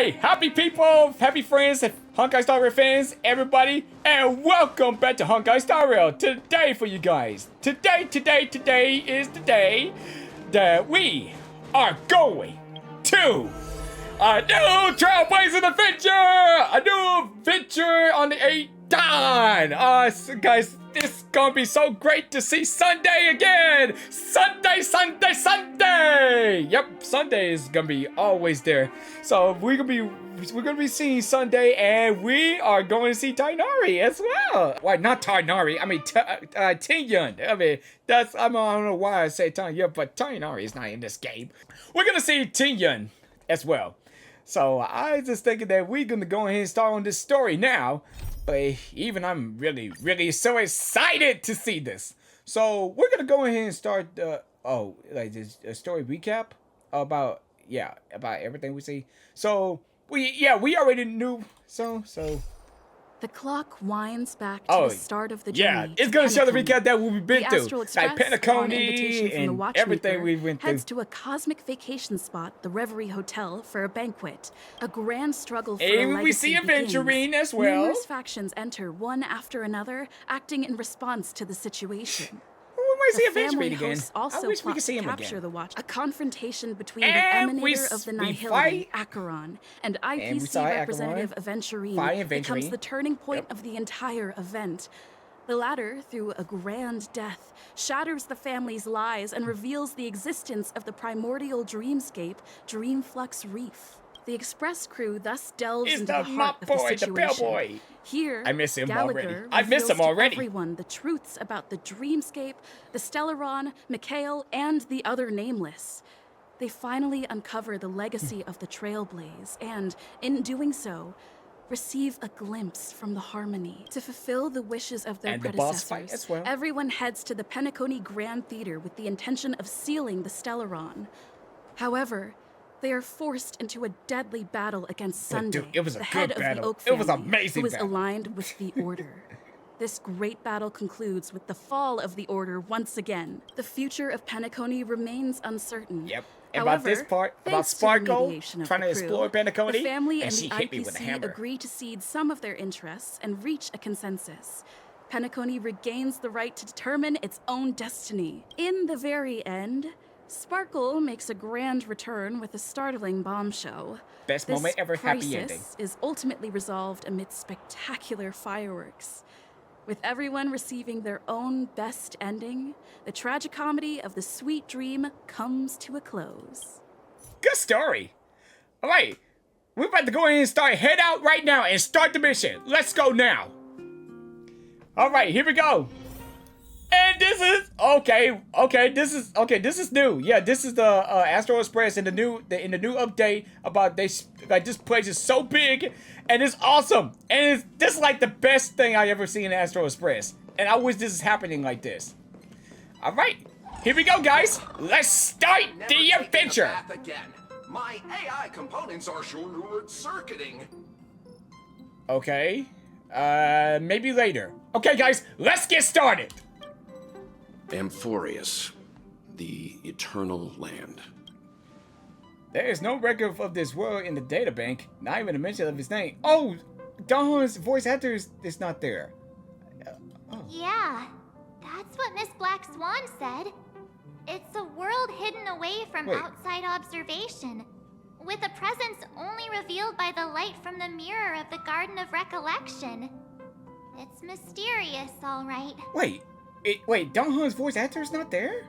Hi, happy people, happy friends, Honkai Star Rail fans, everybody, and welcome back to Honkai Star Rail. Today for you guys, today is the day that we are going to a new trailblazing adventure, a new adventure on the 8th dawn. So guys, this is gonna be so great to see Sunday again. Sunday. Yep, Sunday is gonna be always there. So we're gonna be seeing Sunday, and we are going to see Tighnari as well. Why not Tighnari? I mean Tingyun. I mean I don't know why I say Tingyun, but Tighnari is not in this game. We're gonna see Tingyun as well. So I just thinking that we're gonna go ahead and start on this story now. But even I'm really so excited to see this. So we're gonna go ahead and start this story recap about everything we see. So we already knew. So the clock winds back to the start of the journey. Yeah, it's gonna show the recap that we've been through, like Penacony and everything we went through. Heads to a cosmic vacation spot, the Reverie Hotel, for a banquet. A grand struggle for a legacy we see Aventurine as well. Numerous factions enter one after another, acting in response to the situation. The family hosts also I wish we plot could see to him capture again. the watch. A confrontation between the emanator of the Nihility, Acheron, and IPC representative Aventurine becomes the turning point of the entire event. The latter, through a grand death, shatters the family's lies and reveals the existence of the primordial dreamscape, Dreamflux Reef. The Express crew thus delves into the heart of the situation. The bellboy. Here, I miss him Gallagher already. I miss him already. To everyone the truths about the Dreamscape, the Stellaron, Mikhail, and the other nameless. They finally uncover the legacy of the Trailblaze, and in doing so, receive a glimpse from the Harmony. To fulfill the wishes of their predecessors, boss fight as well. Everyone heads to the Penacony Grand Theater with the intention of sealing the Stellaron. However, they are forced into a deadly battle against Sunday, it was a the good head of battle. the Oak It was family, amazing who is battle. aligned with the Order. This great battle concludes with the fall of the Order once again. The future of Penacony remains uncertain. Yep. And However, about this part, about thanks to the Sparkle mediation of trying to the crew, explore Penacony, the family and and she the hit me with a IPC hammer. agree to cede some of their interests and reach a consensus. Penacony regains the right to determine its own destiny. In the very end, Sparkle makes a grand return with a startling bombshell. Best moment ever, happy ending. This is ultimately resolved amidst spectacular fireworks. With everyone receiving their own best ending, the tragicomedy of the sweet dream comes to a close. Good story. All right, we're about to go ahead and head out right now and start the mission. Let's go now. All right, here we go. And this is this is new. Yeah, this is the Astro Express in the new update about this place is so big and it's awesome. And this is like the best thing I ever seen in Astro Express. And I wish this is happening like this. All right, here we go, guys. Let's start the adventure. Again. My AI components are short-circuiting. Okay. Maybe later. Okay, guys, let's get started. Amphorius, the eternal land. There is no record of this world in the databank, not even a mention of his name. Oh, Don's voice actor is not there. Oh. Yeah, that's what Miss Black Swan said. It's a world hidden away from outside observation, with a presence only revealed by the light from the mirror of the Garden of Recollection. It's mysterious, all right. Wait, Don's voice actor is not there?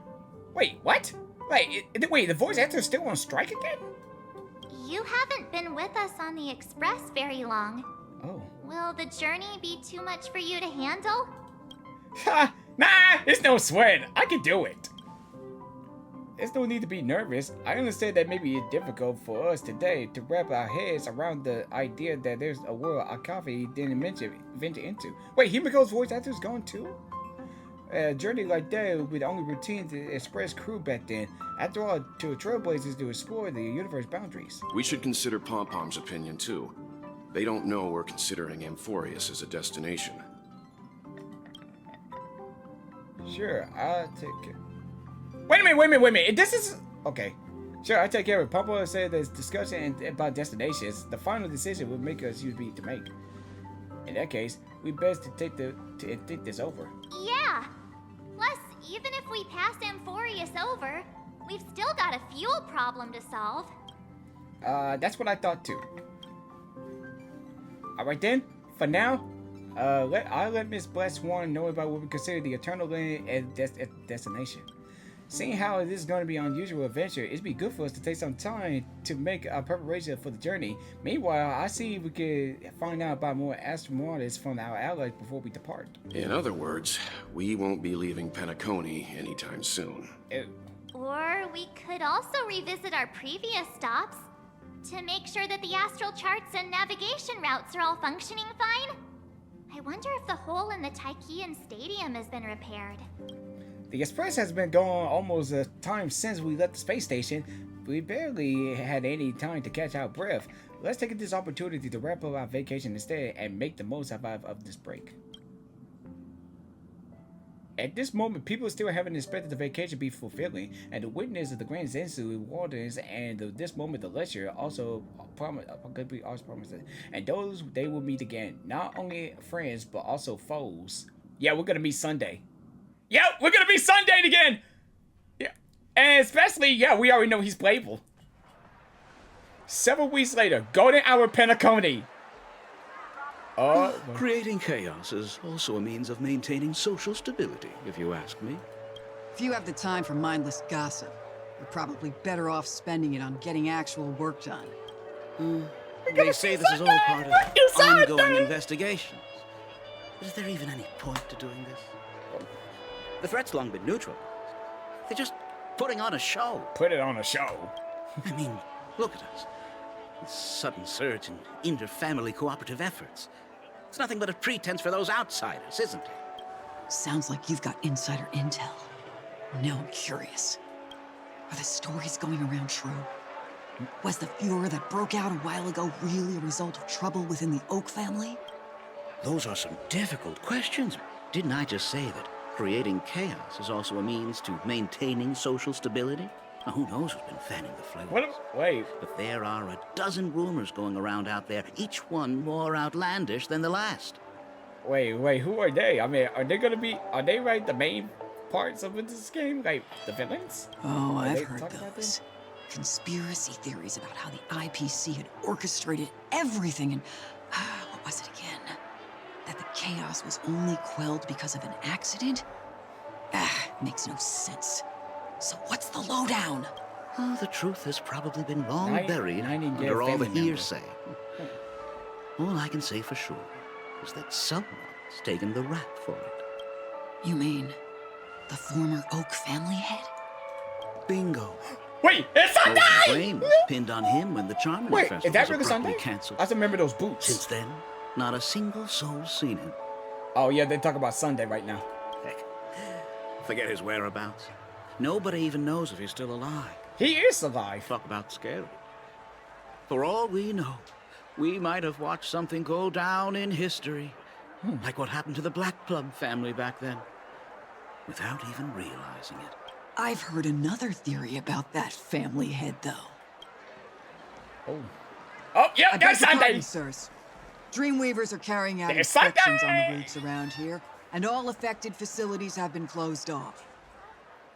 Wait, what? Wait, the voice actor is still on strike again? You haven't been with us on the Express very long. Oh. Will the journey be too much for you to handle? Ha! Nah, it's no sweat. I can do it. There's no need to be nervous. I understand that maybe it's difficult for us today to wrap our heads around the idea that there's a world Akafi didn't venture into. Wait, Himiko's voice actor is gone too? A journey like that with only routine to express crew back then. After all, to trailblazers to explore the universe boundaries. We should consider Pom-Pom's opinion too. They don't know we're considering Amphorius as a destination. Sure, I'll take it. Wait a minute. This is... Okay. Sure, I take care of it. Papa said there's discussion about destinations. The final decision will make us to make. In that case, we best to think this over. Yeah. Plus, even if we pass Amphorius over, we've still got a fuel problem to solve. That's what I thought too. Alright then, for now, I'll let Miss Black Swan know about what we consider the eternal land and destination. Seeing how this is going to be an unusual adventure, it'd be good for us to take some time to make a preparation for the journey. Meanwhile, I see if we could find out about more astronauts from our allies before we depart. In other words, we won't be leaving Penacony anytime soon. Or we could also revisit our previous stops to make sure that the astral charts and navigation routes are all functioning fine. I wonder if the hole in the Taikian Stadium has been repaired. The Express has been going almost a time since we left the space station. We barely had any time to catch our breath. Let's take this opportunity to wrap up our vacation instead and make the most of this break. At this moment, people still haven't expected the vacation to be fulfilling, and the witness of the Grand Zensu Wardens and this moment the lecture also promised, and those they will meet again, not only friends but also foes. Yeah, we're gonna meet Sunday. Yeah, we're gonna be Sunday again! Yeah. And especially, yeah, we already know he's playable. Several weeks later, Golden Hour Penacony. Creating chaos is also a means of maintaining social stability, if you ask me. If you have the time for mindless gossip, you're probably better off spending it on getting actual work done. They say this is all part of ongoing investigations. But is there even any point to doing this? The threat's long been neutralized. They're just putting on a show. Put it on a show. I mean, look at us. This sudden surge in inter-family cooperative efforts. It's nothing but a pretense for those outsiders, isn't it? Sounds like you've got insider intel. Now I'm curious. Are the stories going around true? Was the furor that broke out a while ago really a result of trouble within the Oak family? Those are some difficult questions. Didn't I just say that creating chaos is also a means to maintaining social stability? Now, who knows who's been fanning the flames? Wait. But there are a dozen rumors going around out there, each one more outlandish than the last. Wait, who are they? I mean, are they the main parts of this game? Like, the villains? Oh, I've heard those. Conspiracy theories about how the IPC had orchestrated everything and... what was it again? That the chaos was only quelled because of an accident? Makes no sense. So what's the lowdown? Oh, the truth has probably been long buried under all the hearsay. All I can say for sure is that someone's taken the rap for it. You mean the former Oak family head? Bingo. Wait, it's Sunday! The blame was pinned on him when the Charming Festival is that was really Sunday? canceled. I remember those boots. Since then, not a single soul's seen him. Oh yeah, they talk about Sunday right now. Heck, forget his whereabouts. Nobody even knows if he's still alive. He is alive. Talk about scary. For all we know, we might have watched something go down in history. Like what happened to the Black Plum family back then. Without even realizing it. I've heard another theory about that family head, though. Oh, yeah, that's Sunday! Pardon, sirs. Dreamweavers are carrying out inspections on the routes around here, and all affected facilities have been closed off.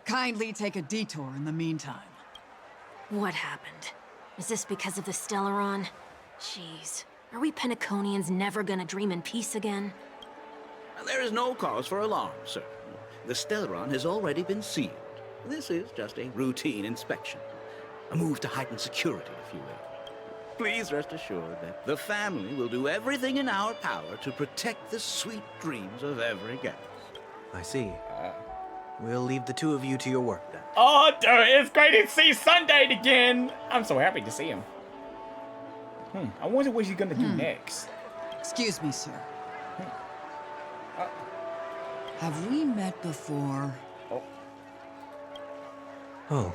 Kindly take a detour in the meantime. What happened? Is this because of the Stellaron? Jeez. Are we Penaconians never gonna dream in peace again? There is no cause for alarm, sir. The Stellaron has already been sealed. This is just a routine inspection. A move to heighten security, if you will. Please rest assured that the family will do everything in our power to protect the sweet dreams of every guest. I see. We'll leave the two of you to your work then. Oh, dude, it's great to see Sunday again. I'm so happy to see him. I wonder what he's gonna do next. Excuse me, sir. Have we met before? Do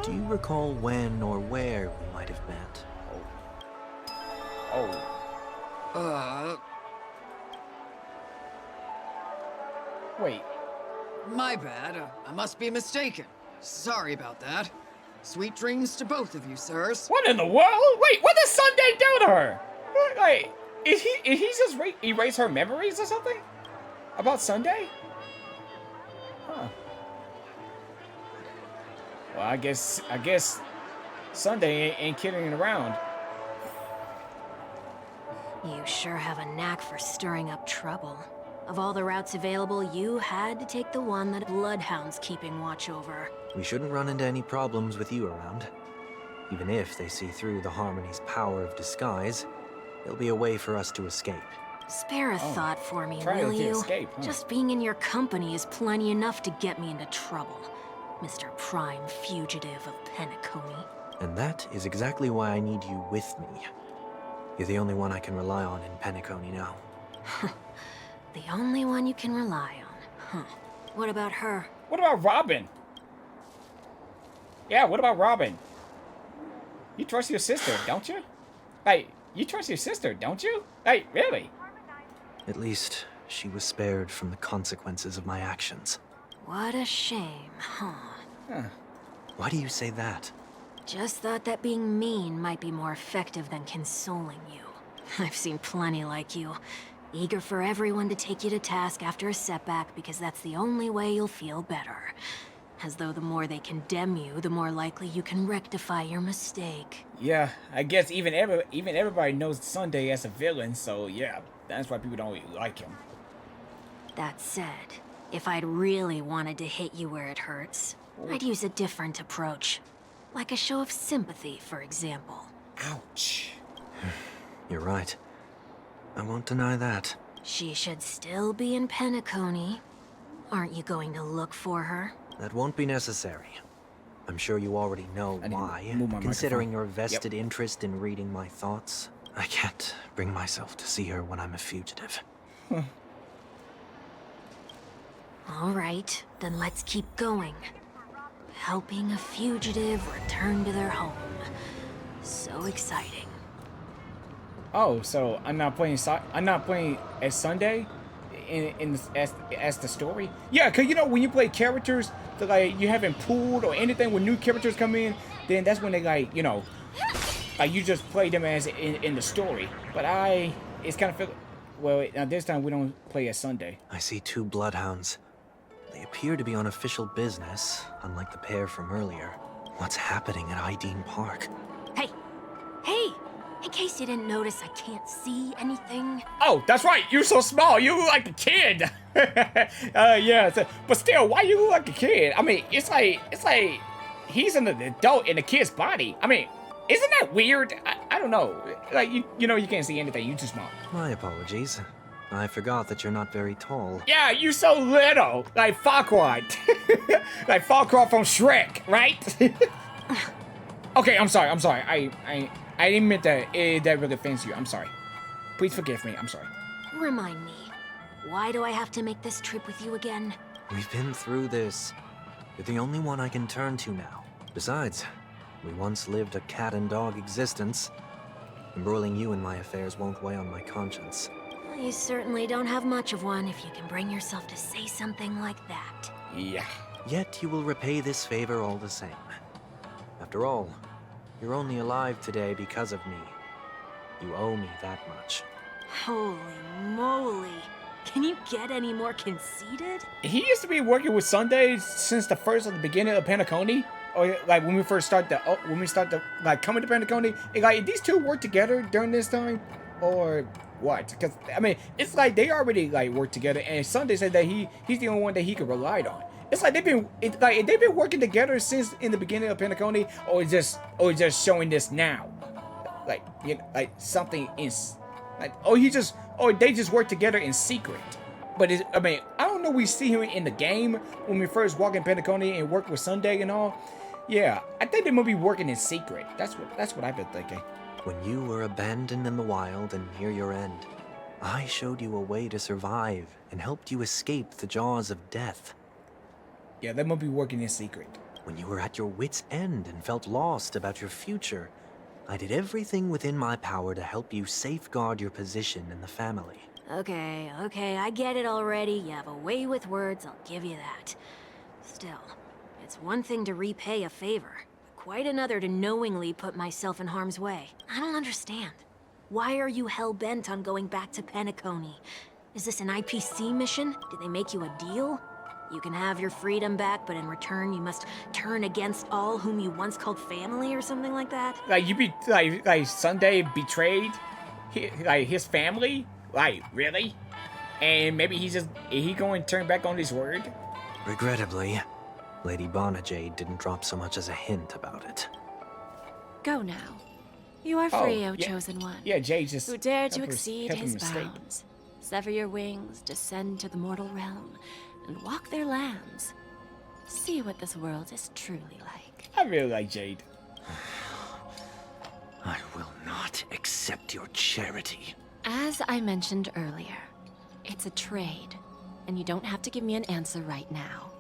you recall when or where we might have met? Wait. My bad. I must be mistaken. Sorry about that. Sweet dreams to both of you, sirs. What in the world? Wait, what does Sunday do to her? Wait, is he just erase her memories or something? About Sunday? Huh. Well, I guess Sunday ain't kidding around. You sure have a knack for stirring up trouble. Of all the routes available, you had to take the one that Bloodhound's keeping watch over. We shouldn't run into any problems with you around. Even if they see through the Harmony's power of disguise, there'll be a way for us to escape. Spare a thought for me, will you? Escape, huh? Just being in your company is plenty enough to get me into trouble, Mr. Prime Fugitive of Penacony. And that is exactly why I need you with me. You're the only one I can rely on in Penacony now. The only one you can rely on, huh? What about her? What about Robin? Yeah, what about Robin? You trust your sister, don't you? Hey, you trust your sister, don't you? Hey, really? At least, she was spared from the consequences of my actions. What a shame, huh? Why do you say that? Just thought that being mean might be more effective than consoling you. I've seen plenty like you. Eager for everyone to take you to task after a setback because that's the only way you'll feel better. As though the more they condemn you, the more likely you can rectify your mistake. Yeah, I guess even everybody knows Sunday as a villain, so yeah, that's why people don't really like him. That said, if I'd really wanted to hit you where it hurts, I'd use a different approach. Like a show of sympathy, for example. Ouch. You're right. I won't deny that. She should still be in Penacony. Aren't you going to look for her? That won't be necessary. I'm sure you already know why. Considering your vested interest in reading my thoughts, I can't bring myself to see her when I'm a fugitive. All right, then let's keep going. Helping a fugitive return to their home. So exciting. Oh, so I'm not playing as Sunday as the story? Yeah, cause you know when you play characters that like you haven't pulled or anything, when new characters come in, then that's when they like, you know, like you just play them as in the story. But it's kind of feel, well, now this time we don't play as Sunday. I see 2 bloodhounds. They appear to be on official business, unlike the pair from earlier. What's happening at Ideen Park? Hey! Hey! In case you didn't notice, I can't see anything. Oh, that's right. You're so small. You look like a kid. Yeah. But still, why you look like a kid? I mean, it's like he's an adult in a kid's body. I mean, isn't that weird? I don't know. Like you know, you can't see anything. You're too small. My apologies. I forgot that you're not very tall. Yeah, you're so little. Like Farquaad. Like Farquaad from Shrek, right? Okay, I'm sorry. I didn't mean that really offends you. I'm sorry. Please forgive me. I'm sorry. Remind me, why do I have to make this trip with you again? We've been through this. You're the only one I can turn to now. Besides, we once lived a cat and dog existence. Embroiling you in my affairs won't weigh on my conscience. Well, you certainly don't have much of one if you can bring yourself to say something like that. Yeah. Yet you will repay this favor all the same. After all, you're only alive today because of me. You owe me that much. Holy moly. Can you get any more conceited? He used to be working with Sunday since the beginning of Penacony. Or like when we first start like coming to Penacony. Like these two work together during this time, or what? Because I mean, it's like they already like work together, and Sunday said that he's the only one that he could rely on. It's like they've been working together since in the beginning of Penacony, or just showing this now, like you know, like something is like they just work together in secret. But I mean, I don't know. We see him in the game when we first walk in Penacony and work with Sunday and all. Yeah, I think they might be working in secret. That's what I've been thinking. When you were abandoned in the wild and near your end, I showed you a way to survive and helped you escape the jaws of death. Yeah, they might be working in secret. When you were at your wit's end and felt lost about your future, I did everything within my power to help you safeguard your position in the family. Okay, I get it already. You have a way with words, I'll give you that. Still, it's one thing to repay a favor, but quite another to knowingly put myself in harm's way. I don't understand. Why are you hell-bent on going back to Penacony? Is this an IPC mission? Did they make you a deal? You can have your freedom back, but in return you must turn against all whom you once called family or something like that? Like, you be, like Sunday betrayed his family? Like, really? And maybe he going to turn back on his word? Regrettably, Lady VeenaVieraVisuals didn't drop so much as a hint about it. Go now. You are free, O Chosen One. Yeah, Jade just... who dare to exceed his bounds. Sever your wings, descend to the mortal realm, and walk their lands. See what this world is truly like. I really like Jade. I will not accept your charity. As I mentioned earlier, it's a trade, and you don't have to give me an answer right now.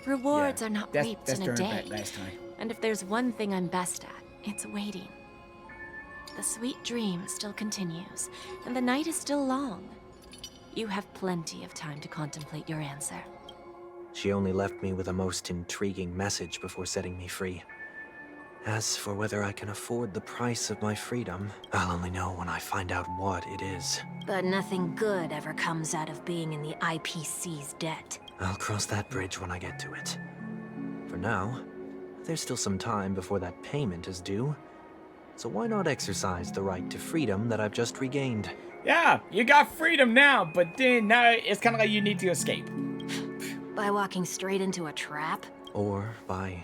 Rewards are not reaped in a day, and if there's one thing I'm best at, it's waiting. The sweet dream still continues, and the night is still long. You have plenty of time to contemplate your answer. She only left me with a most intriguing message before setting me free. As for whether I can afford the price of my freedom, I'll only know when I find out what it is. But nothing good ever comes out of being in the IPC's debt. I'll cross that bridge when I get to it. For now, there's still some time before that payment is due. So why not exercise the right to freedom that I've just regained? Yeah, you got freedom now, but then now it's kind of like you need to escape. By walking straight into a trap? Or by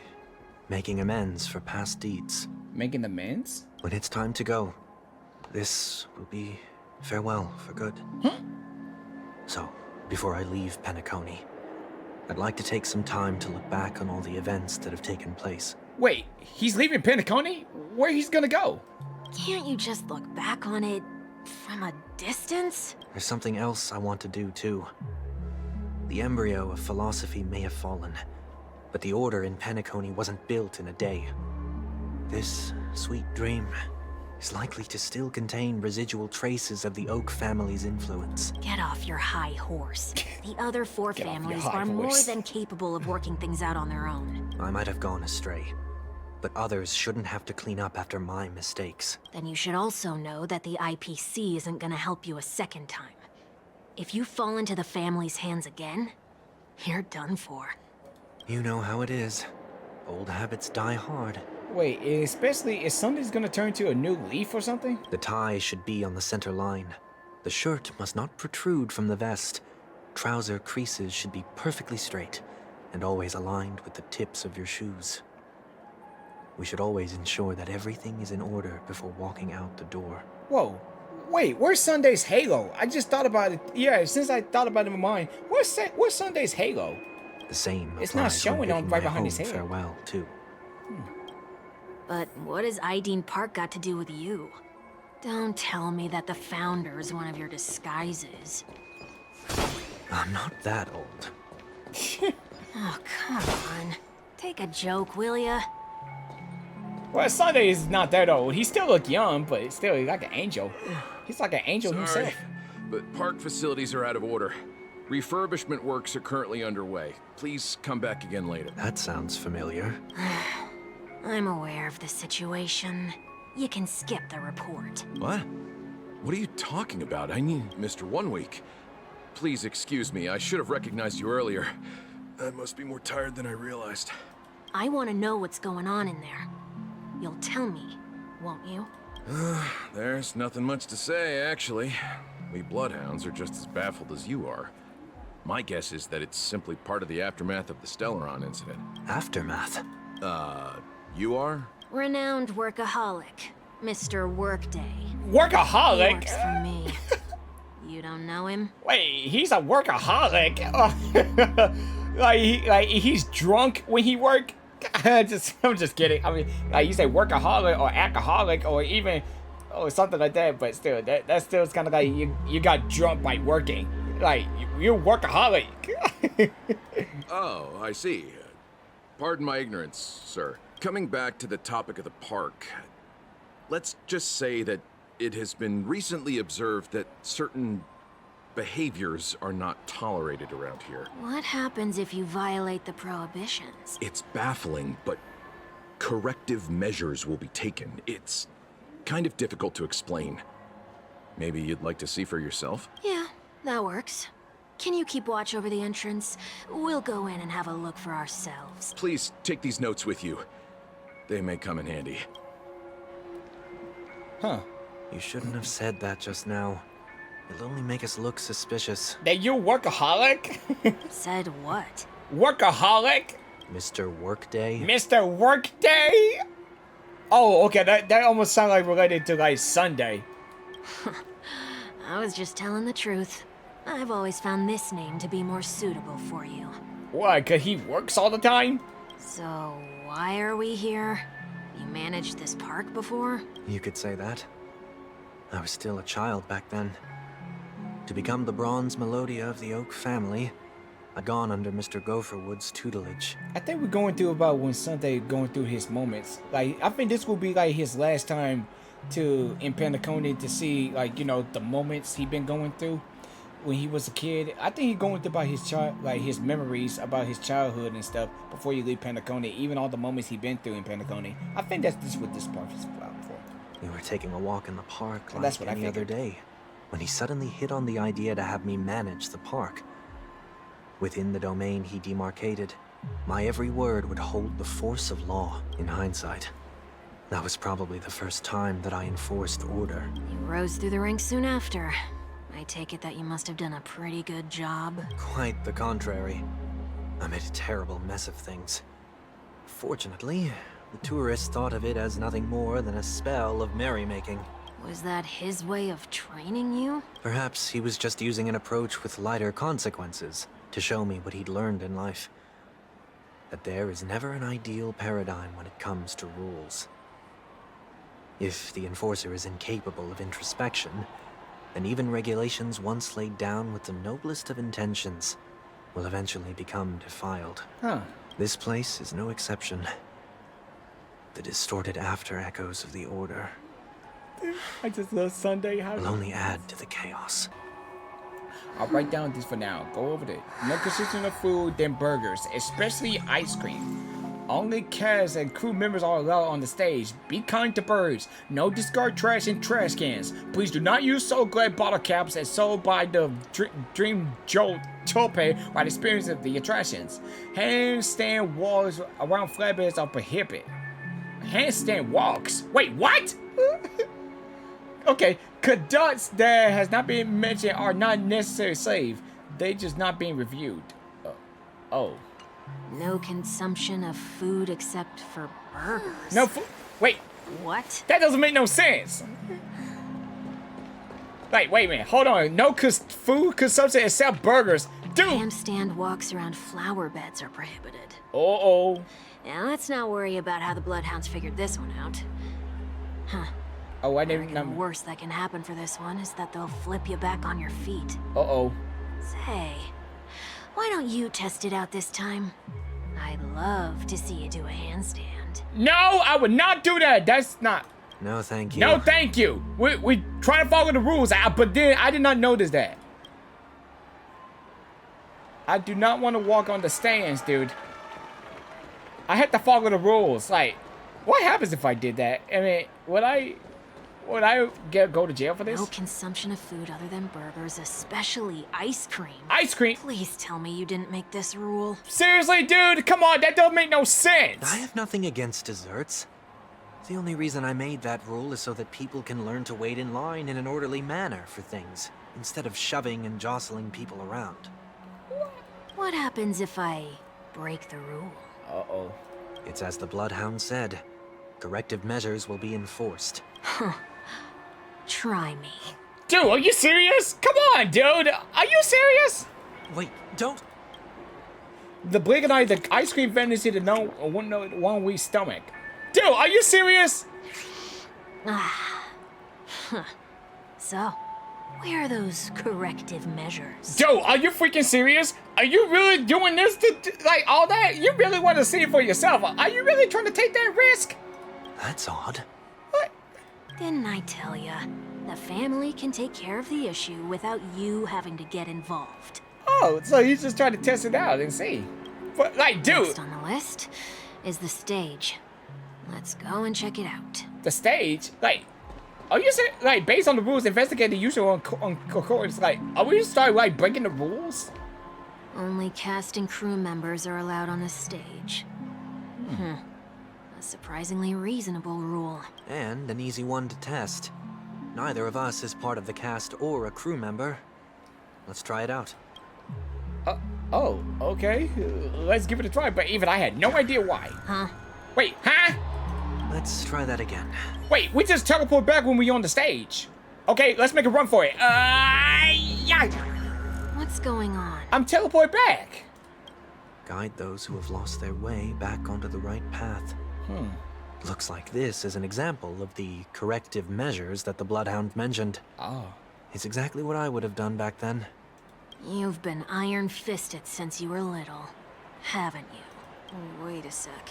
making amends for past deeds. Making amends? When it's time to go, this will be farewell for good. So, before I leave Penacony, I'd like to take some time to look back on all the events that have taken place. Wait, he's leaving Penacony? Where he's gonna go? Can't you just look back on it from a distance? There's something else I want to do too. The embryo of philosophy may have fallen, but the order in Penacony wasn't built in a day. This sweet dream is likely to still contain residual traces of the Oak family's influence. Get off your high horse. The other four families are more than capable of working things out on their own. I might have gone astray, but others shouldn't have to clean up after my mistakes. Then you should also know that the IPC isn't gonna help you a second time. If you fall into the family's hands again, you're done for. You know how it is. Old habits die hard. Wait, especially if Sunday's gonna turn to a new leaf or something? The tie should be on the center line. The shirt must not protrude from the vest. Trouser creases should be perfectly straight and always aligned with the tips of your shoes. We should always ensure that everything is in order before walking out the door. Whoa. Wait, where's Sunday's halo? I just thought about it. Yeah, since I thought about it in my mind, where's Sunday's halo? The same. It's not showing on right behind his head. Farewell, too. But what has Ideen Park got to do with you? Don't tell me that the founder is one of your disguises. I'm not that old. Oh, come on. Take a joke, will ya? Well, Sunday is not that old. He still look young, but still he's like an angel. He's like an angel himself. But park facilities are out of order. Refurbishment works are currently underway. Please come back again later. That sounds familiar. I'm aware of the situation. You can skip the report. What? What are you talking about? I mean, Mr. 1 Week. Please excuse me. I should have recognized you earlier. I must be more tired than I realized. I want to know what's going on in there. You'll tell me, won't you? There's nothing much to say, actually. We bloodhounds are just as baffled as you are. My guess is that it's simply part of the aftermath of the Stellaron incident. Aftermath? You are? Renowned workaholic, Mr. Workday. Workaholic? He works for me. You don't know him? Wait, he's a workaholic? like he's drunk when he work? I'm just kidding. I mean, like you say workaholic or alcoholic or even something like that, but still, that still is kind of like you got drunk by working. Like, you're workaholic. Oh, I see. Pardon my ignorance, sir. Coming back to the topic of the park, let's just say that it has been recently observed that certain behaviors are not tolerated around here. What happens if you violate the prohibitions? It's baffling, but corrective measures will be taken. It's kind of difficult to explain. Maybe you'd like to see for yourself? Yeah, that works. Can you keep watch over the entrance? We'll go in and have a look for ourselves. Please take these notes with you. They may come in handy. Huh. You shouldn't have said that just now. It'll only make us look suspicious. That you workaholic? Said what? Workaholic? Mr. Workday? Mr. Workday? Oh, okay, that almost sounds like related to like Sunday. I was just telling the truth. I've always found this name to be more suitable for you. Why, 'cause he works all the time? So, why are we here? You managed this park before? You could say that. I was still a child back then. To become the bronze Melodia of the Oak family, I'd gone under Mr. Gopherwood's tutelage. I think we're going through about when Sunday going through his moments. Like, I think this will be like his last time in Penacony to see, like, you know, the moments he been going through when he was a kid. I think he's going through about his memories about his childhood and stuff before you leave Penacony, even all the moments he been through in Penacony. I think that's just what this part is about for. We were taking a walk in the park Well, like that's what I any other figured. day, when he suddenly hit on the idea to have me manage the park. Within the domain he demarcated, my every word would hold the force of law. In hindsight, that was probably the first time that I enforced order. You rose through the ranks soon after. I take it that you must have done a pretty good job. Quite the contrary. I made a terrible mess of things. Fortunately, the tourists thought of it as nothing more than a spell of merrymaking. Was that his way of training you? Perhaps he was just using an approach with lighter consequences to show me what he'd learned in life. That there is never an ideal paradigm when it comes to rules. If the enforcer is incapable of introspection, then even regulations once laid down with the noblest of intentions will eventually become defiled. Huh. This place is no exception. The distorted after echoes of the Order I just love Sunday. will only add to the chaos. I'll write down this for now. Go over there. No consumption of food than burgers, especially ice cream. Only cast and crew members are allowed on the stage. Be kind to birds. No discard trash in trash cans. Please do not use Soul Glad bottle caps as sold by the Dream Jolt Tope while experiencing the attractions. Handstand walks around flatbeds are prohibited. Handstand walks? Wait, what? Okay, conducts that has not been mentioned are not necessarily saved. They just not being reviewed. Oh. No consumption of food except for burgers. No food. Wait. What? That doesn't make no sense. Wait a minute. Hold on. No food consumption except burgers. Dude. Handstand walks around flower beds are prohibited. Uh-oh. Now let's not worry about how the Bloodhounds figured this one out. Huh. Oh, I I didn't reckon the worst that can happen for this one is that they'll flip you back on your feet. Uh-oh. Say, why don't you test it out this time? I'd love to see you do a handstand. No, I would not do that. That's not. No, thank you. No, thank you. We try to follow the rules, but then I did not notice that. I do not want to walk on the stands, dude. I had to follow the rules. Like, what happens if I did that? I mean, would I go to jail for this? No consumption of food other than burgers, especially ice cream. Ice cream? Please tell me you didn't make this rule. Seriously, dude? Come on, that don't make no sense. I have nothing against desserts. The only reason I made that rule is so that people can learn to wait in line in an orderly manner for things, instead of shoving and jostling people around. What happens if I break the rule? Uh-oh. It's as the Bloodhound said. Corrective measures will be enforced. Huh. Try me. Dude, are you serious? Come on, dude. Are you serious? Wait, don't. The blink and eye, the ice cream vendors hit a 1 week stomach. Dude, are you serious? So, where are those corrective measures? Dude, are you freaking serious? Are you really doing this like all that? You really want to see it for yourself? Are you really trying to take that risk? That's odd. What? Didn't I tell ya? The family can take care of the issue without you having to get involved. Oh, so he's just trying to test it out and see. But, like, dude. Next on the list is the stage. Let's go and check it out. The stage? Like, are you saying, like, based on the rules, investigate the usual on course, like, are we just start, like, breaking the rules? Only cast and crew members are allowed on the stage. A surprisingly reasonable rule. And an easy one to test. Neither of us is part of the cast or a crew member. Let's try it out. Oh, okay. Let's give it a try, but even I had no idea why. Huh? Wait, huh? Let's try that again. Wait, we just teleport back when we on the stage. Okay, let's make a run for it. Yeah. What's going on? I'm teleport back. Guide those who have lost their way back onto the right path. Looks like this is an example of the corrective measures that the Bloodhound mentioned. Oh. It's exactly what I would have done back then. You've been iron-fisted since you were little, haven't you? Wait a sec.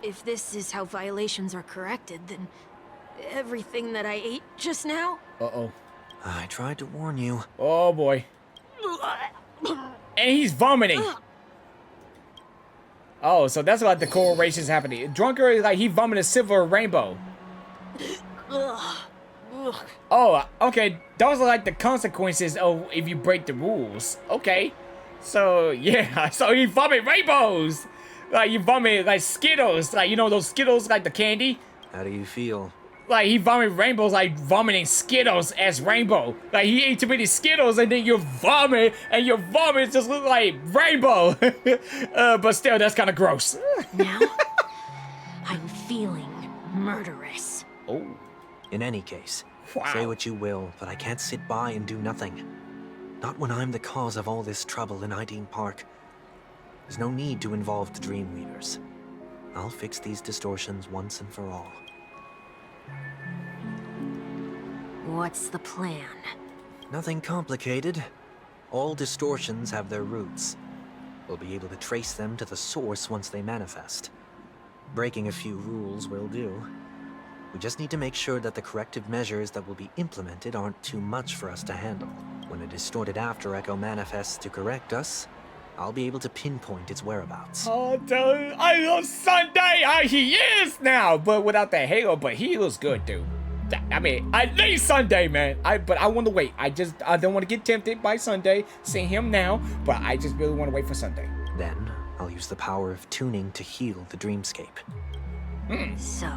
If this is how violations are corrected, then everything that I ate just now? Uh-oh. I tried to warn you. Oh, boy. And he's vomiting. Oh, so that's what the correlation's happening. Drunker, like, he vomited silver rainbow. Oh, okay. Those are like the consequences of if you break the rules. Okay. So, yeah. So he vomit rainbows. Like, you vomit, like, Skittles. Like, you know those Skittles, like the candy? How do you feel? Like, he vomit rainbows, like vomiting Skittles as rainbow. Like, he ate too many Skittles and then you vomit, and your vomit just look like rainbow. But still, that's kind of gross. Now, I'm feeling murderous. Oh. In any case, wow. Say what you will, but I can't sit by and do nothing. Not when I'm the cause of all this trouble in Ideen Park. There's no need to involve the Dream Weavers. I'll fix these distortions once and for all. What's the plan? Nothing complicated. All distortions have their roots. We'll be able to trace them to the source once they manifest. Breaking a few rules will do. We just need to make sure that the corrective measures that will be implemented aren't too much for us to handle. When a distorted after echo manifests to correct us, I'll be able to pinpoint its whereabouts. Oh, dude, I love Sunday. He is now, but without that halo. But he looks good, dude. I mean, I need Sunday, man. But I want to wait. I don't want to get tempted by Sunday, seeing him now. But I just really want to wait for Sunday. Then I'll use the power of tuning to heal the dreamscape. So,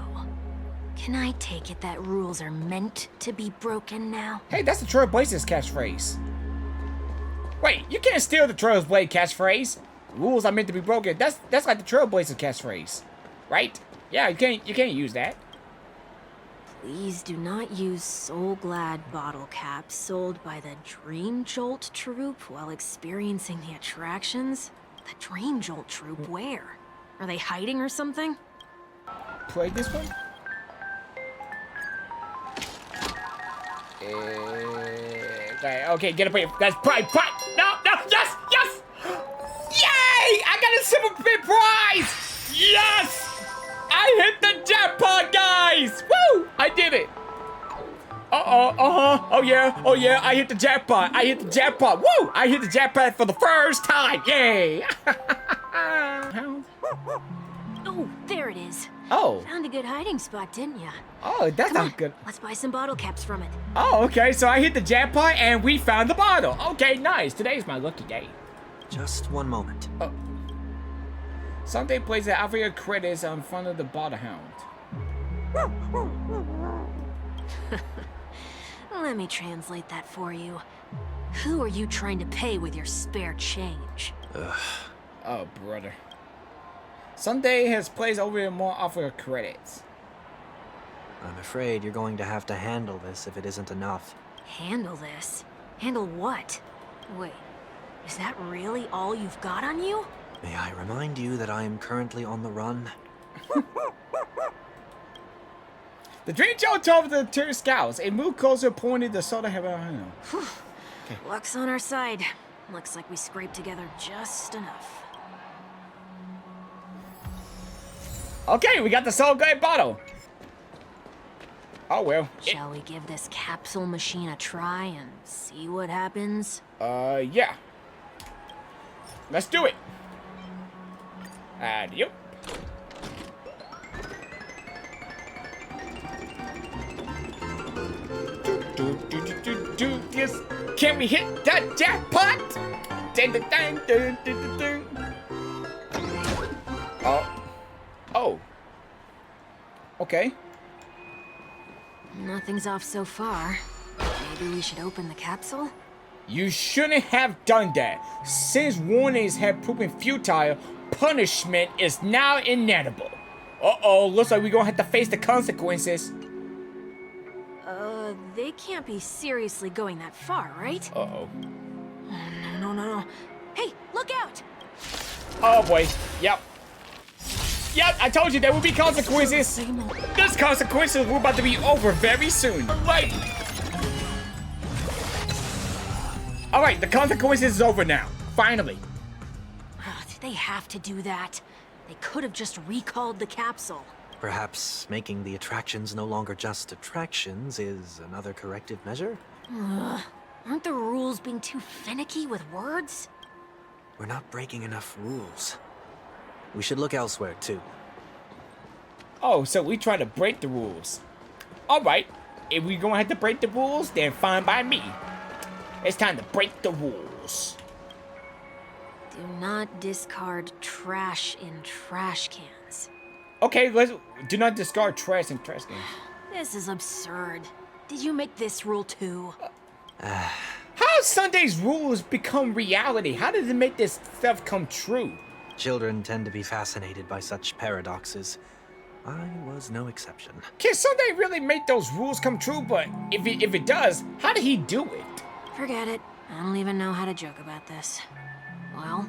can I take it that rules are meant to be broken now? Hey, that's the Trailblazers catchphrase. Wait, you can't steal the Trailblazer catchphrase. Rules are meant to be broken. That's like the Trailblazers catchphrase, right? Yeah, you can't use that. Please do not use Soul Glad bottle caps sold by the Dream Jolt troupe while experiencing the attractions. The Dream Jolt troupe, where? Are they hiding or something? Play this one. Okay, get up here. That's pride. No, yes! Yay! I got a silver bit prize! Yes! I hit the jackpot, guys! Woo! I did it. Oh yeah, I hit the jackpot. Woo! I hit the jackpot for the first time. Yay! Oh, there it is. Oh. Found a good hiding spot, didn't ya? Oh, that's not good. Let's buy some bottle caps from it. Oh, okay, so I hit the jackpot and we found the bottle. Okay, nice. Today's my lucky day. Just one moment. Oh. Sunday plays the Alpha credits in front of the bottle hound. Let me translate that for you. Who are you trying to pay with your spare change? Oh, brother. Sunday has placed over more Alpha credits. I'm afraid you're going to have to handle this if it isn't enough. Handle this? Handle what? Wait, is that really all you've got on you? May I remind you that I am currently on the run? The Dream Joe told the two scouts. A move closer pointed the soda heaven. Okay. Luck's on our side. Looks like we scraped together just enough. Okay, we got the Soul Glade bottle. Oh well. Shall we give this capsule machine a try and see what happens? Yeah. Let's do it. Yep. Yes. Can we hit that jackpot? Dun, dun, dun, dun, dun, dun, dun. Oh. Okay. Nothing's off so far. Maybe we should open the capsule? You shouldn't have done that. Since warnings have proven futile, punishment is now inevitable. Uh-oh, looks like we're gonna have to face the consequences. They can't be seriously going that far, right? Uh-oh. Oh, no. Hey, look out! Oh boy, yep. Yep, I told you there would be consequences. Those consequences were about to be over very soon. Alright, the consequences is over now. Finally. Did they have to do that? They could have just recalled the capsule. Perhaps making the attractions no longer just attractions is another corrective measure? Aren't the rules being too finicky with words? We're not breaking enough rules. We should look elsewhere, too. Oh, so we try to break the rules. Alright, if we're gonna have to break the rules, then fine by me. It's time to break the rules. Do not discard trash in trash cans. Okay, let's do not discard trash in trash cans. This is absurd. Did you make this rule too? How Sunday's rules become reality? How did it make this stuff come true? Children tend to be fascinated by such paradoxes. I was no exception. Can Sunday really make those rules come true? But if it does, how did he do it? Forget it. I don't even know how to joke about this. Well,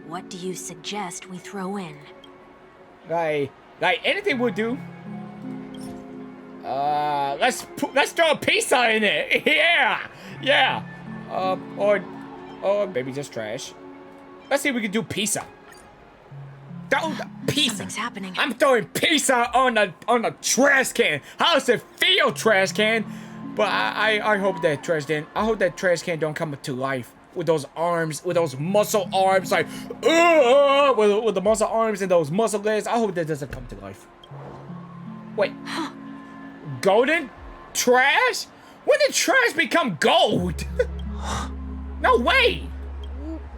what do you suggest we throw in? Like anything would do. Let's throw a pizza in it. Yeah. Or maybe just trash. Let's see if we can do pizza. Throw the pizza. Something's happening. I'm throwing pizza on the trash can. How does it feel, trash can? But I hope that trash can don't come to life with those arms, with those muscle arms, like with the muscle arms and those muscle legs. I hope that doesn't come to life. Wait, golden trash? When did trash become gold? No way.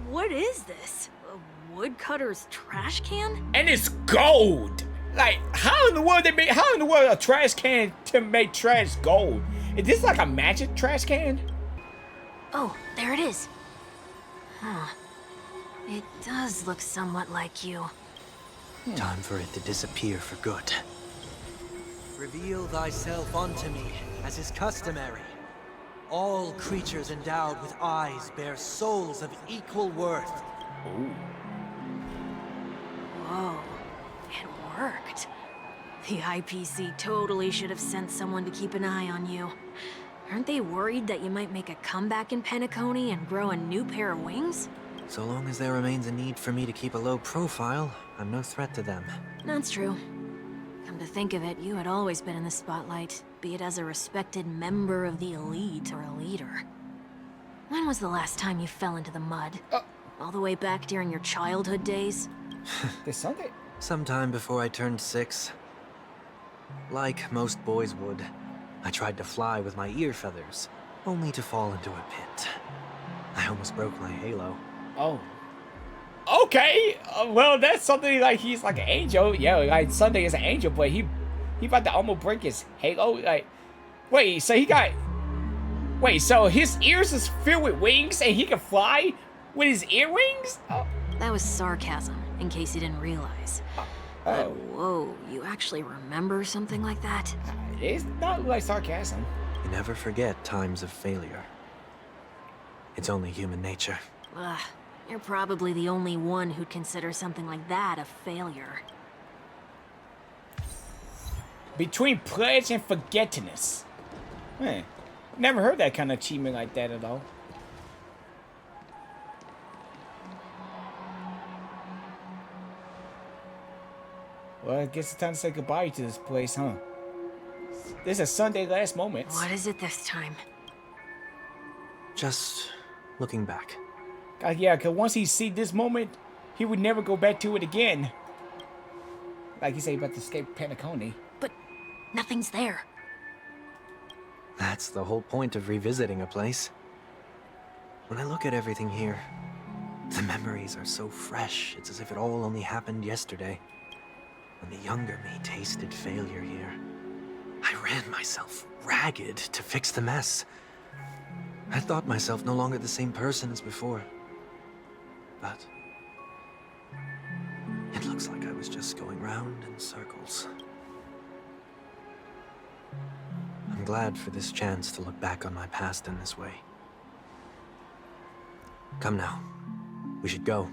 What is this? A woodcutter's trash can? And it's gold. Like, how in the world a trash can to make trash gold? Is this like a magic trash can? Oh, there it is. Huh. It does look somewhat like you. Time for it to disappear for good. Reveal thyself unto me, as is customary. All creatures endowed with eyes bear souls of equal worth. Ooh. Whoa. It worked. The IPC totally should have sent someone to keep an eye on you. Aren't they worried that you might make a comeback in Penacony and grow a new pair of wings? So long as there remains a need for me to keep a low profile, I'm no threat to them. That's true. Come to think of it, you had always been in the spotlight, be it as a respected member of the elite or a leader. When was the last time you fell into the mud? All the way back during your childhood days? This Sunday? Sometime before I turned 6. Like most boys would, I tried to fly with my ear feathers, only to fall into a pit. I almost broke my halo. Oh. Okay, well that's something like he's like an angel. Yeah, like Sunday is an angel, but he about to almost break his halo. Like, wait, so his ears is filled with wings and he can fly with his earwings? Oh. That was sarcasm, in case you didn't realize. But whoa, you actually remember something like that? It's not like sarcasm. You never forget times of failure. It's only human nature. Ugh, you're probably the only one who'd consider something like that a failure. Between pledge and forgetfulness. Never heard that kind of achievement like that at all. Well, I guess it's time to say goodbye to this place, huh? This is Sunday last moments. What is it this time? Just looking back. Yeah, because once he see this moment, he would never go back to it again. Like he said about to escape Penacony. But nothing's there. That's the whole point of revisiting a place. When I look at everything here, the memories are so fresh, it's as if it all only happened yesterday. When the younger me tasted failure here, I ran myself ragged to fix the mess. I thought myself no longer the same person as before. But it looks like I was just going round in circles. I'm glad for this chance to look back on my past in this way. Come now. We should go.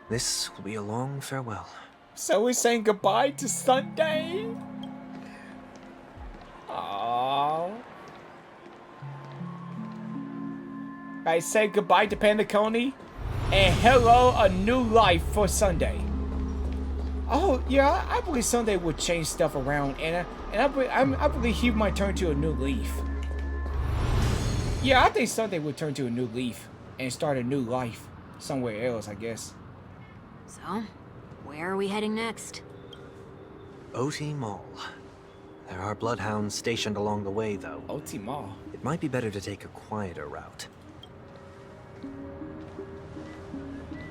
This will be a long farewell. So we're saying goodbye to Sunday? Aww. I say goodbye to Penacony and hello a new life for Sunday. Oh yeah, I believe Sunday would change stuff around, and I believe he might turn to a new leaf. Yeah, I think Sunday would turn to a new leaf and start a new life somewhere else, I guess. So, where are we heading next? OT Mall. There are bloodhounds stationed along the way, though. OT Mall. It might be better to take a quieter route.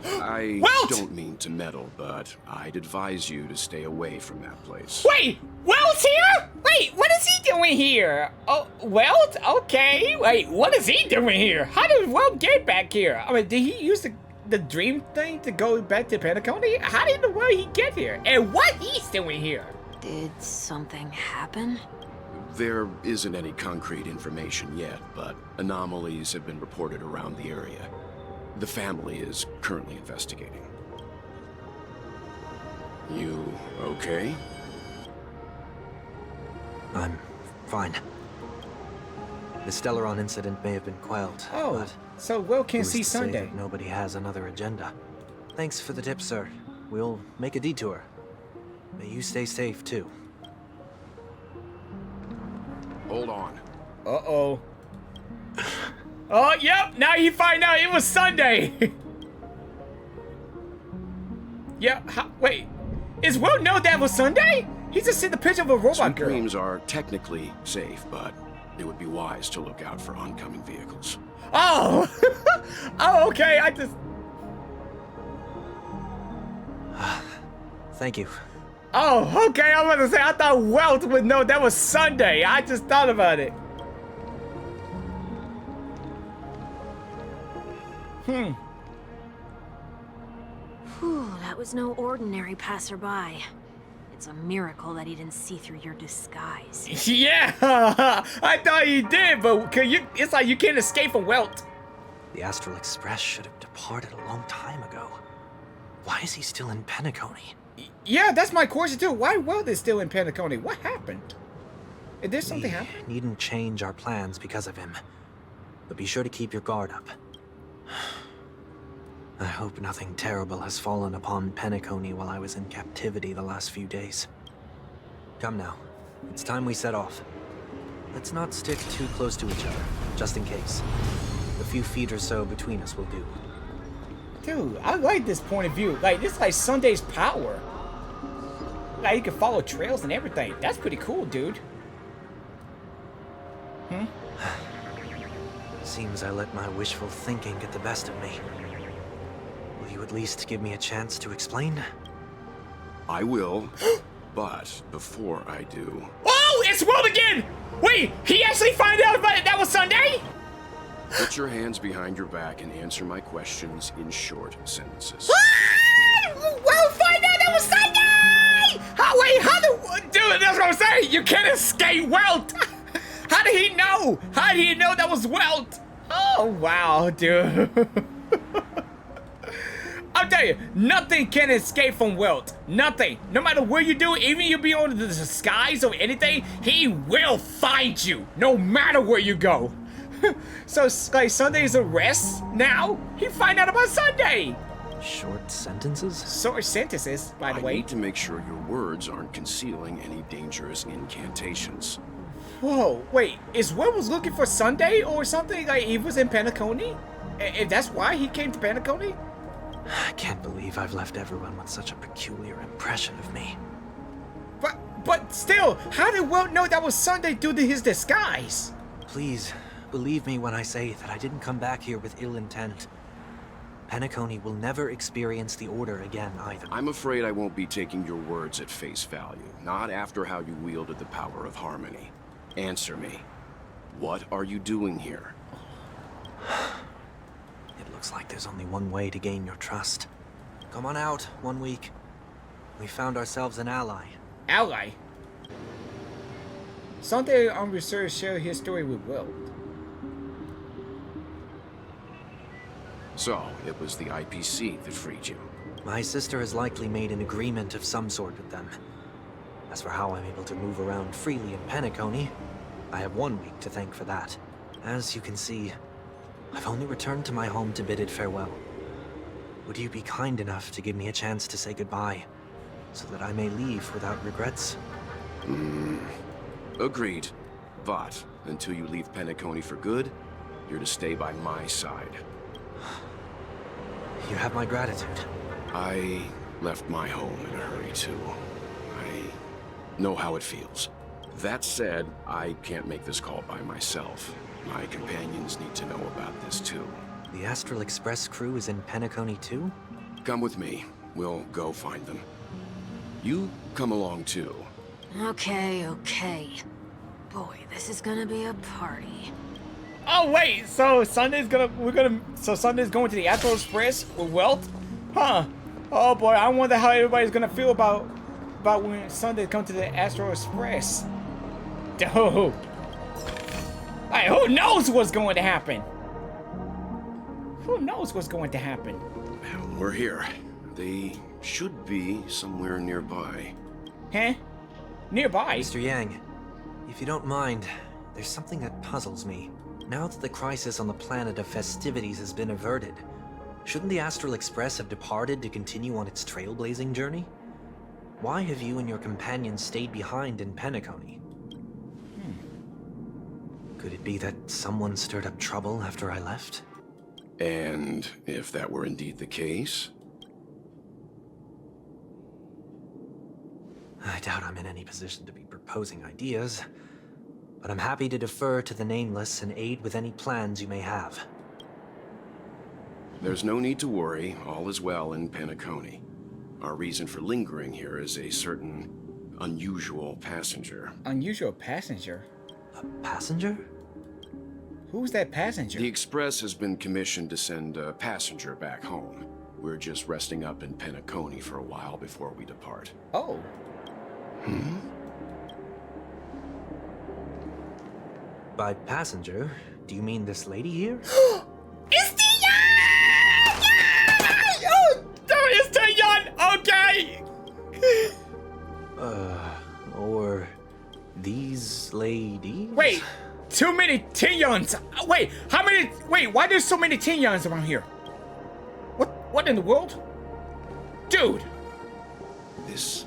I don't mean to meddle, but I'd advise you to stay away from that place. Wait! Welt's here? Wait, what is he doing here? Oh, Welt? Okay. Wait, what is he doing here? How did Welt get back here? I mean, did he use the dream thing to go back to Penacony? How did the world he get here? And what he's doing here? Did something happen? There isn't any concrete information yet, but anomalies have been reported around the area. The family is currently investigating. You okay? I'm fine. The Stellaron incident may have been quelled. Oh, so Will can see Sunday. That nobody has another agenda. Thanks for the tip, sir. We'll make a detour. May you stay safe, too. Hold on. Uh-oh. Oh, yep, now you find out it was Sunday. Yeah, wait. Is Will know that was Sunday? He just sent the picture of a robot girl. Dreams are technically safe, but it would be wise to look out for oncoming vehicles. Oh! Oh, okay, I just... Thank you. Oh, okay, I was gonna say, I thought Welt would know that was Sunday. I just thought about it. Whew, that was no ordinary passerby. It's a miracle that he didn't see through your disguise. Yeah, I thought he did, but it's like you can't escape from Welt. The Astral Express should have departed a long time ago. Why is he still in Penacony? Yeah, that's my question too. Why Welt is still in Penacony? What happened? Did there something happen? We needn't change our plans because of him. But be sure to keep your guard up. I hope nothing terrible has fallen upon Penacony while I was in captivity the last few days. Come now. It's time we set off. Let's not stick too close to each other, just in case. A few feet or so between us will do. Dude, I like this point of view. Like, this is like Sunday's power. Like, you can follow trails and everything. That's pretty cool, dude. Seems I let my wishful thinking get the best of me. Will you at least give me a chance to explain? I will, but before I do... Oh, it's Welt again! Wait, he actually found out about it. That was Sunday? Put your hands behind your back and answer my questions in short sentences. Welt find out that was Sunday! Dude, that's what I'm saying. You can't escape Welt. How did he know? How did he know that was Welt? Oh, wow, dude. I'll tell you, nothing can escape from Welt. Nothing. No matter where you do, even you be on the disguise or anything, he will find you, no matter where you go. So, like, Sunday's arrest now? He find out about Sunday. Short sentences? Short sentences, by the way. I need to make sure your words aren't concealing any dangerous incantations. Whoa, wait, is Will was looking for Sunday or something? Like he was in Penacony? And that's why he came to Penacony? I can't believe I've left everyone with such a peculiar impression of me. But still, how did Will know that was Sunday due to his disguise? Please, believe me when I say that I didn't come back here with ill intent. Penacony will never experience the Order again, either. I'm afraid I won't be taking your words at face value, not after how you wielded the power of harmony. Answer me. What are you doing here? It looks like there's only one way to gain your trust. Come on out, 1 week. We found ourselves an ally. Ally? Sunday on research shared his story with Will. So, it was the IPC that freed you. My sister has likely made an agreement of some sort with them. As for how I'm able to move around freely in Penacony, I have 1 week to thank for that. As you can see, I've only returned to my home to bid it farewell. Would you be kind enough to give me a chance to say goodbye, so that I may leave without regrets? Agreed. But, until you leave Penacony for good, you're to stay by my side. You have my gratitude. I left my home in a hurry, too. I know how it feels. That said, I can't make this call by myself. My companions need to know about this, too. The Astral Express crew is in Penacony, too? Come with me. We'll go find them. You come along, too. Okay. Boy, this is gonna be a party. Oh wait, so Sunday's going to the Astral Express with Welt? Huh. Oh boy, I wonder how everybody's gonna feel about when Sunday comes to the Astral Express. Dude. Hey, who knows what's going to happen? Who knows what's going to happen? We're here. They should be somewhere nearby. Huh? Nearby? Mr. Yang, if you don't mind, there's something that puzzles me. Now that the crisis on the planet of festivities has been averted, shouldn't the Astral Express have departed to continue on its trailblazing journey? Why have you and your companions stayed behind in Penacony? Could it be that someone stirred up trouble after I left? And if that were indeed the case? I doubt I'm in any position to be proposing ideas, but I'm happy to defer to the Nameless and aid with any plans you may have. There's no need to worry. All is well in Penacony. Our reason for lingering here is a certain unusual passenger. Unusual passenger? A passenger? Who's that passenger? The Express has been commissioned to send a passenger back home. We're just resting up in Penacony for a while before we depart. Oh. By passenger, do you mean this lady here? It's Tingyun! Yeah! Oh, it's Tingyun! Okay! Or these ladies? Wait, too many Tingyuns! Wait, how many? Wait, why there's so many Tingyuns around here? What in the world? Dude! This...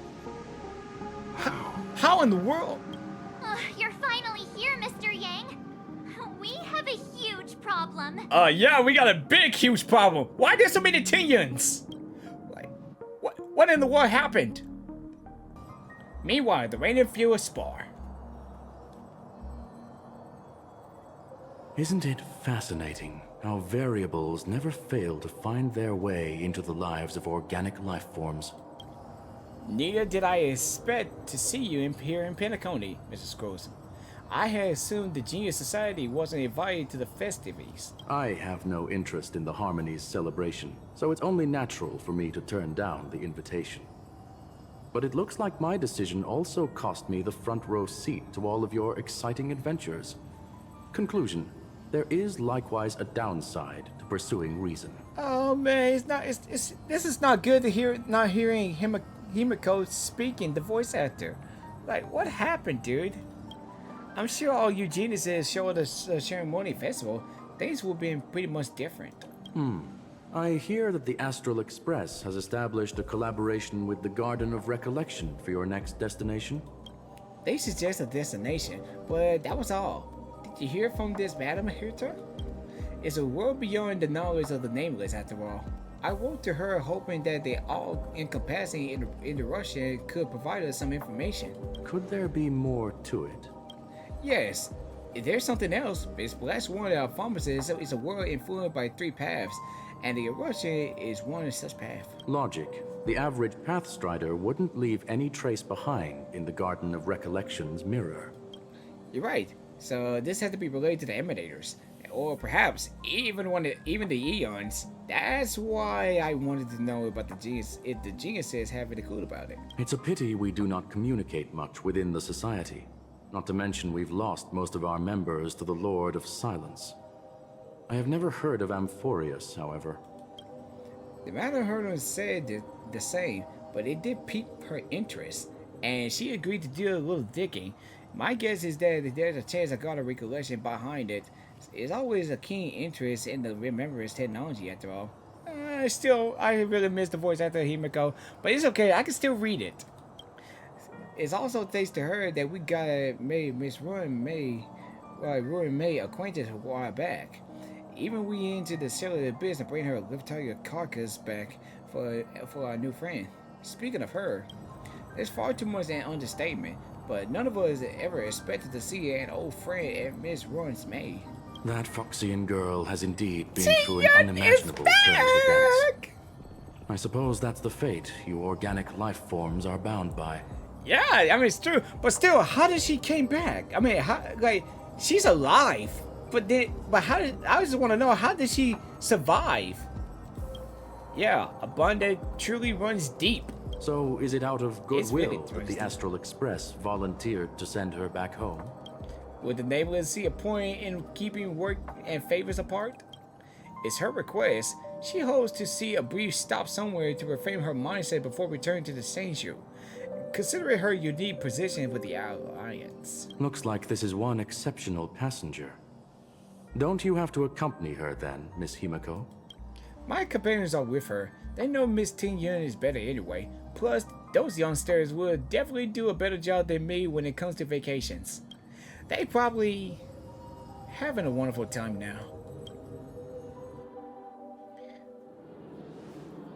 How in the world? You're finally here, Mr. Yang. We have a huge problem. Yeah, we got a big, huge problem. Why there's so many Tingyuns? Like, what in the world happened? Meanwhile, the Rain and Fuel spar. Isn't it fascinating how variables never fail to find their way into the lives of organic life forms? Neither did I expect to see you here in Penacony, Mrs. Croson. I had assumed the Genius Society wasn't invited to the festivities. I have no interest in the Harmony's celebration, so it's only natural for me to turn down the invitation. But it looks like my decision also cost me the front row seat to all of your exciting adventures. Conclusion: there is likewise a downside to pursuing reason. Oh man, this is not good to hear. Not hearing Himiko speaking, the voice actor. Like, what happened, dude? I'm sure all you geniuses showed us Ceremony Festival. Things will be pretty much different. I hear that the Astral Express has established a collaboration with the Garden of Recollection for your next destination. They suggest a destination, but that was all. Did you hear from this Madam Hirta? It's a world beyond the knowledge of the Nameless, after all. I wrote to her hoping that the all-encompassing in the Russian could provide us some information. Could there be more to it? Yes. If there's something else, Miss Black Swan of Pharmacists is a world influenced by 3 paths, and the Russian is one such path. Logic. The average Pathstrider wouldn't leave any trace behind in the Garden of Recollection's mirror. You're right. So this has to be related to the Emanators, or perhaps even the Eons. That's why I wanted to know about the genius. If the geniuses have any clue about it. It's a pity we do not communicate much within the society. Not to mention we've lost most of our members to the Lord of Silence. I have never heard of Amphorius, however. The Madam Hirta said the same, but it did pique her interest, and she agreed to do a little digging. My guess is that there's a chance I got a recollection behind it. It's always a keen interest in the remembrance technology, after all. Still, I really miss the voice actor Himiko, but it's okay, I can still read it. It's also thanks to her that we got made Miss Ruin May acquainted a while back. Even we into the cellular business to bring her Liftaria carcass back for our new friend. Speaking of her, there's far too much an understatement, but none of us ever expected to see an old friend at Miss Ruin's May. That Foxian girl has indeed been through an unimaginable turn of events. I suppose that's the fate you organic life forms are bound by. Yeah, I mean, it's true, but still, how did she came back? I mean, how, like, she's alive, but how did, I just want to know, how did she survive? Yeah, a bond that truly runs deep. So, is it out of goodwill that the Astral Express volunteered to send her back home? Would the Nameless see a point in keeping work and favors apart? It's her request. She hopes to see a brief stop somewhere to reframe her mindset before returning to the Senju, considering her unique position with the Alliance. Looks like this is one exceptional passenger. Don't you have to accompany her then, Miss Himiko? My companions are with her. They know Miss Tingyun is better anyway. Plus, those youngsters would definitely do a better job than me when it comes to vacations. They probably having a wonderful time now.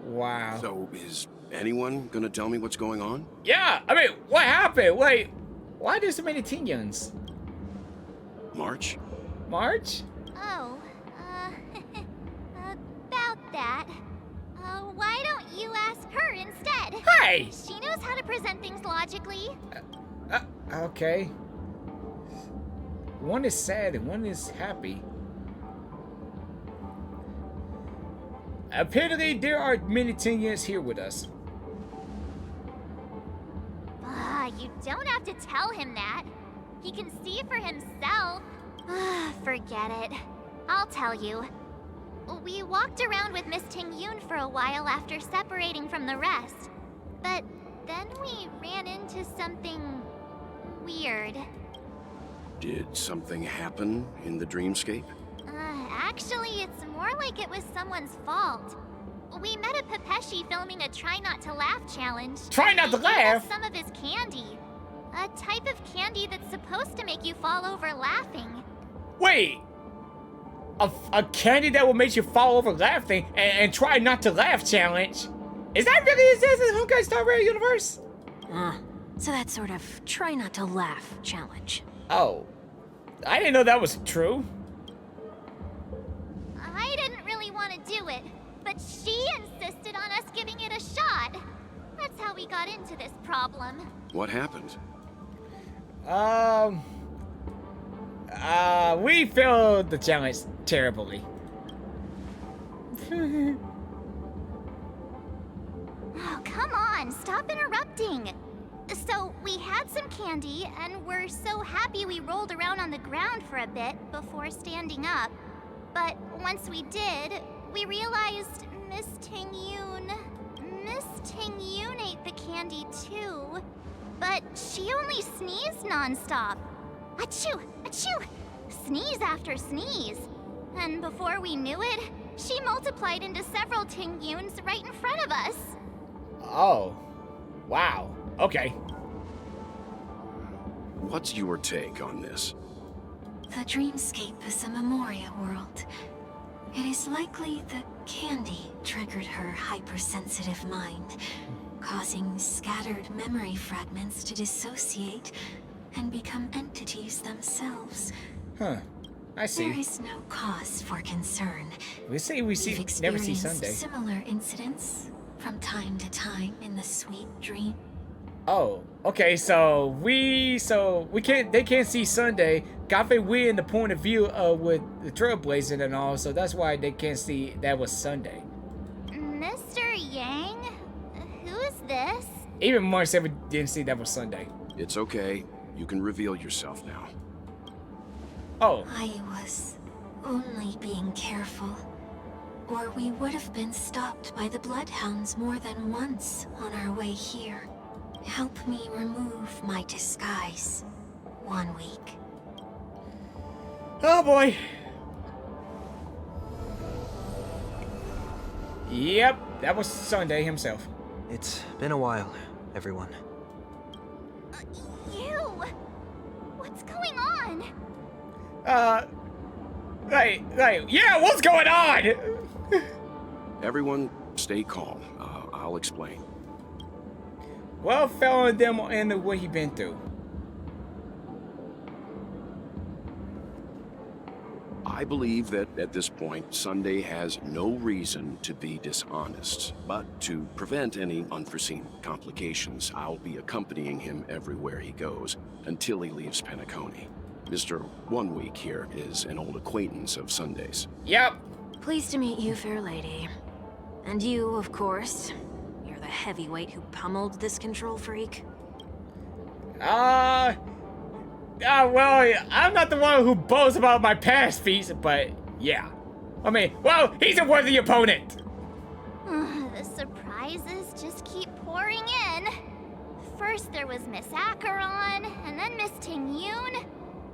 Wow. So, is anyone gonna tell me what's going on? Yeah, I mean, what happened? Wait, why there's so many Tingyuns? March? March? Oh, about that. Why don't you ask her instead? Hey! She knows how to present things logically. Okay. One is sad and one is happy. Apparently, there are many Tingyuns here with us. You don't have to tell him that. He can see for himself. Forget it. I'll tell you. We walked around with Miss Tingyun for a while after separating from the rest. But then we ran into something weird. Did something happen in the dreamscape? Actually, it's more like it was someone's fault. We met a Pepeshi filming a Try Not to Laugh challenge. Try not to laugh? Some of his candy. A type of candy that's supposed to make you fall over laughing. Wait! A candy that will make you fall over laughing and try not to laugh challenge? Is that really exist in the Honkai Star Rail universe? So that's sort of try not to laugh challenge. Oh. I didn't know that was true. I didn't really want to do it, but she insisted on us giving it a shot. That's how we got into this problem. What happened? We failed the challenge terribly. Oh, come on, stop interrupting. So, we had some candy, and we're so happy we rolled around on the ground for a bit before standing up. But once we did, we realized Miss Tingyun ate the candy too. But she only sneezed nonstop. Achoo! Achoo! Sneeze after sneeze. And before we knew it, She multiplied into several Tingyuns right in front of us. Oh. Wow. Okay. What's your take on this? The dreamscape is a Memoria world. It is likely the candy triggered her hypersensitive mind, causing scattered memory fragments to dissociate and become entities themselves. Huh. I see. There is no cause for concern. We never see Sunday. Similar incidents from time to time in the sweet dream. Oh, okay. So we can't. They can't see Sunday. Cafe, we in the point of view with the trailblazing and all. So that's why they can't see that was Sunday. Mr. Yang, who is this? Even Mark said we didn't see that was Sunday. It's okay. You can reveal yourself now. Oh. I was only being careful, or we would have been stopped by the Bloodhounds more than once on our way here. Help me remove my disguise. 1 week. Oh boy. Yep, that was Sunday himself. It's been a while, everyone. You! What's going on? Yeah, what's going on? Everyone, stay calm. I'll explain. Well, following them and what he been through. I believe that at this point, Sunday has no reason to be dishonest. But to prevent any unforeseen complications, I'll be accompanying him everywhere he goes until he leaves Penacony. Mr. 1 Week here is an old acquaintance of Sunday's. Yep. Pleased to meet you, fair lady. And you, of course. You're the heavyweight who pummeled this control freak. Well, I'm not the one who boasts about my past feats, but yeah. I mean, well, he's a worthy opponent. The surprises just keep pouring in. First there was Miss Acheron, and then Miss Tingyun.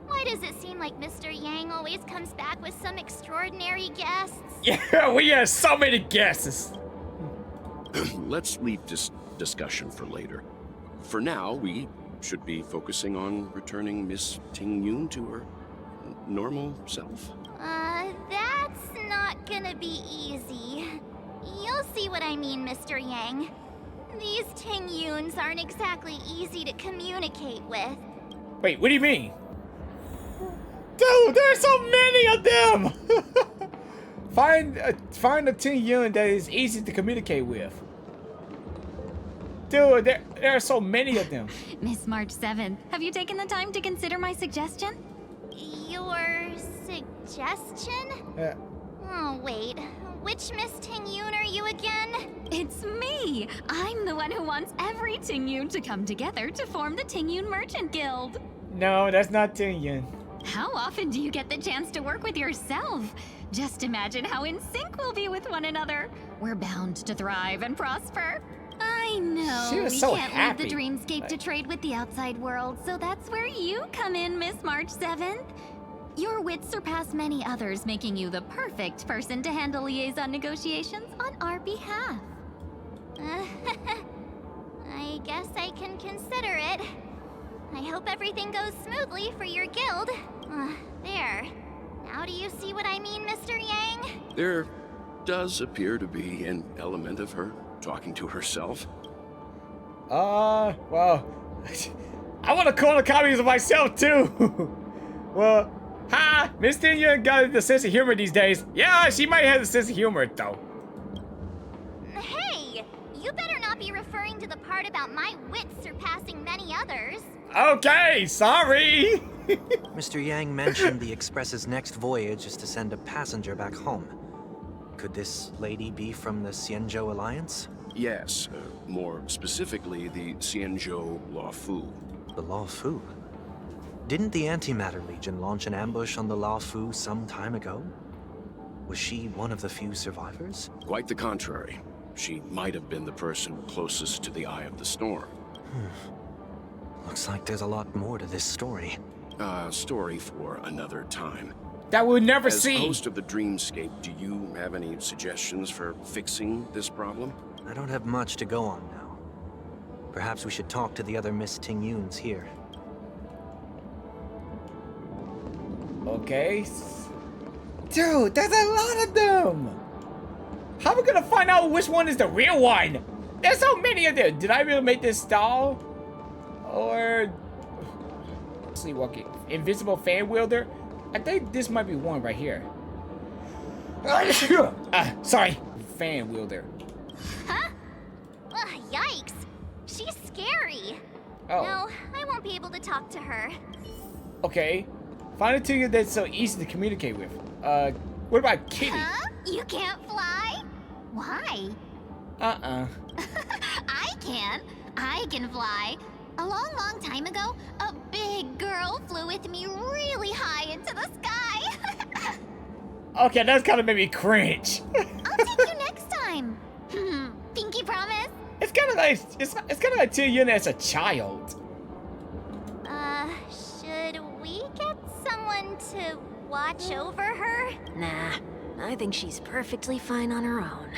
Why does it seem like Mr. Yang always comes back with some extraordinary guests? Yeah, we have so many guesses. Let's leave this discussion for later. For now, we should be focusing on returning Miss Tingyun to her normal self. That's not gonna be easy. You'll see what I mean, Mr. Yang. These Tingyuns aren't exactly easy to communicate with. Wait, what do you mean? Dude, there's so many of them! Find a Tingyun that is easy to communicate with. Dude, there are so many of them. Miss March 7th, have you taken the time to consider my suggestion? Your suggestion? Oh, wait. Which Miss Tingyun are you again? It's me! I'm the one who wants every Tingyun to come together to form the Tingyun Merchant Guild. No, that's not Tingyun. How often do you get the chance to work with yourself? Just imagine how in sync we'll be with one another. We're bound to thrive and prosper. I know, She was we so can't happy. leave the dreamscape to trade with the outside world, so that's where you come in, Miss March 7th. Your wits surpass many others, making you the perfect person to handle liaison negotiations on our behalf. I guess I can consider it. I hope everything goes smoothly for your guild. There. Now do you see what I mean, Mr. Yang? There does appear to be an element of her talking to herself. Well, I want to call the copies of myself too. Well, Miss Tingyun got the sense of humor these days. Yeah, she might have a sense of humor though. Hey, you better not be referring to the part about my wits surpassing many others. Okay, sorry. Mr. Yang mentioned the Express's next voyage is to send a passenger back home. Could this lady be from the Xianzhou Alliance? Yes, more specifically the Xianzhou Luofu. The Luofu? Didn't the Antimatter Legion launch an ambush on the Luofu some time ago? Was she one of the few survivors? Quite the contrary. She might have been the person closest to the eye of the storm. Looks like there's a lot more to this story. Story for another time. that we'll never As see. host of the Dreamscape, do you have any suggestions for fixing this problem? I don't have much to go on now. Perhaps we should talk to the other Miss Tingyuns here. Okay. Dude, there's a lot of them. How are we gonna find out which one is the real one? There's so many of them. Did I really make this stall? Or sleepwalking? Invisible fan wielder? I think this might be one right here. Sorry. Fan wielder. Huh? Ugh, yikes. She's scary. Oh. No, I won't be able to talk to her. Okay. Find a Tingyun that's so easy to communicate with. What about Kitty? Huh? You can't fly? Why? I can fly. A long time ago, a big girl flew with me really high into the sky. Okay, that's kind of made me cringe. I'll take you next time. Pinky promise? It's kind of like it's kind of like Tingyun as a child. Should we get someone to watch over her? Nah, I think she's perfectly fine on her own.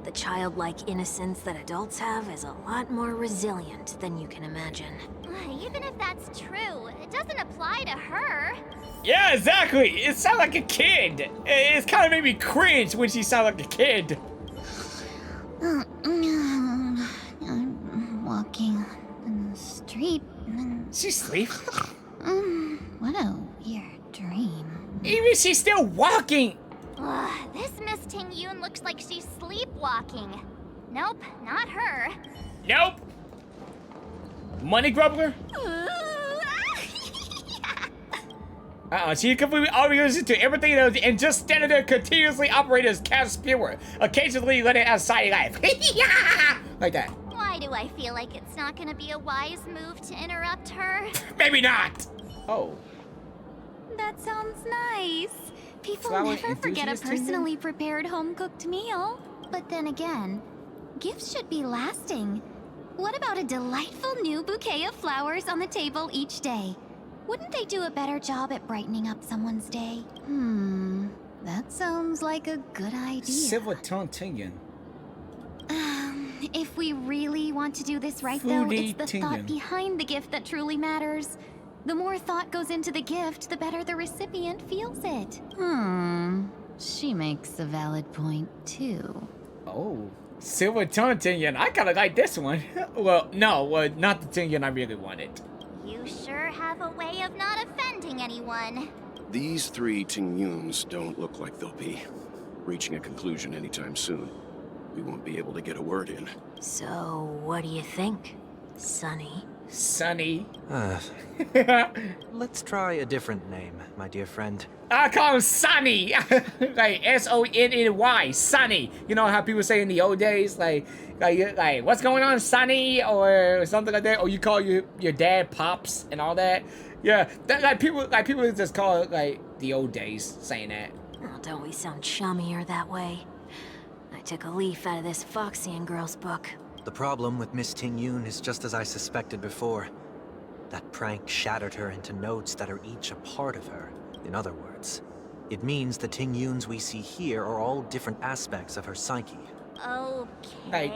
The childlike innocence that adults have is a lot more resilient than you can imagine. Even if that's true, it doesn't apply to her. Yeah, exactly. It sounded like a kid. It's kind of made me cringe when she sounded like a kid. I'm walking in the street. She sleep? What a weird dream. Even she's still walking. This Miss Tingyun looks like she's sleepwalking. Nope, not her. Nope. Money grubbler? She completely oblivious to everything and just standing there continuously operating as cat spewer, occasionally letting out side life. Like that. Why do I feel like it's not gonna be a wise move to interrupt her? Maybe not. Oh. That sounds nice. People Flower never forget a enthusiast personally prepared home-cooked meal. But then again, gifts should be lasting. What about a delightful new bouquet of flowers on the table each day? Wouldn't they do a better job at brightening up someone's day? That sounds like a good idea. Silver tongue Tingyun. If we really want to do this right, though, it's the thought behind the gift that truly matters. The more thought goes into the gift, the better the recipient feels it. She makes a valid point, too. Oh. Silver tongue Tingyun. I kind of like this one. Well, no, not the Tingyun I really wanted. You sure have a way of not offending anyone. These three Tingyuns don't look like they'll be reaching a conclusion anytime soon. We won't be able to get a word in. So, what do you think, Sunny? Sunny. Let's try a different name, my dear friend. I call him Sunny. Like S-O-N-N-Y, Sunny. You know how people say in the old days, like what's going on, Sunny, or something like that, or you call your dad Pops and all that. Yeah, that people just call it like the old days saying that. Oh, don't we sound chummier that way? I took a leaf out of this Foxian girl's book. The problem with Miss Tingyun is just as I suspected before. That prank shattered her into notes that are each a part of her. In other words, it means the Tingyuns we see here are all different aspects of her psyche. Okay.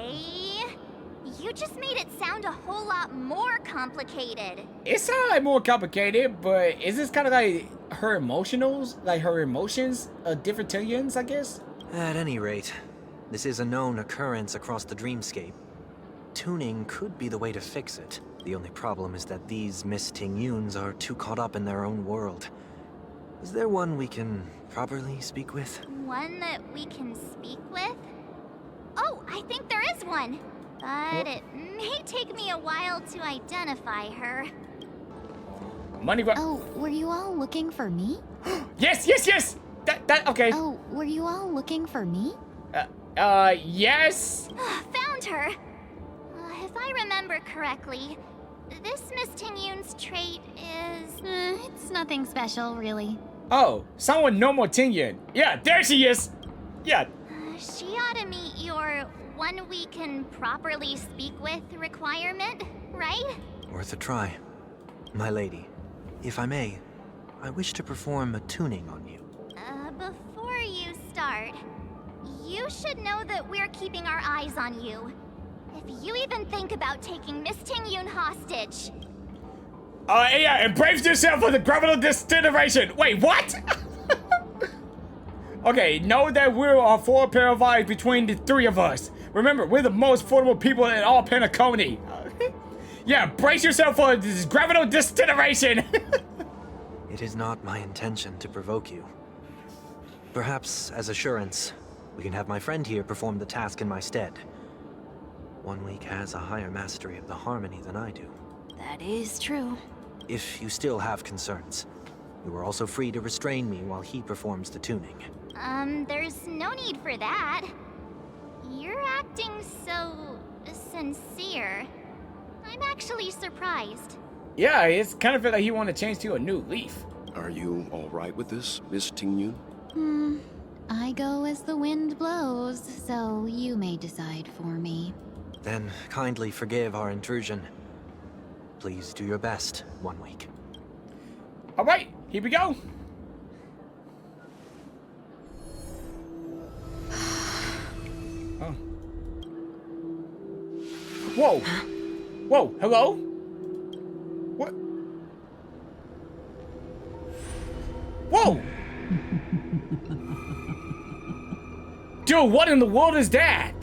You just made it sound a whole lot more complicated. It sounds like more complicated, but is this kind of like her emotionals? Like her emotions of different Tingyuns, I guess? At any rate, this is a known occurrence across the dreamscape. Tuning could be the way to fix it. The only problem is that these Miss Tingyuns are too caught up in their own world. Is there one we can properly speak with? One that we can speak with? Oh, I think there is one. But it may take me a while to identify her. Oh, were you all looking for me? Yes! That, okay. Oh, were you all looking for me? Yes? Found her! If I remember correctly, this Miss Tingyun's trait is... It's nothing special, really. Oh, someone normal Tingyun. Yeah, there she is! Yeah. She ought to meet your one we can properly speak with requirement, right? Worth a try. My lady, if I may, I wish to perform a tuning on you. You should know that we're keeping our eyes on you. If you even think about taking Miss Tingyun hostage... Yeah, and brace yourself for the gravital disintegration. Wait, what? Okay, know that we're a 4 pair of eyes between the 3 of us. Remember, we're the most formidable people in all Penacony. Yeah, brace yourself for this gravital disintegration. It is not my intention to provoke you. Perhaps, as assurance, we can have my friend here perform the task in my stead. 1 week has a higher mastery of the harmony than I do. That is true. If you still have concerns, you are also free to restrain me while he performs the tuning. There's no need for that. You're acting so... sincere. I'm actually surprised. Yeah, it's kind of feel like he wanted to change to a new leaf. Are you all right with this, Miss Tingyun? I go as the wind blows, so you may decide for me. Then kindly forgive our intrusion. Please do your best, 1 week. All right, here we go. Oh. Whoa. Whoa, hello? What? Whoa! Dude, what in the world is that?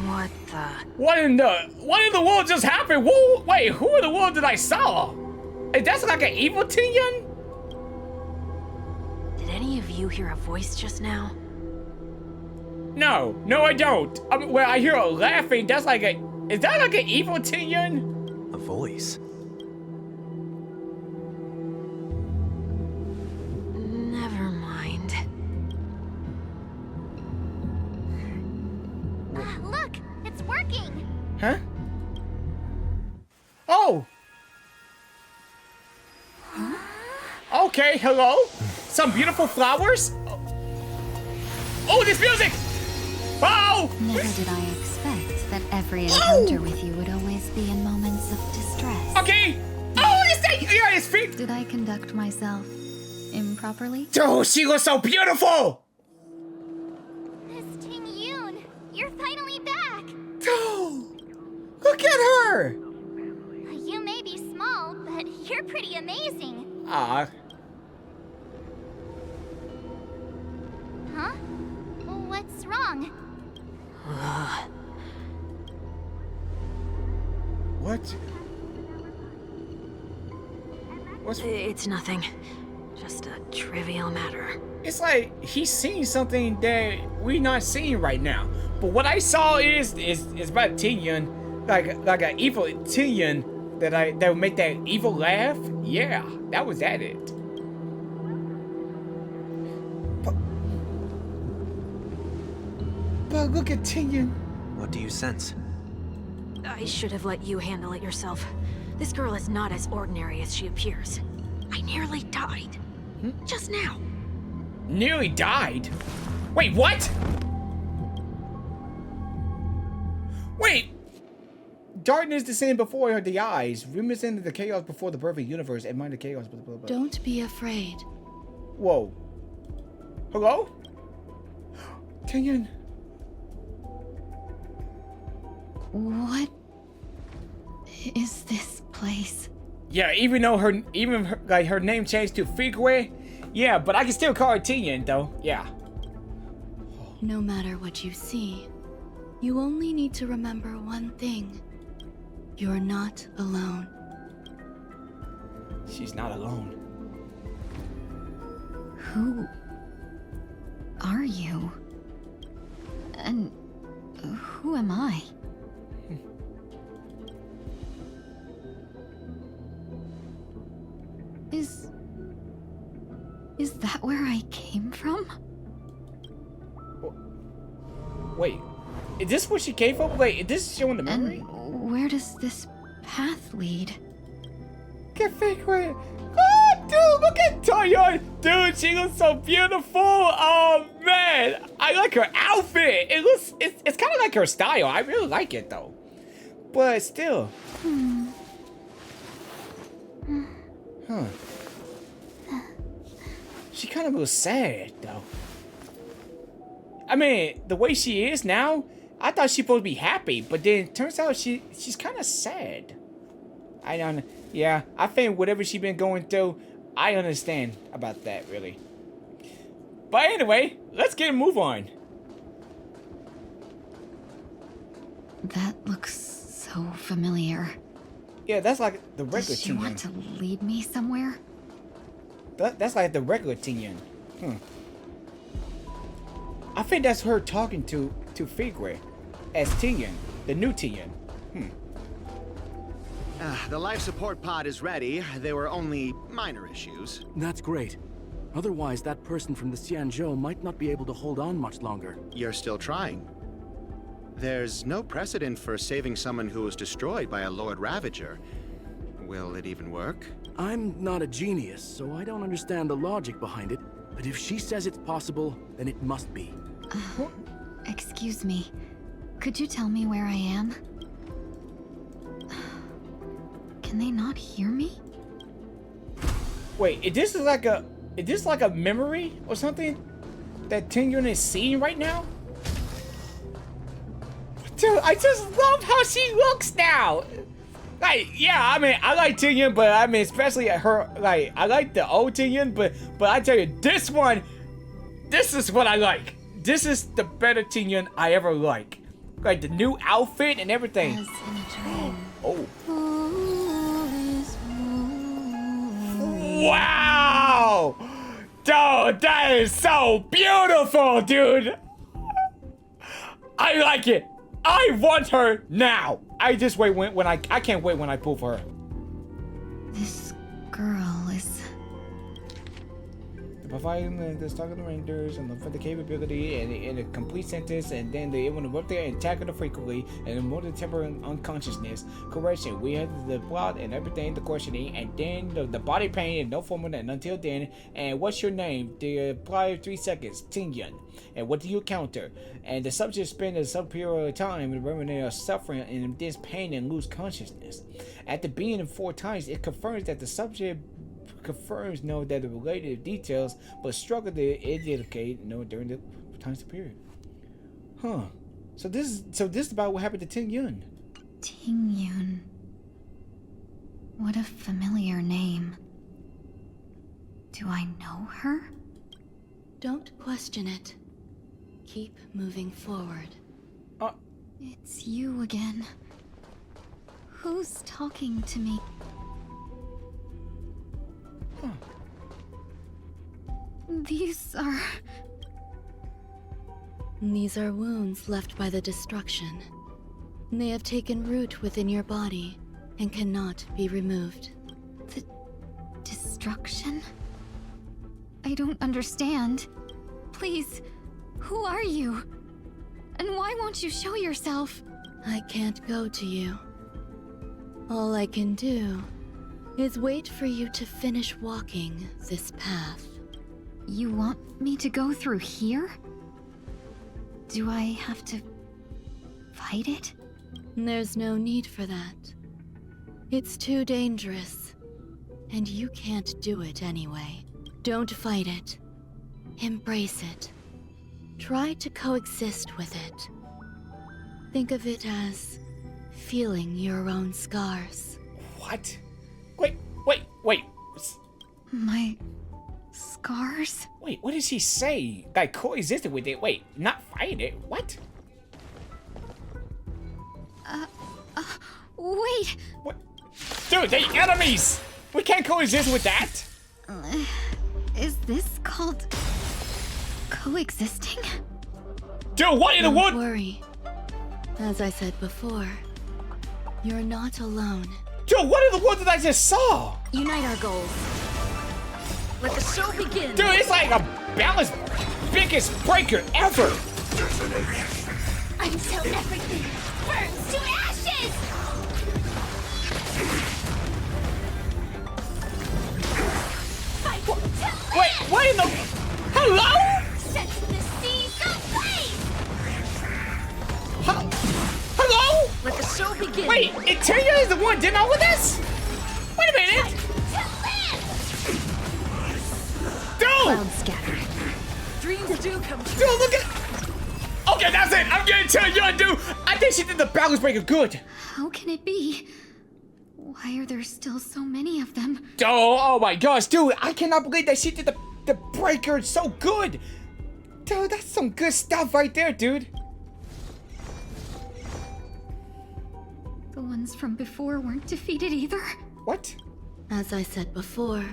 What the? What in the world just happened? Whoa, wait, who in the world did I saw? Is that like an evil Tingyun? Did any of you hear a voice just now? No, I don't. Well, I hear a laughing. That's like a... Is that like an evil Tingyun? A voice? Never mind. Look, it's working. Huh? Oh. Okay, hello. Some beautiful flowers. Oh, this music. Oh. Never did I expect that every encounter with you would always be in moments of distress. Okay. Oh, is that you're at his feet? Did I conduct myself improperly? Oh, she looks so beautiful. Miss Tingyun, you're finally back. Oh, look at her. You may be small, but you're pretty amazing. Ah. Huh? What's wrong? What? It's nothing. Just a trivial matter. It's like he's seeing something that we're not seeing right now. But what I saw is about Tingyun, like an evil Tingyun that would make that evil laugh. Yeah, that was at it. But look at Tingyun. What do you sense? I should have let you handle it yourself. This girl is not as ordinary as she appears. I nearly died. Just now. Nearly died? Wait, what? Wait! Darkness descended before the eyes. Rumors into the chaos before the birth of the universe. And mind the chaos. Blah, blah, blah. Don't be afraid. Whoa. Hello? Tingyun. What is this place? Yeah, even though her name changed to Figwe. Yeah, but I can still call her Tingyun though. Yeah. No matter what you see, you only need to remember one thing. You're not alone. She's not alone. Who are you? And who am I? Is that where I came from? Wait, is this where she came from? Wait, is this showing the memory? And where does this path lead? Get Figwe. Oh, dude, look at Toyon. Dude, she looks so beautiful. Oh man, I like her outfit. It's kind of like her style. I really like it though. But still. Huh. She kind of looks sad though. I mean, the way she is now, I thought she's supposed to be happy, but then it turns out she's kind of sad. I don't. Yeah, I think whatever she's been going through, I understand about that, really. But anyway, let's get a move on. That looks so familiar. Yeah, that's like the regular Does she Tingyun. want to lead me somewhere? That's like the regular Tingyun. I think that's her talking to Figure as Tingyun, the new Tingyun. The life support pod is ready. There were only minor issues. That's great. Otherwise, that person from the Xianzhou might not be able to hold on much longer. You're still trying. There's no precedent for saving someone who was destroyed by a Lord Ravager. Will it even work? I'm not a genius, so I don't understand the logic behind it. But if she says it's possible, then it must be. Excuse me. Could you tell me where I am? Can they not hear me? Wait, is this like a memory or something that Tingyun is seeing right now? Dude, I just love how she looks now. Like, yeah, I mean, I like Tingyun, but I mean, especially her. Like, I like the old Tingyun, but I tell you, this one, this is what I like. This is the better Tingyun I ever like. Like the new outfit and everything. As in a dream. Oh. Wow! Dude, that is so beautiful, dude! I like it! I want her now! I just wait when I can't wait when I pull for her. This girl is... Providing the stock of the Rangers and for the capability and in a complete sentence, and then they want to work there and tackle it frequently and more than temporary unconsciousness. Correction, we had the plot and everything, the questioning, and then the body pain and no formula, and until then, and what's your name? The apply 3 seconds, Tingyun. And what do you counter? And the subject spends some period of time remembering they are suffering in this pain and lose consciousness. At the beginning 4 times, it confirms that the subject confirms know that the related details, but struggle to indicate during the time period. Huh. So this is about what happened to Tingyun. Tingyun. What a familiar name. Do I know her? Don't question it. Keep moving forward. It's you again. Who's talking to me? These are wounds left by the destruction. They have taken root within your body and cannot be removed. The destruction? I don't understand. Please, who are you? And why won't you show yourself? I can't go to you. All I can do is wait for you to finish walking this path. You want me to go through here? Do I have to fight it? There's no need for that. It's too dangerous, and you can't do it anyway. Don't fight it. Embrace it. Try to coexist with it. Think of it as feeling your own scars. What? Wait. My scars? Wait, what did she say? Like coexisted with it? Wait, not fight it? What? Wait. What? Dude, they enemies! We can't coexist with that! Is this called coexisting? Dude, what in the world? Don't worry. As I said before, you're not alone. Dude, what in the world did I just saw? Unite our goals. Let the show begin. Dude, it's like a balance biggest breaker ever. Until everything burns to ashes! Fight to live! Wait, what in the... Hello? Set the seas ablaze! Hello? Let the show begin. Wait, Tingyun is the one did all of this? Wait a minute. Dude! Clouds scattered. Dreams do come true. Dude, look at... Okay, that's it. I'm getting Tingyun, dude. I think she did the balance breaker good. How can it be? Why are there still so many of them? Oh my gosh, dude. I cannot believe that she did the breaker so good. Dude, that's some good stuff right there, dude. The ones from before weren't defeated either. What? As I said before,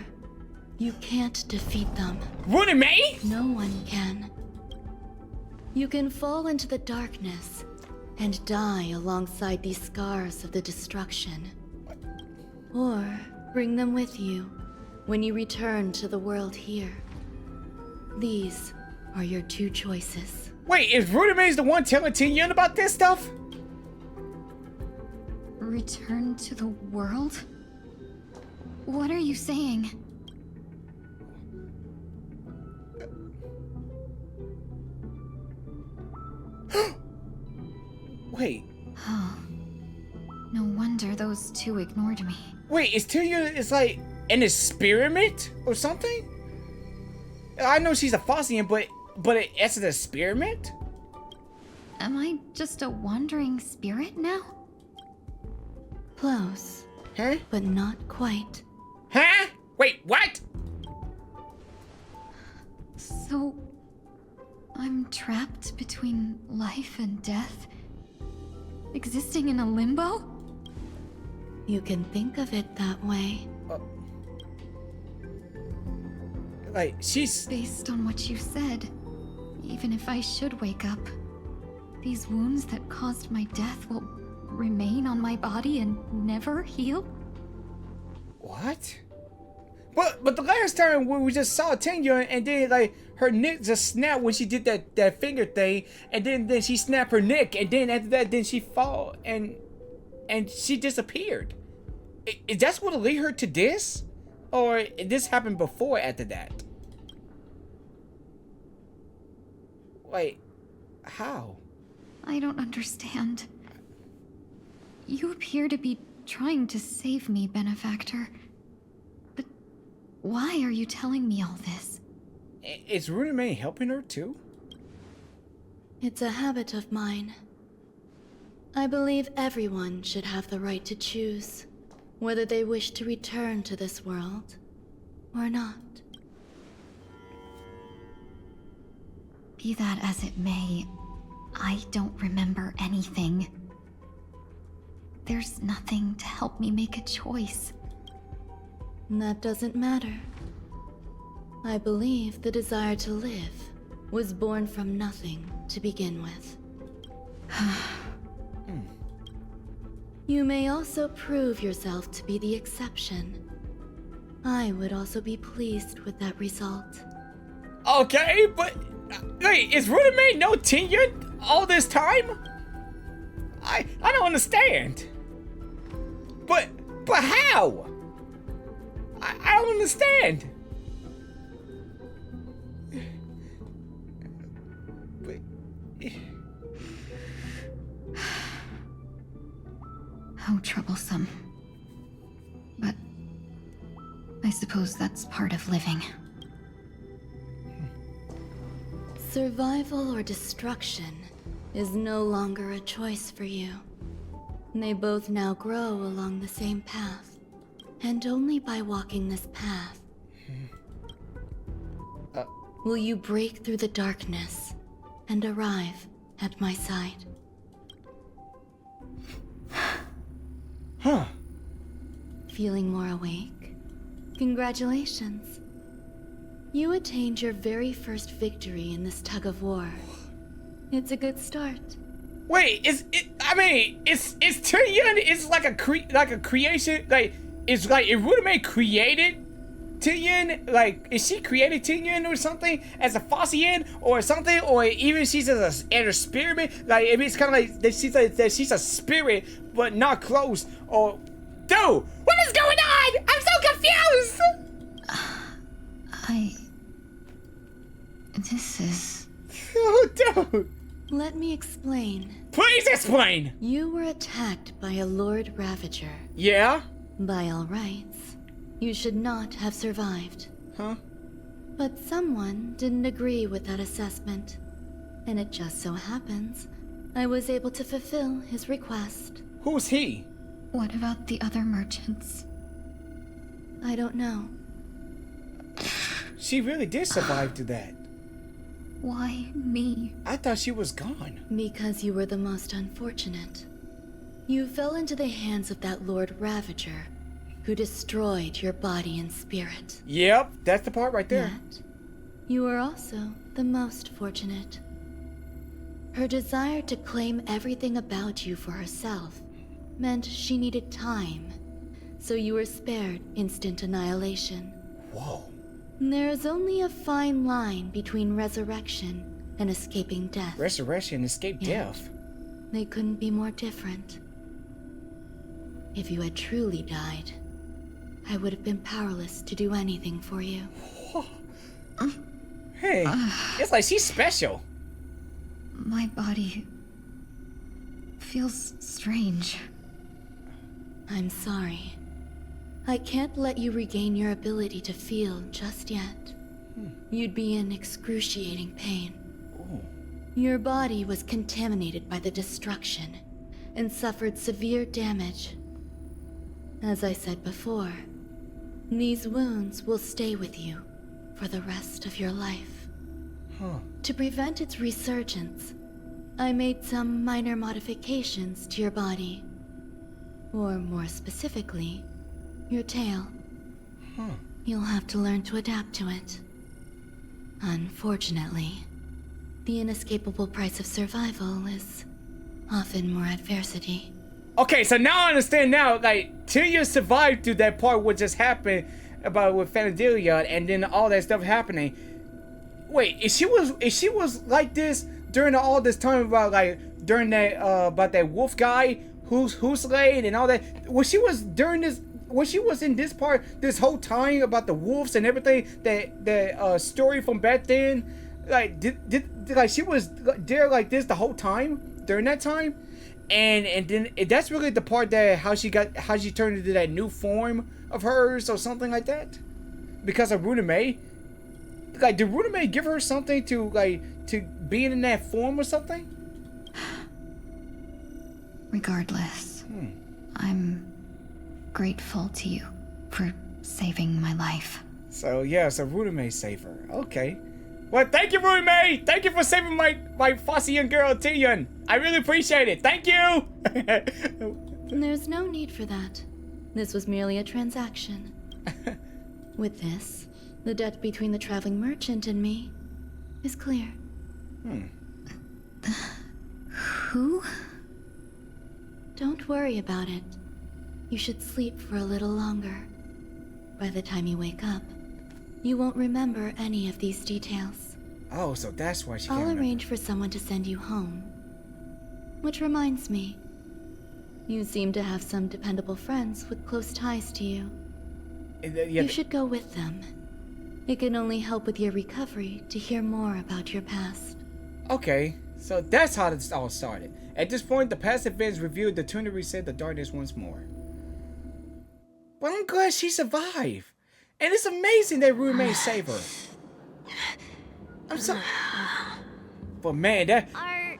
you can't defeat them. RuneMei? No one can. You can fall into the darkness and die alongside these scars of the destruction. Or bring them with you when you return to the world here. These are your two choices. Wait, is RuneMei the one telling Tingyun about this stuff? Return to the world? What are you saying? Wait. Oh. No wonder those two ignored me. Wait, is Tingyun like an experiment or something? I know she's a Fossian, but it's an experiment? Am I just a wandering spirit now? Close. Huh? But not quite. Huh? Wait, what? So, I'm trapped between life and death? Existing in a limbo? You can think of it that way. Like, she's... Based on what you said, even if I should wake up, these wounds that caused my death will remain on my body and never heal? What? But the last time when we just saw Tingyun and then like her neck just snapped when she did that finger thing, and then she snapped her neck, and then after that then she fall and she disappeared. Is that what lead her to this? Or this happened before after that? Wait, how? I don't understand. You appear to be trying to save me, Benefactor. But why are you telling me all this? Is RuneMei helping her too? It's a habit of mine. I believe everyone should have the right to choose whether they wish to return to this world or not. Be that as it may, I don't remember anything. There's nothing to help me make a choice. That doesn't matter. I believe the desire to live was born from nothing to begin with. You may also prove yourself to be the exception. I would also be pleased with that result. Okay, but wait, is RuneMei no Tingyun all this time? I don't understand. But how? I don't understand. How troublesome. But I suppose that's part of living. Survival or destruction is no longer a choice for you. They both now grow along the same path, and only by walking this path will you break through the darkness and arrive at my side. Huh. Feeling more awake? Congratulations. You attained your very first victory in this tug of war. It's a good start. Wait, is Tingyun is like a creation, like is RuneMei created Tingyun? Like, is she created Tingyun or something as a Fossian or something, or even she's an experiment? Like, it's kind of like that she's a spirit but not close. Or, dude, what is going on? I'm so confused. This is... Oh, dude. Let me explain. Please explain. You were attacked by a Lord Ravager. Yeah? By all rights, you should not have survived. Huh? But someone didn't agree with that assessment, And it just so happens I was able to fulfill his request. Who's he? What about the other merchants? I don't know. She really did survive to that. Why me? I thought she was gone. Because you were the most unfortunate. You fell into the hands of that Lord Ravager, who destroyed your body and spirit. Yep, that's the part right there. Yet, you were also the most fortunate. Her desire to claim everything about you for herself meant she needed time, so you were spared instant annihilation. Whoa. There is only a fine line between resurrection and escaping death. Resurrection, escape death. They couldn't be more different. If you had truly died, I would have been powerless to do anything for you. Hey, it's like she's special. My body feels strange. I'm sorry. I can't let you regain your ability to feel just yet. You'd be in excruciating pain. Your body was contaminated by the destruction and suffered severe damage. As I said before, these wounds will stay with you for the rest of your life. To prevent its resurgence, I made some minor modifications to your body. Or more specifically, your tail. You'll have to learn to adapt to it. Unfortunately, the inescapable price of survival is often more adversity. Okay, so now I understand now, like, Tilia survived through that part what just happened about with Phandelia and then all that stuff happening. Wait, if she was like this during all this time about like during that about that wolf guy who's slayed and all that, when she was during this, when she was in this part this whole time about the wolves and everything, that story from back then, like did like she was there like this the whole time during that time, and then that's really the part that how she turned into that new form of hers or something like that, because of Runame. Like, did Runame give her something to being in that form or something? Regardless, I'm grateful to you for saving my life. So yeah, so Runame saved her. Okay. Well, thank you, Runame! Thank you for saving my Fossian girl, Tingyun. I really appreciate it. Thank you! There's no need for that. This was merely a transaction. With this, the debt between the traveling merchant and me is clear. Who? Don't worry about it. You should sleep for a little longer. By the time you wake up, you won't remember any of these details. Oh, so that's why she can't I'll remember. arrange for someone to send you home. Which reminds me, you seem to have some dependable friends with close ties to you. You should go with them. It can only help with your recovery to hear more about your past. Okay, so that's how this all started. At this point, the past events revealed the tune to reset the darkness once more. Well, I'm glad she survived. And it's amazing that Runame saved her. I'm so... But man, that... Are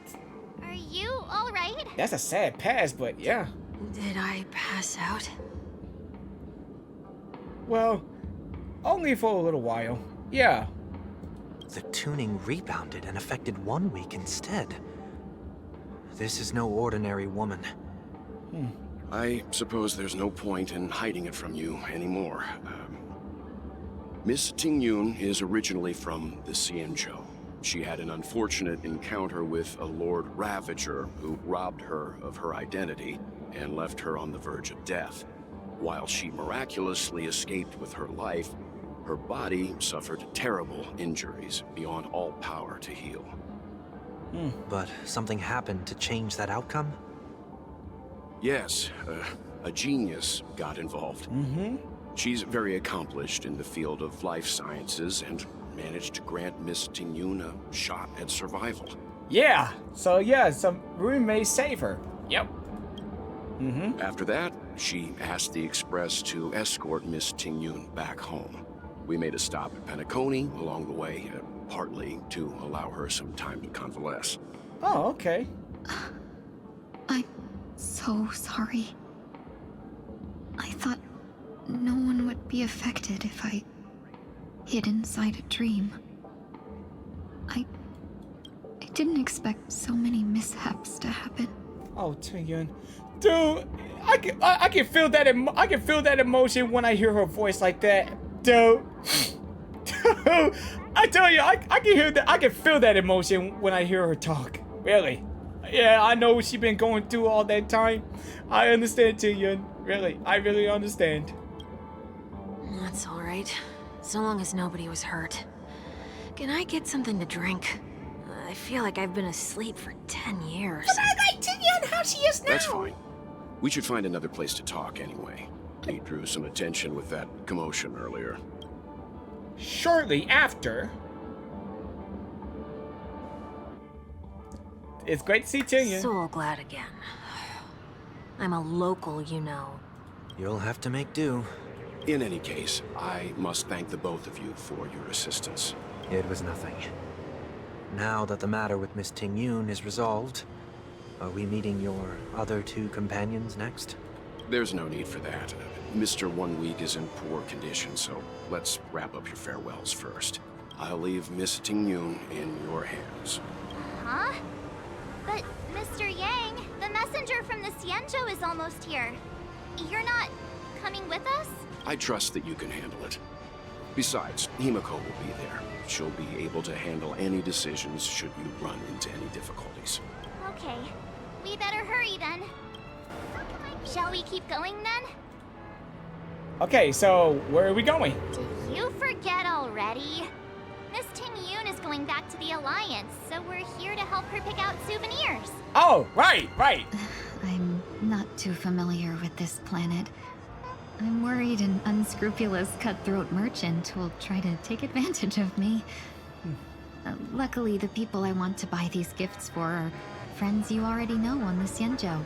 you alright? That's a sad past, but yeah. Did I pass out? Well, only for a little while. Yeah. The tuning rebounded and affected 1 week instead. This is no ordinary woman. I suppose there's no point in hiding it from you anymore. Miss Tingyun is originally from the Xianzhou. She had an unfortunate encounter with a Lord Ravager who robbed her of her identity and left her on the verge of death. While she miraculously escaped with her life, her body suffered terrible injuries beyond all power to heal. But something happened to change that outcome? Yes, a genius got involved. She's very accomplished in the field of life sciences and managed to grant Miss Tingyun a shot at survival. Yeah, so Runame save her. Yep. After that, she asked the Express to escort Miss Tingyun back home. We made a stop at Penacony along the way. partly to allow her some time to convalesce. Oh, okay. I'm so sorry. I thought no one would be affected if I hid inside a dream. I didn't expect so many mishaps to happen. Oh, Tingyun. Dude, I can feel that I can feel that emotion when I hear her voice like that. Dude. Dude, I tell you, I can hear that. I can feel that emotion when I hear her talk. Really. Yeah, I know she's been going through all that time. I understand, Tingyun. Really, I really understand. That's all right. So long as nobody was hurt. Can I get something to drink? I feel like I've been asleep for 10 years. But I like Tingyun how she is now. That's fine. We should find another place to talk anyway. He drew some attention with that commotion earlier. Shortly after, it's great to see Tingyun. So glad again. I'm a local, you know. You'll have to make do. In any case, I must thank the both of you for your assistance. It was nothing. Now that the matter with Miss Tingyun is resolved, are we meeting your other two companions next? There's no need for that. Mr. 1 Week is in poor condition, so let's wrap up your farewells first. I'll leave Miss Tingyun in your hands. Huh? But, Mr. Yang, the messenger from the Xianzhou is almost here. You're not coming with us? I trust that you can handle it. Besides, Himiko will be there. She'll be able to handle any decisions should you run into any difficulties. Okay. We better hurry then. Shall we keep going then? Okay, so where are we going? Did you forget already? Miss Tingyun is going back to the Alliance, so we're here to help her pick out souvenirs. Oh, right. I'm not too familiar with this planet. I'm worried an unscrupulous cutthroat merchant will try to take advantage of me. Luckily, the people I want to buy these gifts for are friends you already know on the Xianzhou.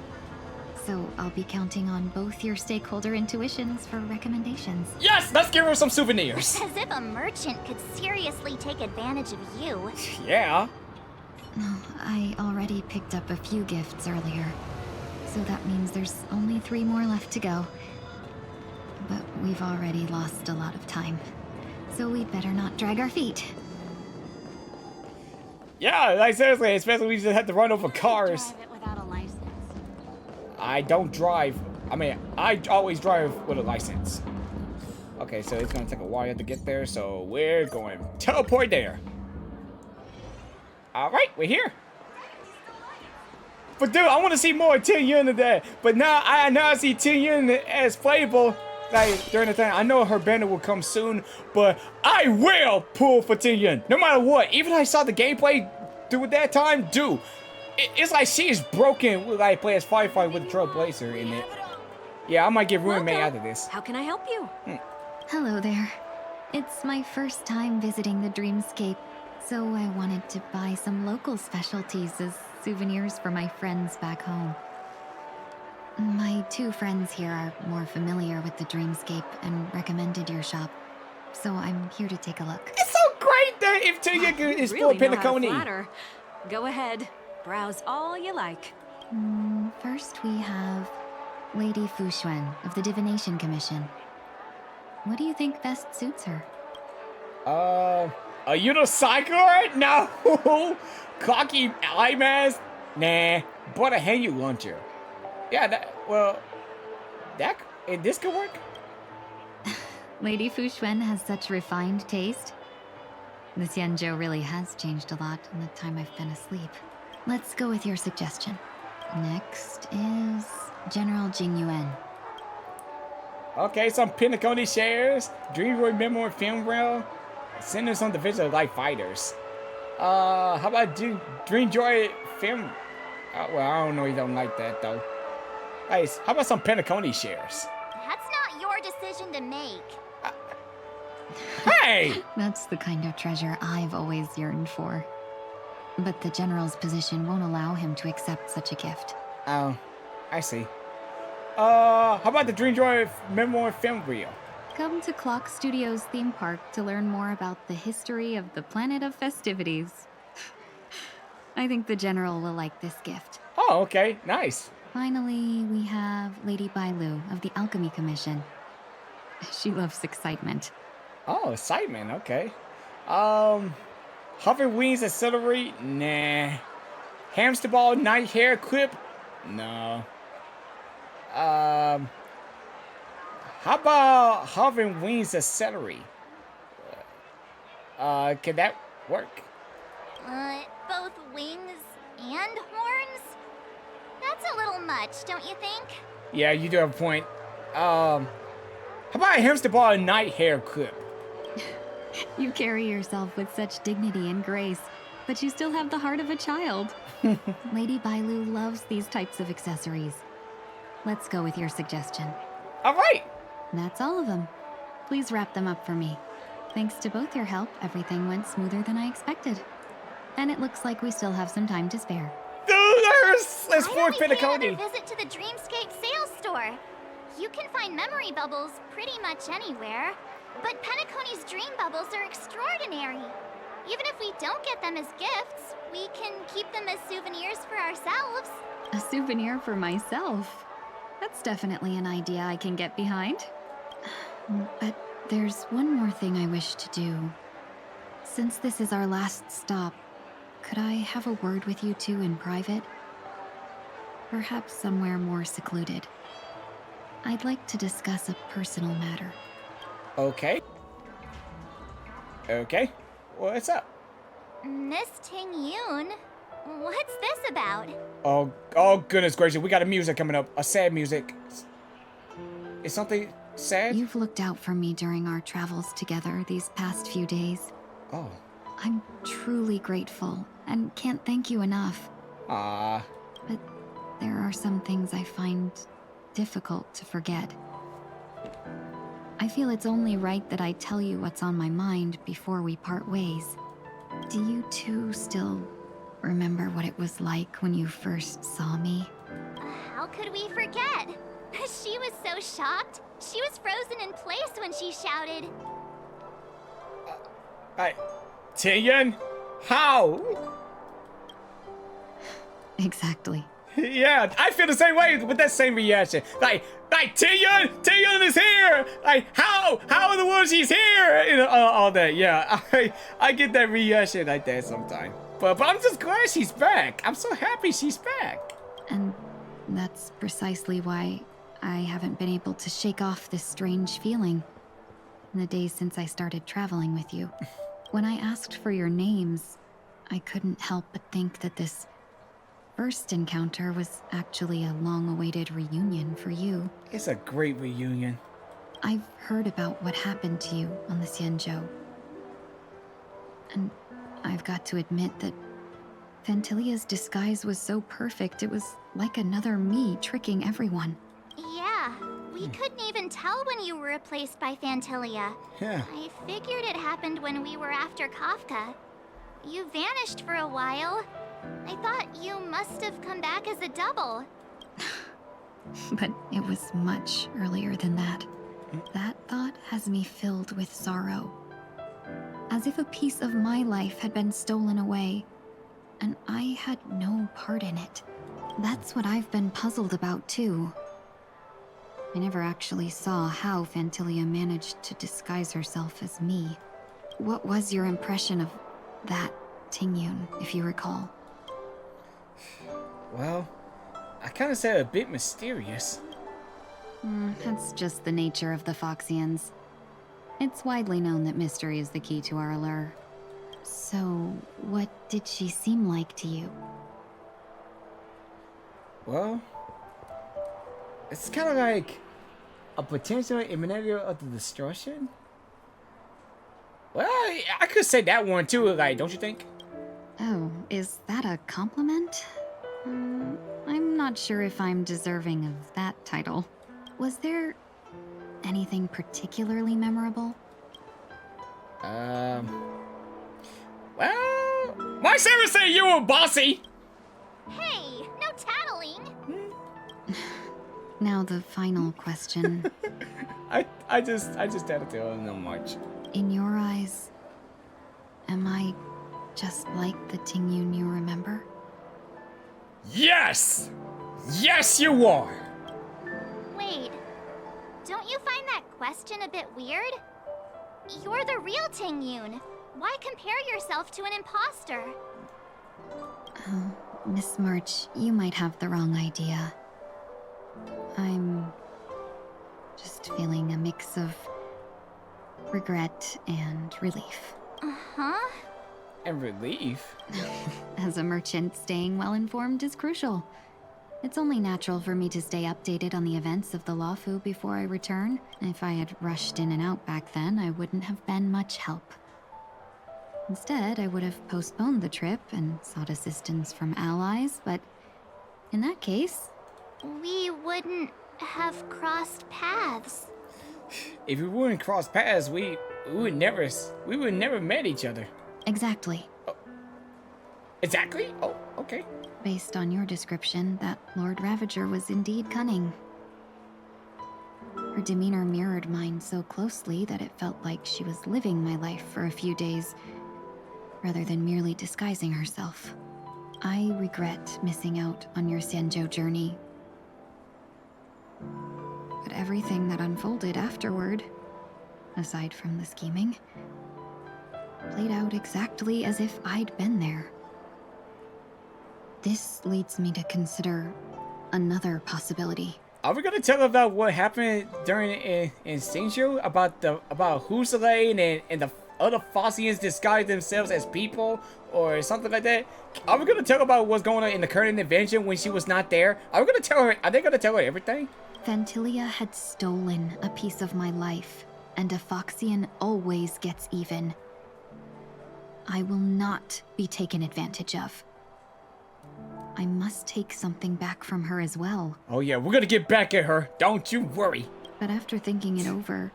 So I'll be counting on both your stakeholder intuitions for recommendations. Yes, let's give her some souvenirs. As if a merchant could seriously take advantage of you. Yeah. No, I already picked up a few gifts earlier. So that means there's only 3 more left to go. But we've already lost a lot of time. So we'd better not drag our feet. Yeah, like seriously, especially we just have to run over cars. Drive it without a license. I don't drive. I mean, I always drive with a license. Okay, so it's gonna take a while to get there, so we're going teleport there. All right, we're here. But dude, I want to see more Tingyun today. But now I see Tingyun as playable. Like during the thing, I know her banner will come soon, but I will pull for Tingyun no matter what. Even I saw the gameplay do at that time, dude. It's like she is broken with like play as Firefight with a Trailblazer in it. Yeah, I might get roommate out of this. How can I help you? Hello there. It's my first time visiting the Dreamscape, so I wanted to buy some local specialties as souvenirs for my friends back home. My 2 friends here are more familiar with the Dreamscape and recommended your shop, so I'm here to take a look. It's so great that if Tingyun is really for know how to Pinacone. flatter. Go ahead, browse all you like. First we have Lady Fuxuan of the Divination Commission. What do you think best suits her? A unicycle? No! Cocky eye mask? Nah. But a Hanyu launcher. Yeah, this could work. Lady Fuxuan has such refined taste. The Xianzhou really has changed a lot in the time I've been asleep. Let's go with your suggestion. Next is General Jingyuan. Okay, some Pinacone shares, Dreamboy Memory Film Rail, Centers on Division of Light Fighters. How about Dreamjoy Film? Well, I don't know, you don't like that though. Guys, how about some Pinacone shares? That's not your decision to make. Hey! That's the kind of treasure I've always yearned for. But the General's position won't allow him to accept such a gift. Oh, I see. How about the Dreamjoy Memory Film Reel? Come to Clock Studios theme park to learn more about the history of the planet of festivities. I think the General will like this gift. Oh, okay. Nice. Finally, we have Lady Bailu of the Alchemy Commission. She loves excitement. Oh, excitement. Okay. Hover wings accelerate? Nah. Hamster ball night hair clip? No. How about hovering wings accelerate? Can that work? Both wings and horns? That's a little much, don't you think? Yeah, you do have a point. How about a hamster ball and night hair clip? You carry yourself with such dignity and grace, but you still have the heart of a child. Lady Bailu loves these types of accessories. Let's go with your suggestion. All right. That's all of them. Please wrap them up for me. Thanks to both your help, everything went smoother than I expected. And it looks like we still have some time to spare. Let's fork Penacony. Visit to the Dreamscape sales store. You can find memory bubbles pretty much anywhere, but Penacony's dream bubbles are extraordinary. Even if we don't get them as gifts, we can keep them as souvenirs for ourselves. A souvenir for myself? That's definitely an idea I can get behind. But there's one more thing I wish to do. Since this is our last stop, could I have a word with you two in private? Perhaps somewhere more secluded. I'd like to discuss a personal matter. Okay. Okay. What's up? Miss Tingyun, what's this about? Oh goodness gracious, we got a music coming up. A sad music. Is something sad? You've looked out for me during our travels together these past few days. Oh. I'm truly grateful and can't thank you enough. But there are some things I find difficult to forget. I feel it's only right that I tell you what's on my mind before we part ways. Do you two still remember what it was like when you first saw me? How could we forget? She was so shocked. She was frozen in place when she shouted. Tingyun? How? Exactly. Yeah, I feel the same way with that same reaction. Like Tingyun is here. Like, how in the world she's here? You know, all that. Yeah, I get that reaction like that sometimes. But I'm just glad she's back. I'm so happy she's back. And that's precisely why I haven't been able to shake off this strange feeling in the days since I started traveling with you. When I asked for your names, I couldn't help but think that this first encounter was actually a long-awaited reunion for you. It's a great reunion. I've heard about what happened to you on the Xianzhou. And I've got to admit that Phantylia's disguise was so perfect, it was like another me tricking everyone. Yeah, we couldn't even tell when you were replaced by Phantylia. Yeah. I figured it happened when we were after Kafka. You vanished for a while. I thought you must have come back as a double. But it was much earlier than that. That thought has me filled with sorrow. As if a piece of my life had been stolen away, and I had no part in it. That's what I've been puzzled about too. I never actually saw how Phantylia managed to disguise herself as me. What was your impression of that Tingyun, if you recall? Well, I kind of said a bit mysterious. That's just the nature of the Foxians. It's widely known that mystery is the key to our allure. So, what did she seem like to you? Well, it's kind of like a potential emanator of the destruction. Well, I could say that one too, like, don't you think? Oh, is that a compliment? I'm not sure if I'm deserving of that title. Was there anything particularly memorable? Well, my servant say you were bossy. Hey, no tattling. Now the final question. I just had to tell him not much. In your eyes, am I just like the Tingyun you remember? Yes! Yes, you are! Wait, don't you find that question a bit weird? You're the real Tingyun. Why compare yourself to an imposter? Oh, Miss March, you might have the wrong idea. I'm just feeling a mix of regret and relief. Uh-huh. And relief? As a merchant, staying well-informed is crucial. It's only natural for me to stay updated on the events of the Lawfu before I return. If I had rushed in and out back then, I wouldn't have been much help. Instead, I would have postponed the trip and sought assistance from allies, but in that case... We wouldn't have crossed paths. If we wouldn't cross paths, we would never met each other. Exactly. Oh. Exactly? Oh, okay. Based on your description, that Lord Ravager was indeed cunning. Her demeanor mirrored mine so closely that it felt like she was living my life for a few days, rather than merely disguising herself. I regret missing out on your Sanjo journey. But everything that unfolded afterward, aside from the scheming, played out exactly as if I'd been there. This leads me to consider another possibility. Are we gonna tell about what happened during in Sanjo about Husale and the other Fossians disguised themselves as people or something like that? Are we gonna tell about what's going on in the current invention when she was not there? Are we gonna tell her? Are they gonna tell her everything? Phantilia had stolen a piece of my life, and a Foxian always gets even. I will not be taken advantage of. I must take something back from her as well. Oh yeah, we're gonna get back at her. Don't you worry. But after thinking it over,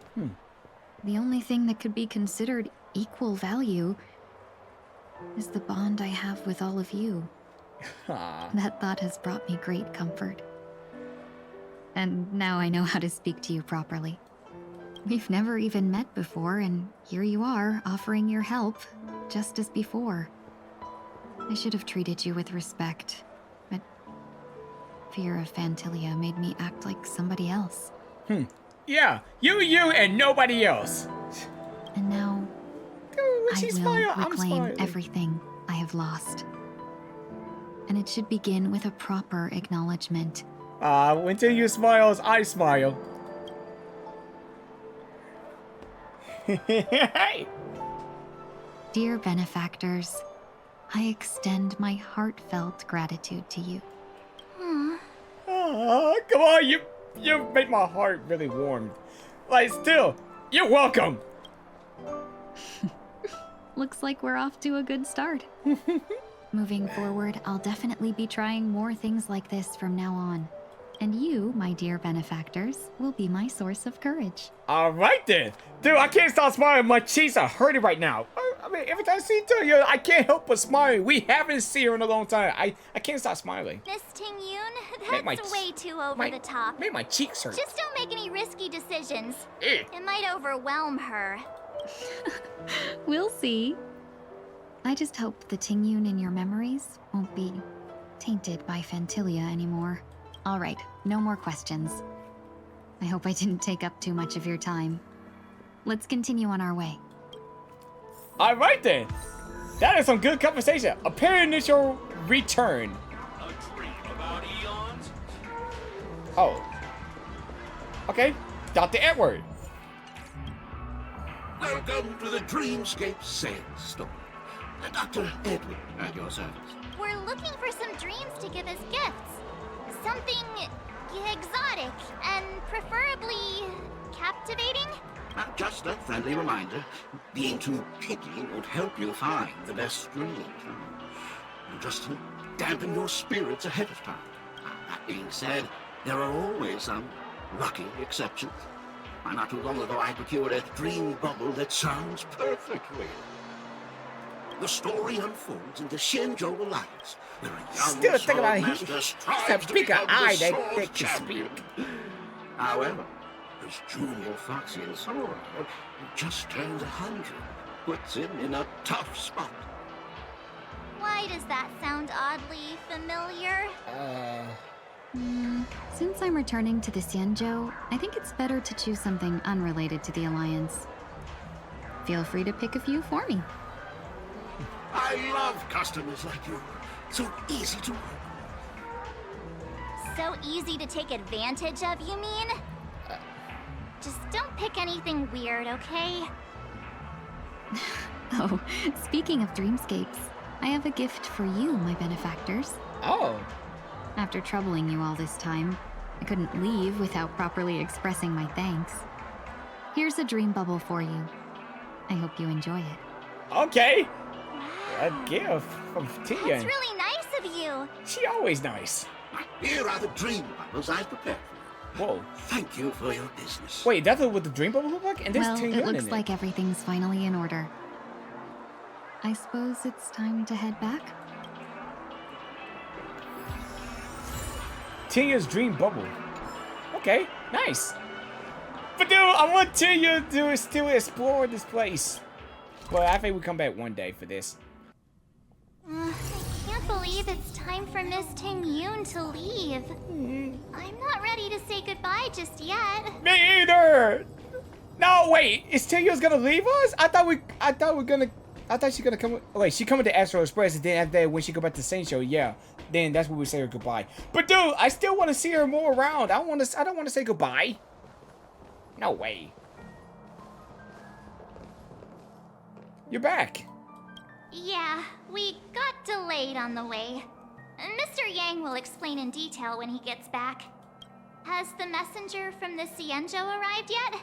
the only thing that could be considered equal value is the bond I have with all of you. That thought has brought me great comfort. And now I know how to speak to you properly. We've never even met before, and here you are, offering your help, just as before. I should have treated you with respect, but fear of Phantilia made me act like somebody else. Yeah, you and nobody else. And now, I will reclaim everything I have lost. And it should begin with a proper acknowledgement. When Tingyun smiles, I smile. Dear benefactors, I extend my heartfelt gratitude to you. Come on, you make my heart really warm. Like, still, you're welcome. Looks like we're off to a good start. Moving forward, I'll definitely be trying more things like this from now on. And you, my dear benefactors, will be my source of courage. All right then. Dude, I can't stop smiling. My cheeks are hurting right now. I mean, every time I see Tingyun, I can't help but smile. We haven't seen her in a long time. I can't stop smiling. Miss Tingyun, that's way too over the top. Make my cheeks hurt. Just don't make any risky decisions. It might overwhelm her. We'll see. I just hope the Tingyun in your memories won't be tainted by Phantilia anymore. All right, no more questions. I hope I didn't take up too much of your time. Let's continue on our way. All right then. That is some good conversation. A initial return. Oh. Okay. Dr. Edward. Welcome to the Dreamscape Sandstorm. Dr. Edward at your service. We're looking for some dreams to give as gifts. Something exotic and preferably captivating. Just a friendly reminder, being too picky won't help you find the best dreams. Just to dampen your spirits ahead of time. That being said, there are always some lucky exceptions. Not too long ago, I procured a dream bubble that sounds perfect real. The story unfolds in the Shinjo Alliance, where a young still thinking about master strives to bigger become eye the that sword can champion. speak. However, his junior Foxian sword just turned 100, puts him in a tough spot. Why does that sound oddly familiar? Since I'm returning to the Xianzhou, I think it's better to choose something unrelated to the Alliance. Feel free to pick a few for me. I love customers like you. So easy to work. So easy to take advantage of, you mean? Just don't pick anything weird, okay? Oh, speaking of dreamscapes, I have a gift for you, my benefactors. Oh. After troubling you all this time, I couldn't leave without properly expressing my thanks. Here's a dream bubble for you. I hope you enjoy it. Okay. A gift from Tingyun. That's really nice of you. She always nice. Here are the dream bubbles I've prepared for you. Whoa. Thank you for your business. Wait, that's what the dream bubble look like? And there's Well, Tingyun it looks in like everything's finally in order. I suppose it's time to head back? Tingyun's dream bubble. Okay, nice. But dude, I want Tingyun to still explore this place. Well, I think we come back one day for this. I can't believe it's time for Miss Tingyun to leave. I'm not ready to say goodbye just yet. Me either. No, wait. Is Tingyun's gonna leave us? I thought she's gonna come. Wait, she coming to Astro Express, and then after that, when she go back to Saint Show, yeah, then that's when we say her goodbye. But dude, I still want to see her more around. I don't want to say goodbye. No way. You're back. Yeah, we got delayed on the way. Mr. Yang will explain in detail when he gets back. Has the messenger from the Xianzhou arrived yet?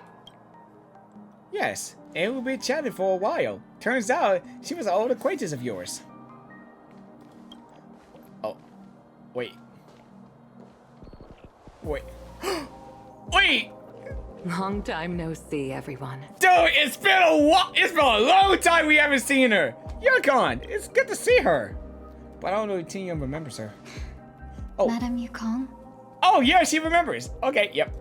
Yes, and we've been chatting for a while. Turns out, she was an old acquaintance of yours. Oh, wait. Wait. Wait! Long time no see, everyone. Dude, it's been a long time we haven't seen her. Yukon, it's good to see her. But I don't know if Tingyun remembers her. Oh. Madame Yukong? Oh, yeah, she remembers. Okay, yep.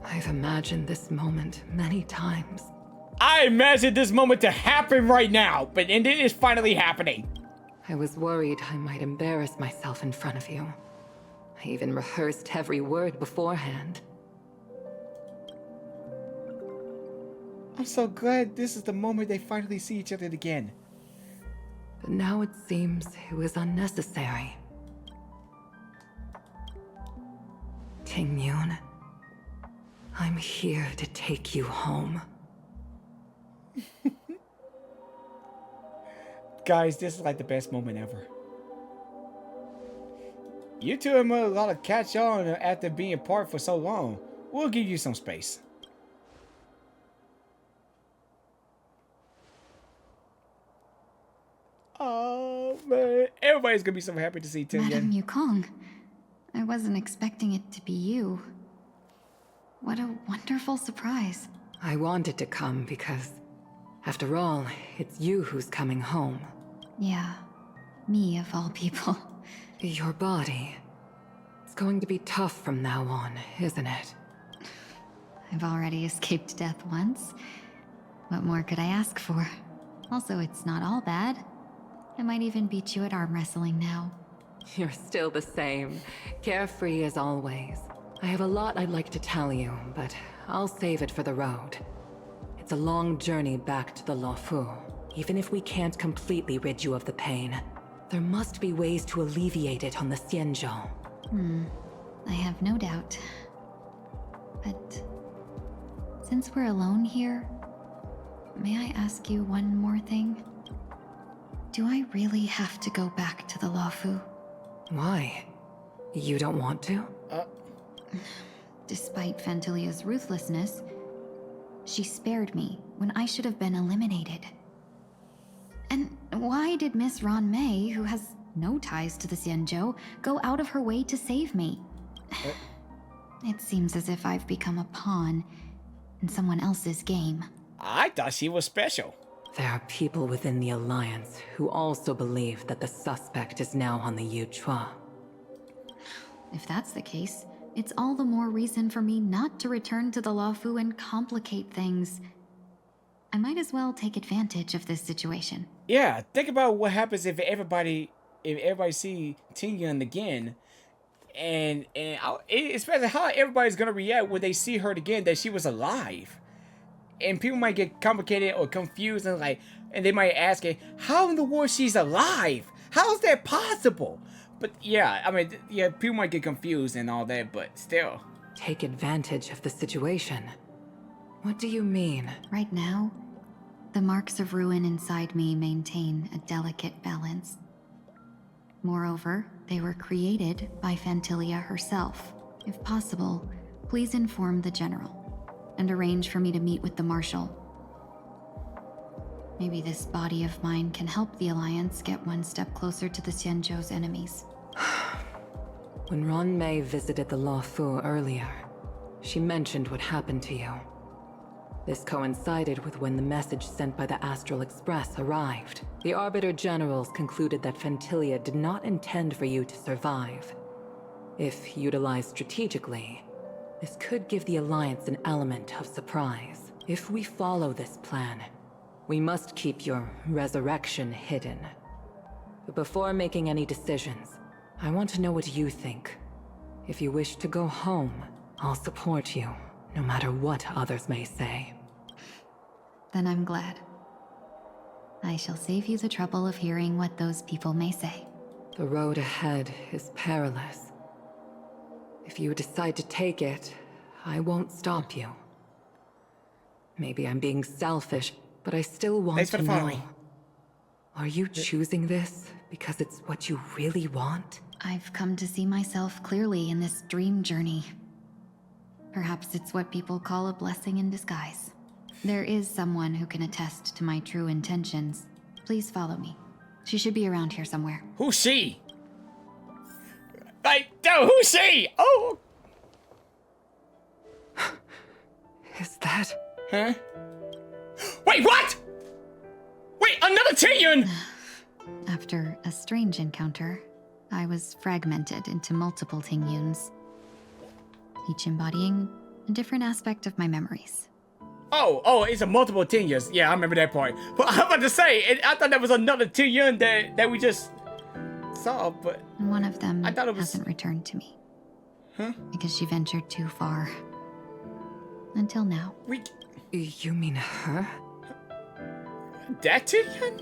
I've imagined this moment many times. I imagined this moment to happen right now, but it is finally happening. I was worried I might embarrass myself in front of you. I even rehearsed every word beforehand. I'm so glad this is the moment they finally see each other again. But now it seems it was unnecessary. Tingyun, I'm here to take you home. Guys, this is like the best moment ever. You two have a lot of catch on after being apart for so long. We'll give you some space. Oh man, everybody's gonna be so happy to see Tingyun. Madame Yukong, I wasn't expecting it to be you. What a wonderful surprise. I wanted to come because, after all, it's you who's coming home. Yeah, me of all people. Your body. It's going to be tough from now on, isn't it? I've already escaped death once. What more could I ask for? Also, it's not all bad. I might even beat you at arm wrestling now. You're still the same, carefree as always. I have a lot I'd like to tell you, but I'll save it for the road. It's a long journey back to the Luofu. Even if we can't completely rid you of the pain, there must be ways to alleviate it on the Xianzhou. I have no doubt. But since we're alone here, may I ask you one more thing? Do I really have to go back to the Luofu? Why? You don't want to? Despite Phantilia's ruthlessness, she spared me when I should have been eliminated. And why did Miss Ron Mei, who has no ties to the Xianzhou, go out of her way to save me? It seems as if I've become a pawn in someone else's game. I thought she was special. There are people within the Alliance who also believe that the suspect is now on the Yuchua. If that's the case, it's all the more reason for me not to return to the Luofu and complicate things. I might as well take advantage of this situation. Yeah, think about what happens if everybody see Tingyun again, and especially how everybody's gonna react when they see her again that she was alive, and people might get complicated or confused and they might ask it, how in the world she's alive? How is that possible? But yeah, I mean, yeah, people might get confused and all that, but still. Take advantage of the situation. What do you mean? Right now, the marks of ruin inside me maintain a delicate balance. Moreover, they were created by Phantilia herself. If possible, please inform the General and arrange for me to meet with the Marshal. Maybe this body of mine can help the Alliance get one step closer to the Xianzhou's enemies. When Ron Mei visited the Luofu earlier, she mentioned what happened to you. This coincided with when the message sent by the Astral Express arrived. The Arbiter Generals concluded that Phantilia did not intend for you to survive. If utilized strategically, this could give the Alliance an element of surprise. If we follow this plan, we must keep your resurrection hidden. But before making any decisions, I want to know what you think. If you wish to go home, I'll support you, no matter what others may say. Then I'm glad. I shall save you the trouble of hearing what those people may say. The road ahead is perilous. If you decide to take it, I won't stop you. Maybe I'm being selfish, but I still want to know. Are you choosing this because it's what you really want? I've come to see myself clearly in this dream journey. Perhaps it's what people call a blessing in disguise. There is someone who can attest to my true intentions. Please follow me. She should be around here somewhere. Who's she? Who's she? Oh! Is that... Huh? Wait, what? Wait, another Tingyun! After a strange encounter, I was fragmented into multiple Tingyuns, each embodying a different aspect of my memories. Oh, it's a multiple Tingyuns. Yeah, I remember that part. But I'm about to say, I thought that was another Tingyun that we just saw, but... One of them hasn't returned to me. Huh? Because she ventured too far. Until now. You mean her? That Tingyun?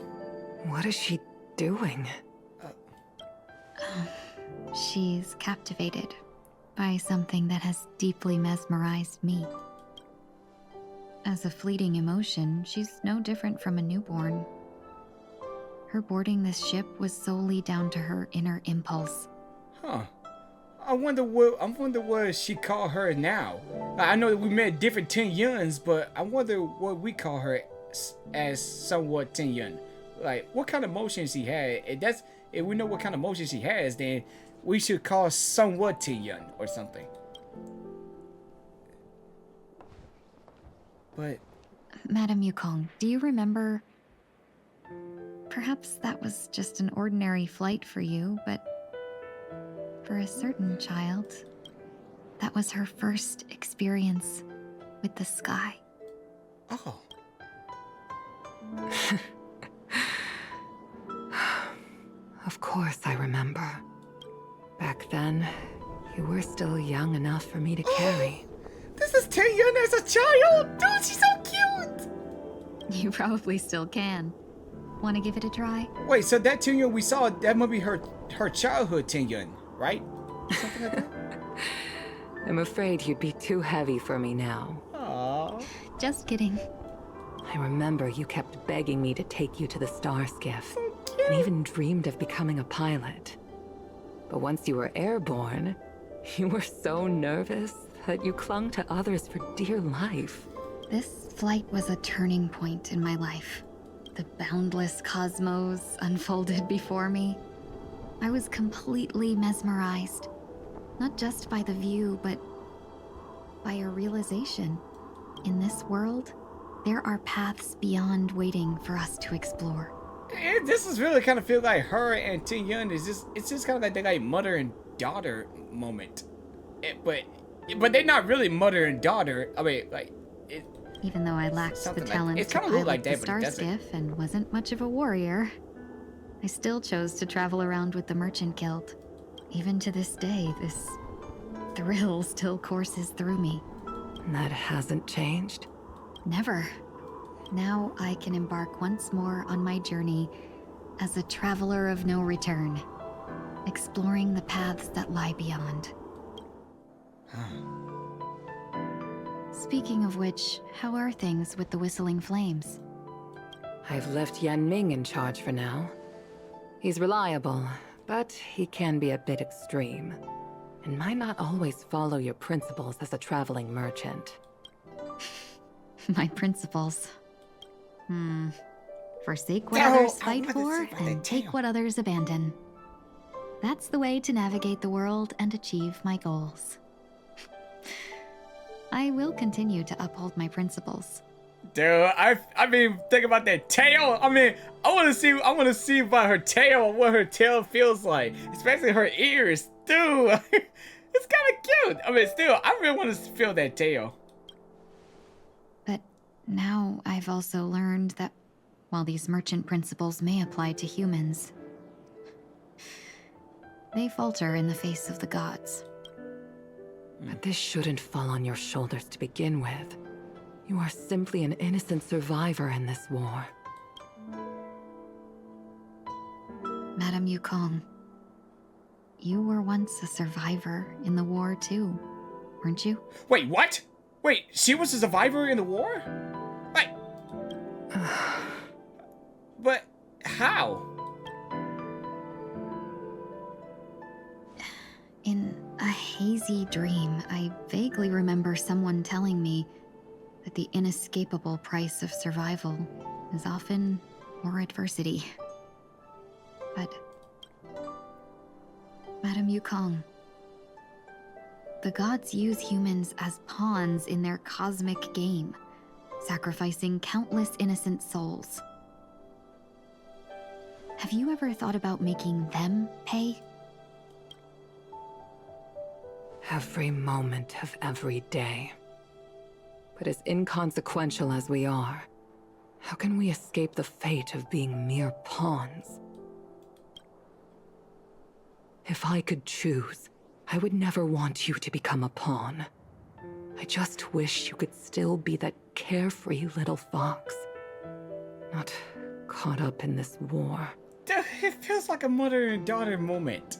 What is she doing? She's captivated by something that has deeply mesmerized me. As a fleeting emotion, she's no different from a newborn. Her boarding this ship was solely down to her inner impulse. Huh. I wonder what she call her now. I know that we met different Tingyuns, but I wonder what we call her as somewhat Tingyun. Like, what kind of emotions she had. If we know what kind of emotions she has, then we should call somewhat Tingyun or something. But... Madam Yukong, do you remember... Perhaps that was just an ordinary flight for you, but... For a certain child, that was her first experience with the sky. Oh. Of course I remember. Back then, you were still young enough for me to carry. This is Tingyun as a child! Dude, she's so cute! You probably still can. Want to give it a try? Wait, so that Tingyun we saw, that must be her childhood Tingyun, right? Something like that? I'm afraid you'd be too heavy for me now. Aww. Just kidding. I remember you kept begging me to take you to the star skiff, and even dreamed of becoming a pilot. But once you were airborne, you were so nervous that you clung to others for dear life. This flight was a turning point in my life. The boundless cosmos unfolded before me. I was completely mesmerized, not just by the view, but by a realization. In this world, there are paths beyond waiting for us to explore. This is really kind of feel like her and Tingyun it's just kind of like they like mother and daughter moment. but they're not really mother and daughter. I mean, like, even though I lacked the talent it's to kind of pilot like the that, but star it doesn't. skiff and wasn't much of a warrior, I still chose to travel around with the Merchant Guild. Even to this day, this thrill still courses through me. That hasn't changed? Never. Now I can embark once more on my journey as a traveler of no return, exploring the paths that lie beyond. Speaking of which, how are things with the Whistling Flames? I've left Yan Ming in charge for now. He's reliable, but he can be a bit extreme, and might not always follow your principles as a traveling merchant. My principles. Forsake what others fight for, and take what others abandon. That's the way to navigate the world and achieve my goals. I will continue to uphold my principles. Dude, I mean, think about that tail. I mean, I want to see about her tail, what her tail feels like, especially her ears, dude. It's kind of cute. I mean, still, I really want to feel that tail. But now I've also learned that while these merchant principles may apply to humans, they falter in the face of the gods. But this shouldn't fall on your shoulders to begin with. You are simply an innocent survivor in this war. Madame Yukong, you were once a survivor in the war too, weren't you? Wait, what? Wait, she was a survivor in the war? Wait. But how? In a hazy dream, I vaguely remember someone telling me that the inescapable price of survival is often more adversity. But, Madame Yukong, the gods use humans as pawns in their cosmic game, sacrificing countless innocent souls. Have you ever thought about making them pay? Every moment of every day. But as inconsequential as we are, how can we escape the fate of being mere pawns? If I could choose, I would never want you to become a pawn. I just wish you could still be that carefree little fox, not caught up in this war. It feels like a mother and daughter moment.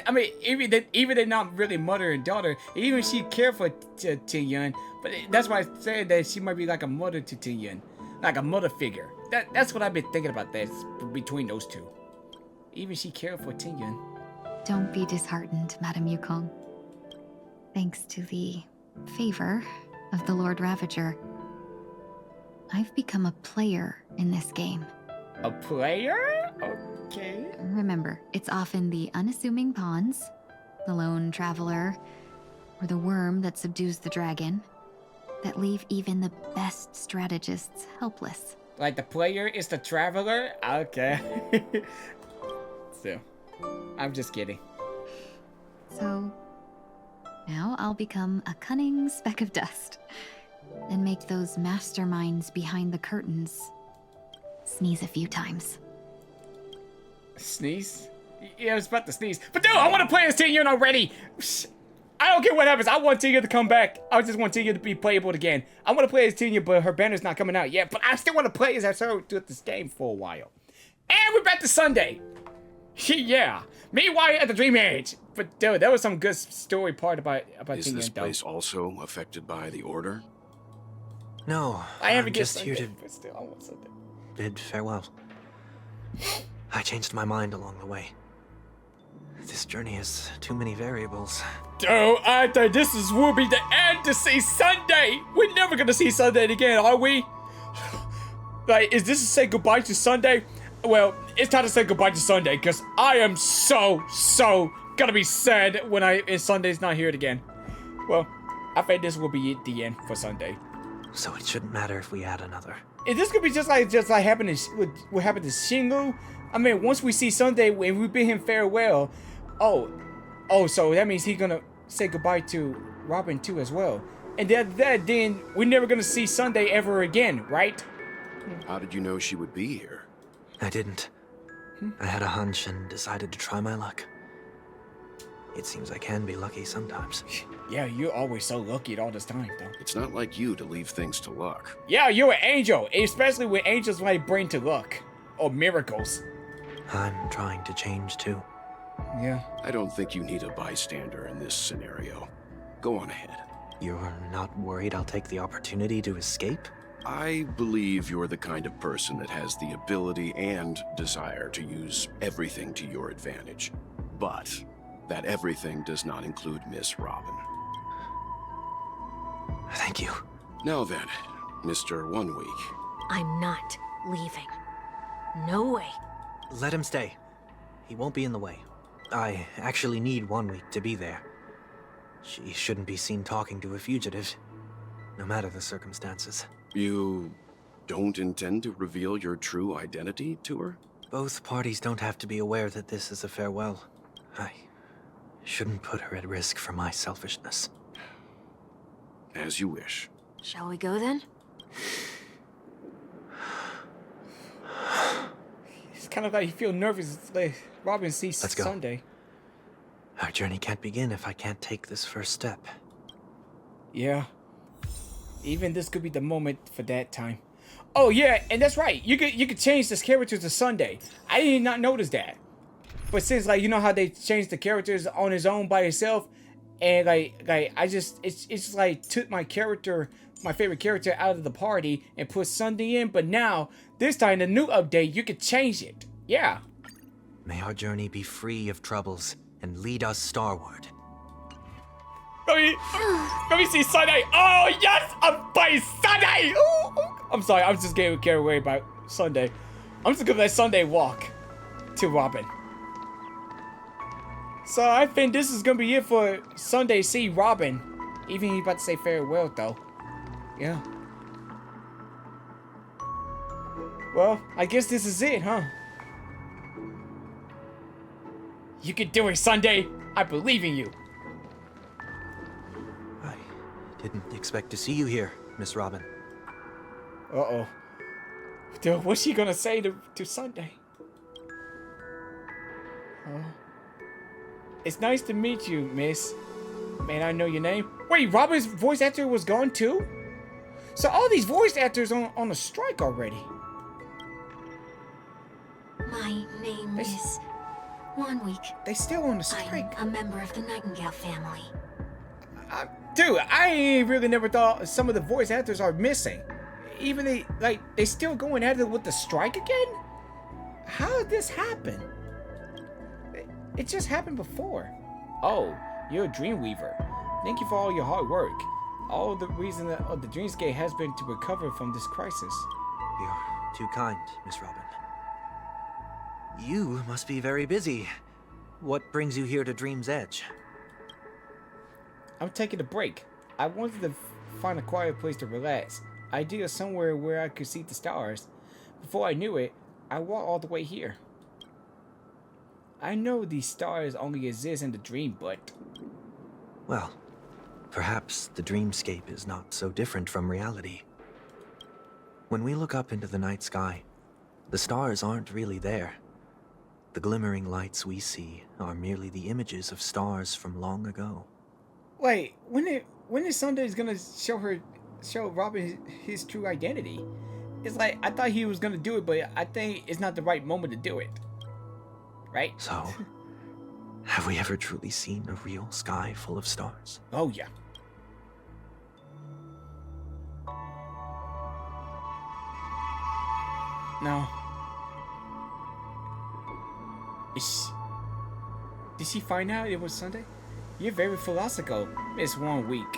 I mean, even they're not really mother and daughter. Even she cared for Tingyun, but that's why I said that she might be like a mother to Tingyun, like a mother figure. That's what I've been thinking about. That between those two, even she cared for Tingyun. Don't be disheartened, Madame Yukong. Thanks to the favor of the Lord Ravager, I've become a player in this game. A player? Okay. Remember, it's often the unassuming pawns, the lone traveler, or the worm that subdues the dragon, that leave even the best strategists helpless. Like the player is the traveler? Okay. So, I'm just kidding. So, now I'll become a cunning speck of dust, and make those masterminds behind the curtains sneeze a few times. Sneeze? Yeah, I was about to sneeze. But dude, I want to play as Tingyun already! I don't care what happens. I want Tingyun to come back. I just want Tingyun to be playable again. I want to play as Tingyun, but her banner's not coming out yet. But I still want to play as her do this game for a while. And we're back to Sunday. Yeah. Meanwhile, at the Dream Age. But dude, there was some good story part about Tingyun. Is this place also affected by the Order? No, I haven't I'm just just here to but still, I want Sunday. bid farewell. I changed my mind along the way. This journey has too many variables. Dude, I think this will be the end to see Sunday. We're never gonna see Sunday again, are we? Like, is this to say goodbye to Sunday? Well, it's time to say goodbye to Sunday, because I am so gonna be sad when Sunday's not here again. Well, I think this will be the end for Sunday. So it shouldn't matter if we add another. Is this gonna be just like what happened to Shingu? I mean, once we see Sunday and we bid him farewell, oh, so that means he's gonna. say goodbye to Robin too as well. And then we're never gonna see Sunday ever again, right? How did you know she would be here? I didn't. I had a hunch and decided to try my luck. It seems I can be lucky sometimes. Yeah, you're always so lucky at all this time, though. It's not like you to leave things to luck. Yeah, you're an angel, especially when angels might bring to luck. Or miracles. I'm trying to change too. Yeah. I don't think you need a bystander in this scenario. Go on ahead. You're not worried I'll take the opportunity to escape? I believe you're the kind of person that has the ability and desire to use everything to your advantage. But that everything does not include Miss Robin. Thank you. Now then, Mr. 1 Week. I'm not leaving. No way. Let him stay. He won't be in the way. I actually need 1 week to be there. She shouldn't be seen talking to a fugitive, no matter the circumstances. You don't intend to reveal your true identity to her? Both parties don't have to be aware that this is a farewell. I shouldn't put her at risk for my selfishness. As you wish. Shall we go then? It's kind of like you feel nervous. Like Robin sees Let's go. Sunday. Our journey can't begin if I can't take this first step. Yeah. Even this could be the moment for that time. Oh yeah, and that's right. You could change this character to Sunday. I did not notice that. But since like you know how they changed the characters on his own by himself, and like I just it's like took my character, my favorite character out of the party and put Sunday in. But now this time the new update you could change it. Yeah. May our journey be free of troubles and lead us starward. Let me see Sunday. Oh yes, I'm by Sunday. Ooh. I'm sorry, I'm just getting carried away by Sunday. I'm just gonna let Sunday walk to Robin. So I think this is gonna be it for Sunday see Robin. Even he's about to say farewell though. Yeah. Well, I guess this is it, huh? You can do it, Sunday. I believe in you. I didn't expect to see you here, Miss Robin. Uh-oh. Dude, what's she gonna say to Sunday? It's nice to meet you, miss. May I know your name? Wait, Robin's voice actor was gone too? So all these voice actors on a strike already. My name is 1 Week. They still on the strike. I'm a member of the Nightingale family. Dude, I ain't really never thought some of the voice actors are missing. Even they still going at it with the strike again? How did this happen? It just happened before. Oh, you're a Dreamweaver. Thank you for all your hard work. All the reason of the Dreamscape has been to recover from this crisis. You're too kind, Miss Robin. You must be very busy. What brings you here to Dream's Edge? I'm taking a break. I wanted to find a quiet place to relax. Ideally somewhere where I could see the stars. Before I knew it, I walked all the way here. I know these stars only exist in the dream, but... Well, perhaps the dreamscape is not so different from reality. When we look up into the night sky, the stars aren't really there. The glimmering lights we see are merely the images of stars from long ago. Wait, when is Sunday gonna show Robin his true identity? It's like, I thought he was gonna do it, but I think it's not the right moment to do it. Right? So, have we ever truly seen a real sky full of stars? Oh, yeah. No. Did she find out it was Sunday? You're very philosophical, Miss 1 Week.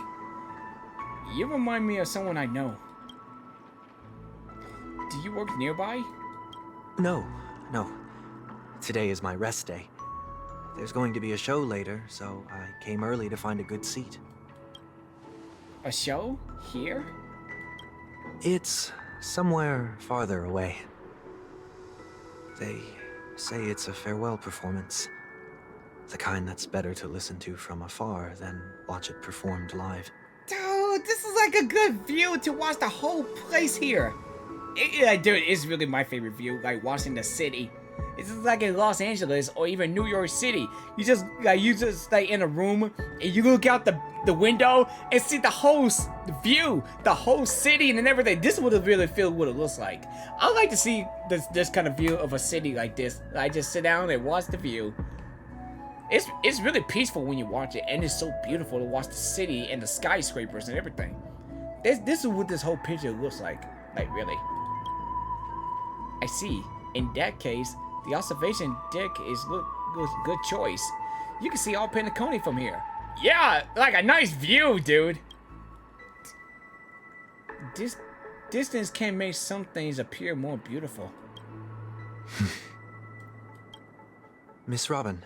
You remind me of someone I know. Do you work nearby? No. Today is my rest day. There's going to be a show later, so I came early to find a good seat. A show? Here? It's somewhere farther away. They say it's a farewell performance. The kind that's better to listen to from afar than watch it performed live. Dude, this is like a good view to watch the whole place here. Dude, it's really my favorite view, like watching the city. It's just like in Los Angeles or even New York City. You just like in a room and you look out the window and see the whole view, the whole city and everything. This would really feel what it looks like. I like to see this kind of view of a city like this. I just sit down and watch the view. It's really peaceful when you watch it, and it's so beautiful to watch the city and the skyscrapers and everything. This is what this whole picture looks like really. I see. In that case, the observation deck is good choice. You can see all Penacony from here. Yeah, like a nice view, dude. This distance can make some things appear more beautiful. Miss Robin,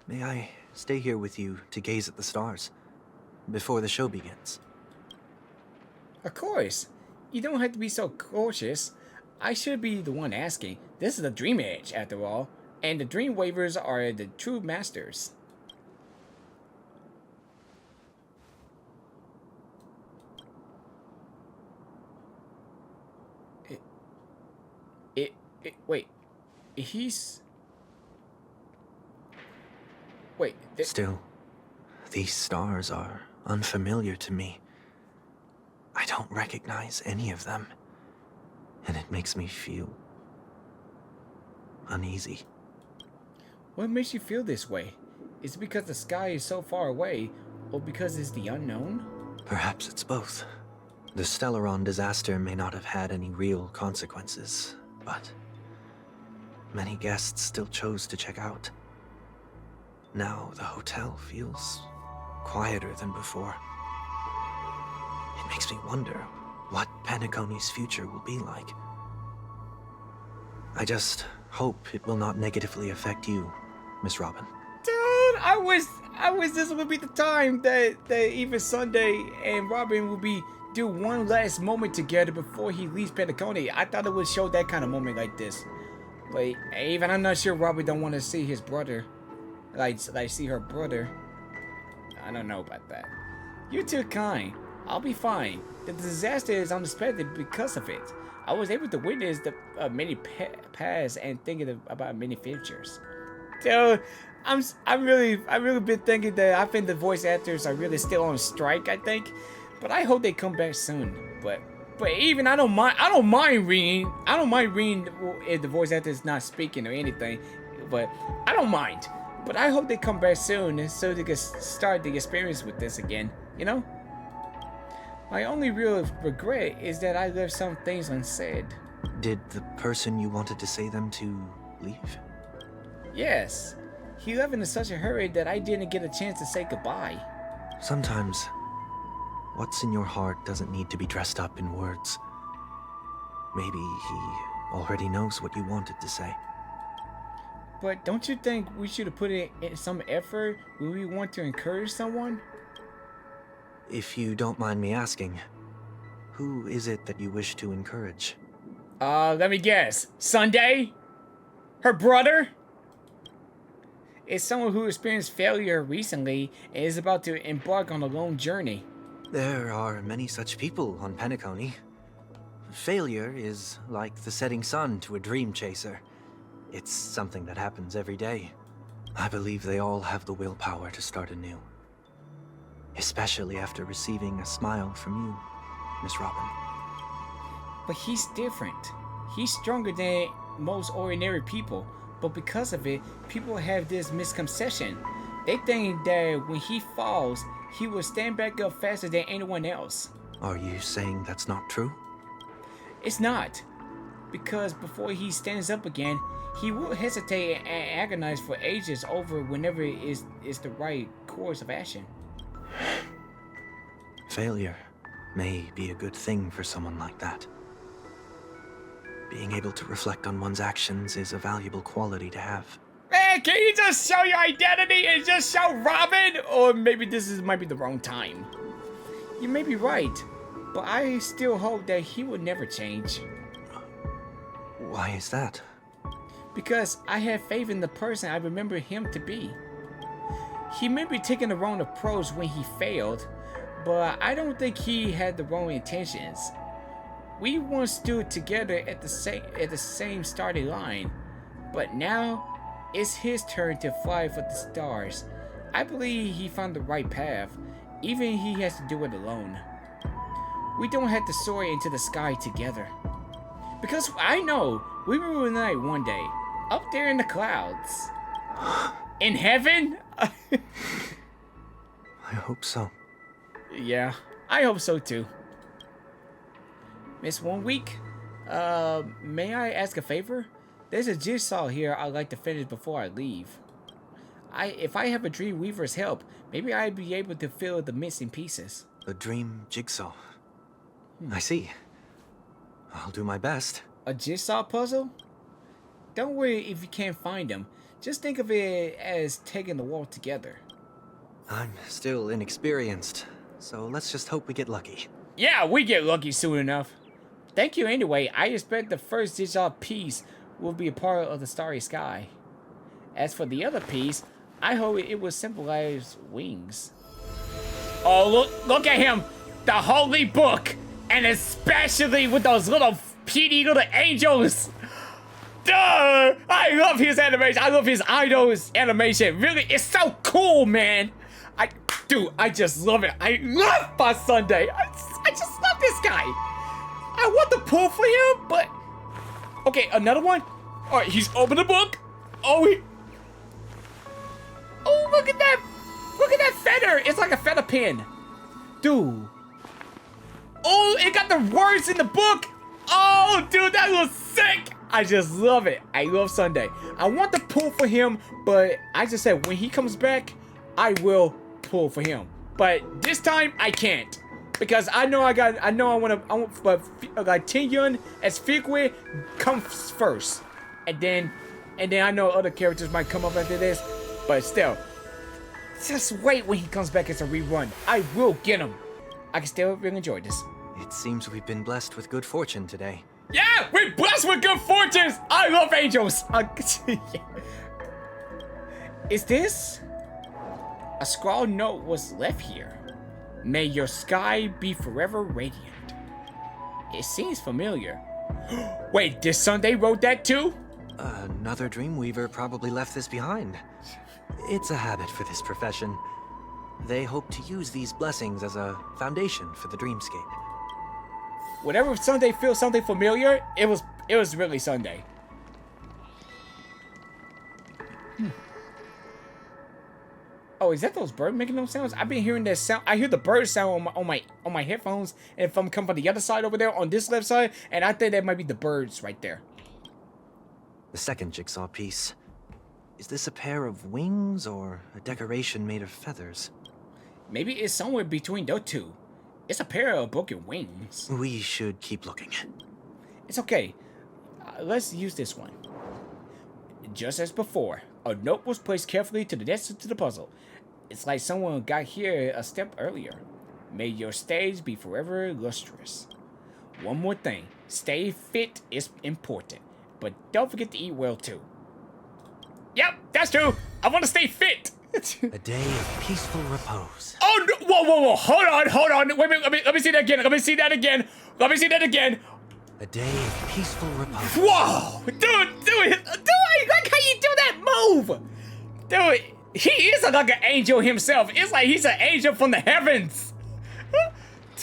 may I stay here with you to gaze at the stars before the show begins? Of course. You don't have to be so cautious. I should be the one asking. This is the Dream Edge, after all, and the Dream Waivers are the true masters. Wait, he's... Wait, Still, these stars are unfamiliar to me. I don't recognize any of them, and it makes me feel uneasy. What makes you feel this way? Is it because the sky is so far away, or because it's the unknown? Perhaps it's both. The Stellaron disaster may not have had any real consequences, but many guests still chose to check out. Now the hotel feels quieter than before. It makes me wonder what Penacony's future will be like. I just hope it will not negatively affect you, Miss Robin. Dude, I wish this would be the time that even Sunday and Robin will do one last moment together before he leaves Penacony. I thought it would show that kind of moment like this. Like, even I'm not sure Robin don't want to see his brother. Like see her brother. I don't know about that. You're too kind. I'll be fine. The disaster is unexpected because of it. I was able to witness the many past and thinking about many futures. Dude, I'm really been thinking that I think the voice actors are really still on strike. I think, but I hope they come back soon. But even I don't mind reading if the voice actor is not speaking or anything. But I don't mind. But I hope they come back soon so they can start the experience with this again. You know. My only real regret is that I left some things unsaid. Did the person you wanted to say them to leave? Yes. He left in such a hurry that I didn't get a chance to say goodbye. Sometimes, what's in your heart doesn't need to be dressed up in words. Maybe he already knows what you wanted to say. But don't you think we should have put in some effort when we want to encourage someone? If you don't mind me asking, who is it that you wish to encourage? Let me guess. Sunday? Her brother? It's someone who experienced failure recently and is about to embark on a long journey. There are many such people on Penacony. Failure is like the setting sun to a dream chaser. It's something that happens every day. I believe they all have the willpower to start anew. Especially after receiving a smile from you, Miss Robin. But he's different. He's stronger than most ordinary people, but because of it, people have this misconception. They think that when he falls, he will stand back up faster than anyone else. Are you saying that's not true? It's not. Because before he stands up again, he will hesitate and agonize for ages over whenever it is the right course of action. Failure may be a good thing for someone like that. Being able to reflect on one's actions is a valuable quality to have. Man, can you just show your identity and just show Robin? Or maybe might be the wrong time. You may be right, but I still hope that he will never change. Why is that? Because I have faith in the person I remember him to be. He may be taking the wrong approach when he failed, but I don't think he had the wrong intentions. We once stood together at the same starting line, but now it's his turn to fly for the stars. I believe he found the right path, even if he has to do it alone. We don't have to soar into the sky together. Because I know we will reunite one day, up there in the clouds. In heaven? I hope so. Yeah, I hope so too. Miss 1 week? May I ask a favor? There's a jigsaw here I'd like to finish before I leave. If I have a Dream Weaver's help, maybe I'd be able to fill the missing pieces. A dream jigsaw. I see. I'll do my best. A jigsaw puzzle? Don't worry if you can't find them. Just think of it as taking the wall together. I'm still inexperienced, so let's just hope we get lucky. Yeah, we get lucky soon enough. Thank you anyway. I expect the first jigsaw piece will be a part of the starry sky. As for the other piece, I hope it will symbolize wings. Oh, look at him! The holy book! And especially with those little petey little angels! Duh! I love his animation. I love his idol's animation. Really, it's so cool, man. Dude, I just love it. I love my Sunday. I just love this guy. I want the pull for him, but okay, another one. All right, he's opened the book. Oh, look at that! Look at that feather. It's like a feather pen, dude. Oh, it got the words in the book. Oh, dude, that looks sick. I just love it. I love Sunday. I want to pull for him, but I just said when he comes back, I will pull for him. But this time I can't because I want Tingyun as Fikwe comes first, and then I know other characters might come up after this, but still, just wait when he comes back as a rerun. I will get him. I can still really enjoy this. It seems we've been blessed with good fortune today. Yeah, we're blessed with good fortunes. I love angels. Is this? A scrawled note was left here. May your sky be forever radiant. It seems familiar. Wait, did Sunday wrote that too? Another Dreamweaver probably left this behind. It's a habit for this profession. They hope to use these blessings as a foundation for the dreamscape. Whenever Sunday feels something familiar, it was really Sunday. Oh, is that those birds making those sounds? I've been hearing that sound. I hear the bird sound on my headphones, and if I'm coming from the other side over there on this left side, and I think that might be the birds right there. The second jigsaw piece. Is this a pair of wings or a decoration made of feathers? Maybe it's somewhere between those two. It's a pair of broken wings. We should keep looking. It's okay. Let's use this one. Just as before, a note was placed carefully to the next to the puzzle. It's like someone got here a step earlier. May your stage be forever lustrous. One more thing. Stay fit is important, but don't forget to eat well too. Yep, that's true. I want to stay fit. A day of peaceful repose. Oh, no. Whoa. Hold on. Wait a minute. Let me see that again. Let me see that again. A day of peaceful repose. Whoa! Dude, I like how you do that move! Dude, he is like an angel himself. It's like he's an angel from the heavens.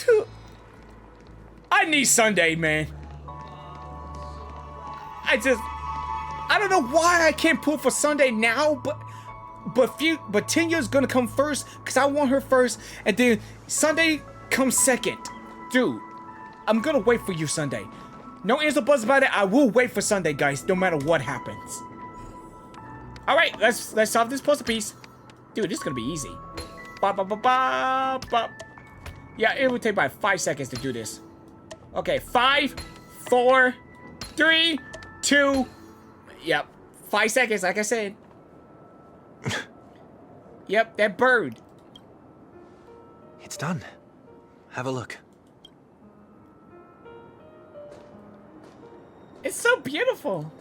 Dude, I need Sunday, man. I don't know why I can't pull for Sunday now, but Tingyun's gonna come first because I want her first, and then Sunday comes second. Dude, I'm gonna wait for you, Sunday. No ands or buts about it. I will wait for Sunday, guys, no matter what happens. All right, let's solve this puzzle piece. Dude, this is gonna be easy. Yeah, it would take about 5 seconds to do this. Okay, 5, 4, 3, 2. Yep, 5 seconds, like I said. Yep, that bird. It's done. Have a look. It's so beautiful.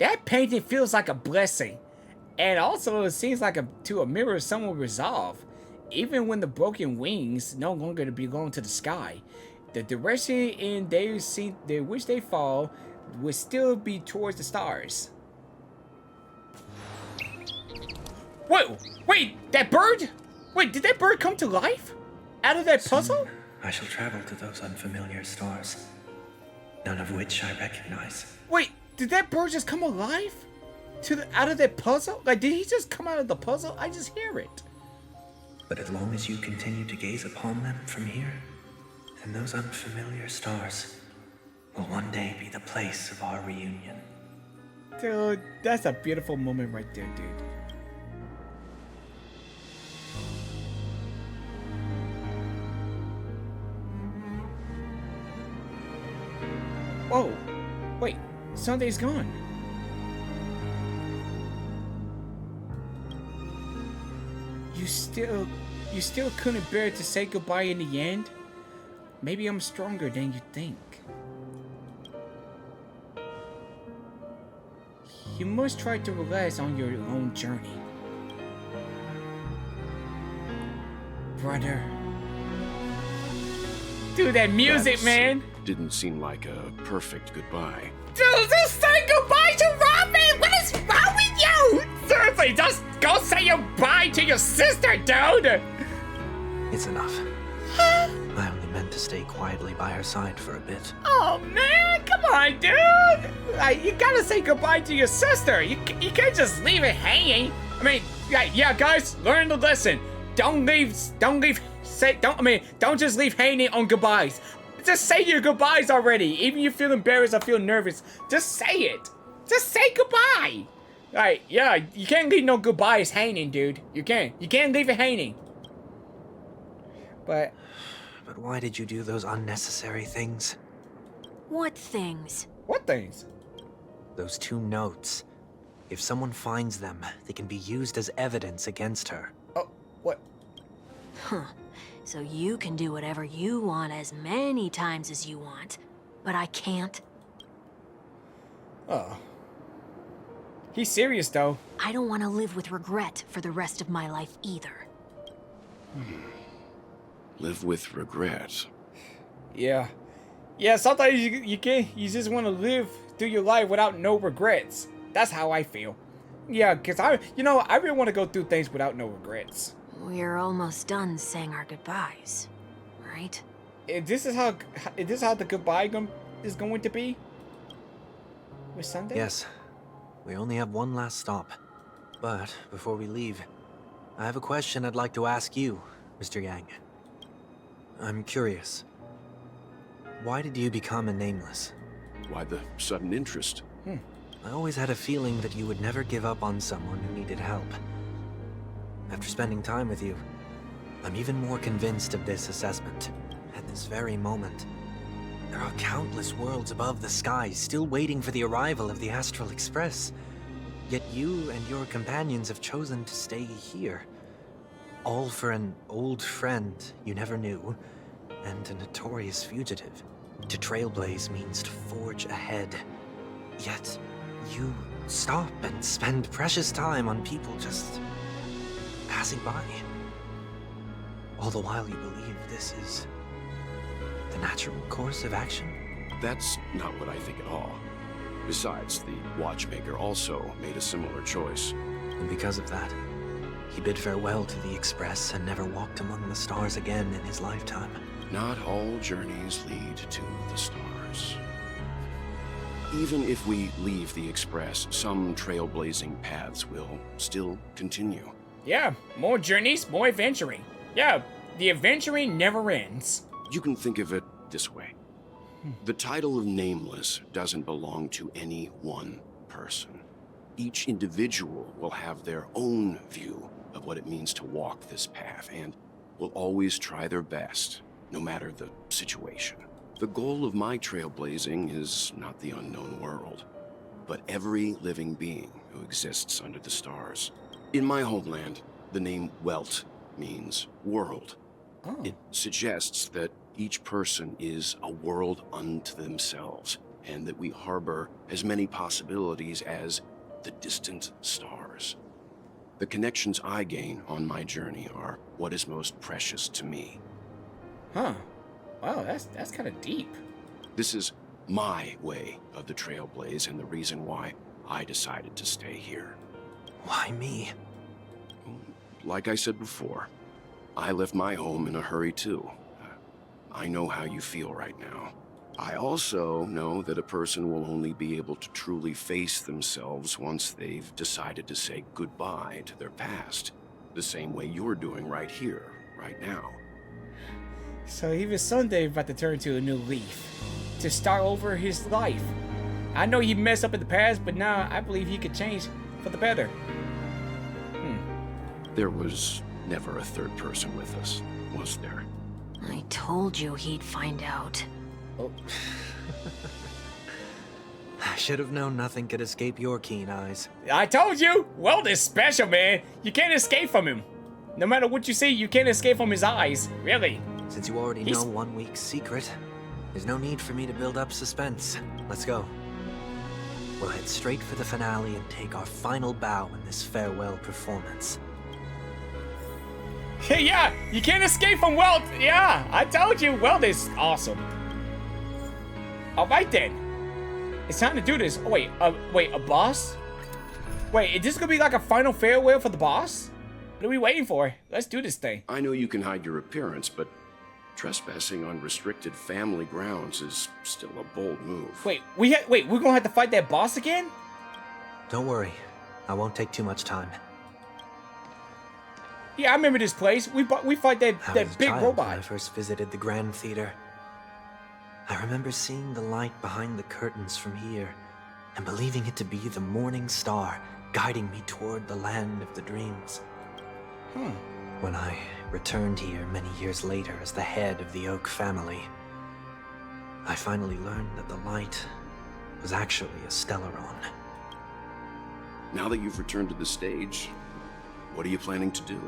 That painting feels like a blessing. And also, it seems like to mirror someone's resolve. Even when the broken wings no longer belong to the sky, the direction in which they fall would still be towards the stars. Whoa! Wait, that bird? Wait, did that bird come to life? Out of that puzzle? Soon, I shall travel to those unfamiliar stars, none of which I recognize. Wait, did that bird just come alive? Out of that puzzle? Like, did he just come out of the puzzle? I just hear it. But as long as you continue to gaze upon them from here, then those unfamiliar stars will one day be the place of our reunion. Dude, that's a beautiful moment right there, dude. Whoa, wait, Sunday's gone. You still couldn't bear to say goodbye in the end? Maybe I'm stronger than you think. You must try to relax on your own journey. Brother. Dude, that music, man! Didn't seem like a perfect goodbye. Dude, just say goodbye to Robin! What is wrong with you? Seriously, just go say goodbye to your sister, dude! It's enough. I only meant to stay quietly by her side for a bit. Oh man, come on, dude! Like, you gotta say goodbye to your sister. You can't just leave it hanging. I mean, yeah, guys, learn the lesson. Don't just leave hanging on goodbyes. Just say your goodbyes already. Even if you feel embarrassed or feel nervous, just say it. Just say goodbye. Alright, yeah, you can't leave no goodbyes hanging, dude. You can't leave it hanging. But why did you do those unnecessary things? What things? What things? Those 2 notes. If someone finds them, they can be used as evidence against her. Oh, what? Huh. So you can do whatever you want as many times as you want, but I can't? Oh. He's serious, though. I don't want to live with regret for the rest of my life either. Live with regret. Yeah. Yeah, sometimes you just want to live through your life without no regrets. That's how I feel. Yeah, because I really want to go through things without no regrets. We're almost done saying our goodbyes, right? This is how the goodbye is going to be? With Sunday? Yes. We only have one last stop. But before we leave, I have a question I'd like to ask you, Mr. Yang. I'm curious. Why did you become a Nameless? Why the sudden interest? I always had a feeling that you would never give up on someone who needed help. After spending time with you, I'm even more convinced of this assessment. At this very moment, there are countless worlds above the sky still waiting for the arrival of the Astral Express. Yet you and your companions have chosen to stay here. All for an old friend you never knew, and a notorious fugitive. To trailblaze means to forge ahead. Yet, you stop and spend precious time on people just passing by. All the while you believe this is the natural course of action? That's not what I think at all. Besides, the watchmaker also made a similar choice. And because of that, he bid farewell to the Express and never walked among the stars again in his lifetime. Not all journeys lead to the stars. Even if we leave the Express, some trailblazing paths will still continue. Yeah, more journeys, more adventuring. Yeah, the adventuring never ends. You can think of it this way. The title of Nameless doesn't belong to any one person. Each individual will have their own view of what it means to walk this path and will always try their best, no matter the situation. The goal of my trailblazing is not the unknown world, but every living being who exists under the stars. In my homeland, the name Welt means world. It suggests that each person is a world unto themselves, and that we harbor as many possibilities as the distant stars. The connections I gain on my journey are what is most precious to me. Huh. Wow, that's kind of deep. This is my way of the Trailblaze and the reason why I decided to stay here. Why me? Like I said before, I left my home in a hurry too. I know how you feel right now. I also know that a person will only be able to truly face themselves once they've decided to say goodbye to their past, the same way you're doing right here, right now. So even Sunday about to turn to a new leaf, to start over his life. I know he messed up in the past, but now I believe he could change for the better. There was never a third person with us, was there? I told you he'd find out. Oh. I should have known nothing could escape your keen eyes. I told you! Weld is special, man. You can't escape from him. No matter what you see, you can't escape from his eyes. Really. Since you already know 1 week's secret, there's no need for me to build up suspense. Let's go. We'll head straight for the finale and take our final bow in this farewell performance. Yeah, you can't escape from Weld. Yeah, I told you, Weld is awesome. Alright then. It's time to do this. Oh, wait, a boss? Wait, is this gonna be like a final farewell for the boss? What are we waiting for? Let's do this thing. I know you can hide your appearance, but trespassing on restricted family grounds is still a bold move. Wait, we're gonna have to fight that boss again? Don't worry, I won't take too much time. Yeah, I remember this place. We fight that big robot. When I first visited the Grand Theater, I remember seeing the light behind the curtains from here and believing it to be the morning star guiding me toward the land of the dreams. When I returned here many years later as the head of the Oak family, I finally learned that the light was actually a Stellaron. Now that you've returned to the stage, what are you planning to do?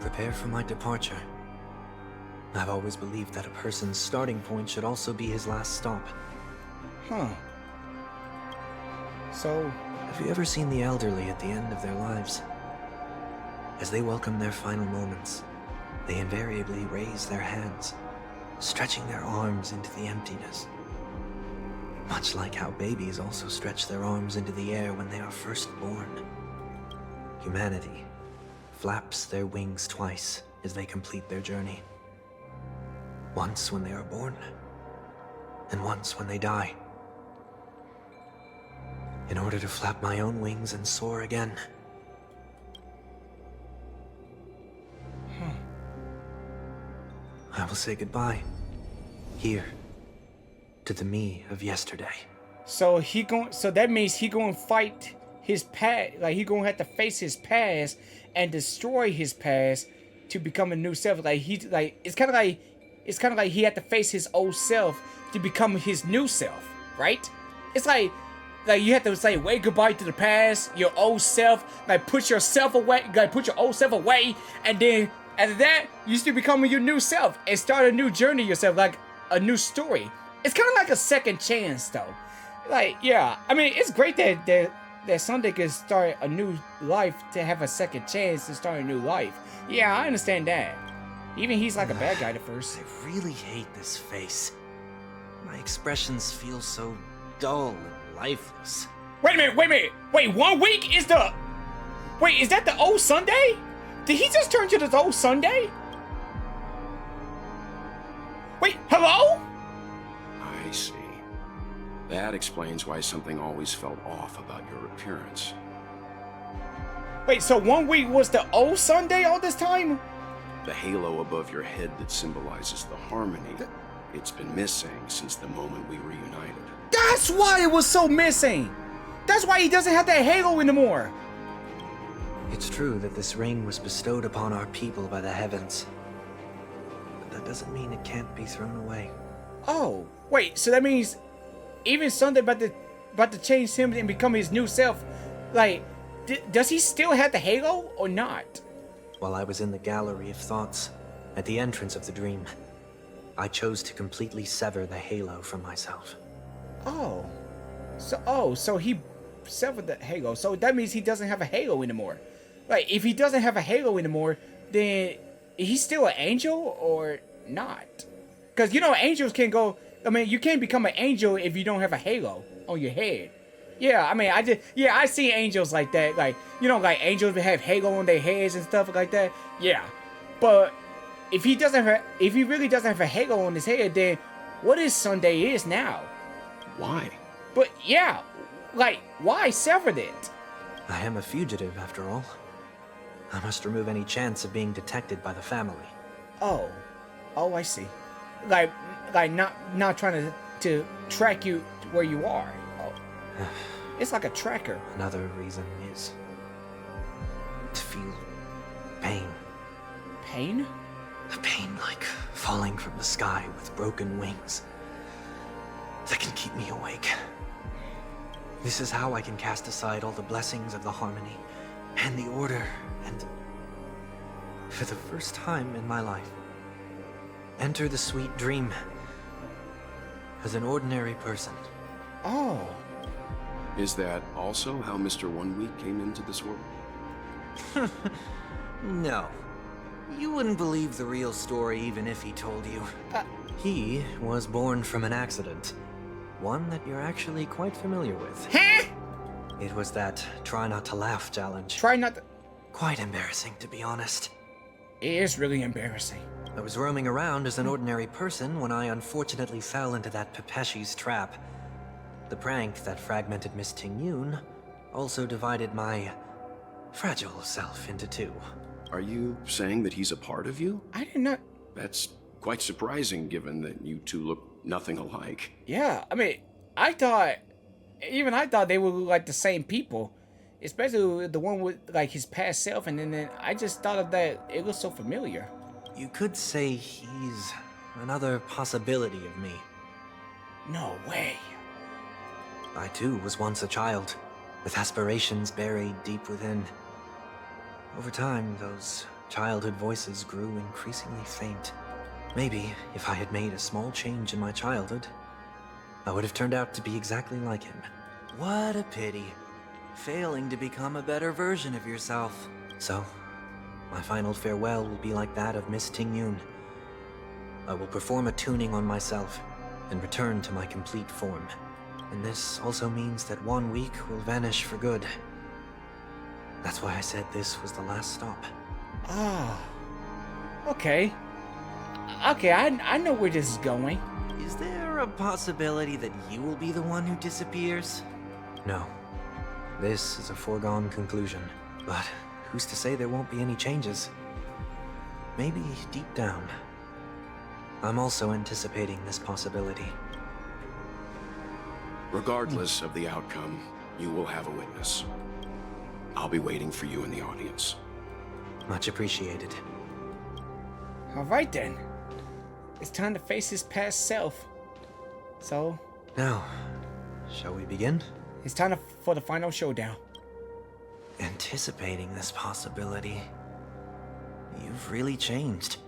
Prepare for my departure. I've always believed that a person's starting point should also be his last stop. So... have you ever seen the elderly at the end of their lives? As they welcome their final moments, they invariably raise their hands, stretching their arms into the emptiness. Much like how babies also stretch their arms into the air when they are first born. Humanity flaps their wings twice as they complete their journey. Once when they are born, and once when they die. In order to flap my own wings and soar again. I will say goodbye, here, to the me of yesterday. So that means he gonna fight his past, like he gonna have to face his past and destroy his past to become a new self. Like it's kind of like he had to face his old self to become his new self, right? It's like you have to say wave goodbye to the past, your old self, like put yourself away, like put your old self away, and then after that you still become your new self and start a new journey yourself, like a new story. It's kind of like a second chance though. Like, yeah, I mean, it's great that Sunday can start a new life, to have a second chance to start a new life. Yeah, I understand that. Even he's like a bad guy at first. I really hate this face. My expressions feel so dull and lifeless. Wait a minute. Wait, 1 week is the... Wait, is that the old Sunday? Did he just turn to the old Sunday? Wait, hello? I see. That explains why something always felt off about your appearance. Wait, so 1 week was the old Sunday all this time? The halo above your head that symbolizes the harmony, it's been missing since the moment we reunited. That's why it was so missing! That's why he doesn't have that halo anymore! It's true that this ring was bestowed upon our people by the heavens. But that doesn't mean it can't be thrown away. Oh, wait, so that means even Sunday about to change him and become his new self, like, does he still have the halo or not? While I was in the gallery of thoughts, at the entrance of the dream, I chose to completely sever the halo from myself. Oh. So he severed the halo. So that means he doesn't have a halo anymore. Like, if he doesn't have a halo anymore, then he's still an angel or not? Because, you know, angels can go... I mean, you can't become an angel if you don't have a halo on your head. Yeah, I mean, I see angels like that. Like, you know, like angels that have halo on their heads and stuff like that. Yeah. But if he really doesn't have a halo on his head, then what is Sunday is now? Why? But yeah, like, why severed it? I am a fugitive, after all. I must remove any chance of being detected by the family. Oh, I see. Like not trying to track you where you are. Oh. It's like a tracker. Another reason is to feel pain. Pain? A pain like falling from the sky with broken wings that can keep me awake. This is how I can cast aside all the blessings of the harmony and the order and, for the first time in my life, enter the sweet dream as an ordinary person. Oh. Is that also how Mr. 1 Week came into this world? No. You wouldn't believe the real story even if he told you. He was born from an accident. One that you're actually quite familiar with. Huh? It was that try not to laugh challenge. Try not to... Quite embarrassing, to be honest. It is really embarrassing. I was roaming around as an ordinary person when I unfortunately fell into that Pepeshi's trap. The prank that fragmented Miss Tingyun also divided my fragile self into two. Are you saying that he's a part of you? I did not... That's quite surprising given that you two look nothing alike. Yeah, I mean, I thought they would look like the same people. Especially the one with, like, his past self, and then I just thought of that, it was so familiar. You could say he's another possibility of me. No way. I too was once a child, with aspirations buried deep within. Over time, those childhood voices grew increasingly faint. Maybe, if I had made a small change in my childhood, I would have turned out to be exactly like him. What a pity. Failing to become a better version of yourself. So, my final farewell will be like that of Miss Tingyun. I will perform a tuning on myself and return to my complete form. And this also means that 1 week will vanish for good. That's why I said this was the last stop. Ah. Okay. Okay, I know where this is going. Is there a possibility that you will be the one who disappears? No. This is a foregone conclusion. But who's to say there won't be any changes? Maybe deep down, I'm also anticipating this possibility. Regardless of the outcome, you will have a witness. I'll be waiting for you in the audience. Much appreciated. Alright then. It's time to face his past self. So... Now, shall we begin? It's time for the final showdown. Anticipating this possibility, you've really changed.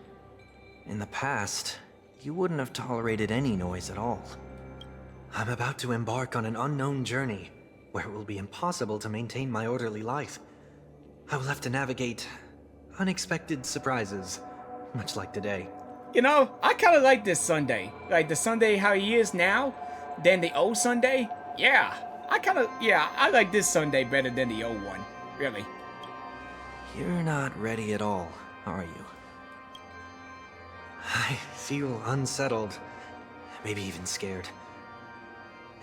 In the past, you wouldn't have tolerated any noise at all. I'm about to embark on an unknown journey, where it will be impossible to maintain my orderly life. I will have to navigate unexpected surprises, much like today. You know, I kind of like this Sunday. Like the Sunday how he is now, than the old Sunday. Yeah, I like this Sunday better than the old one, really. You're not ready at all, are you? I feel unsettled, maybe even scared.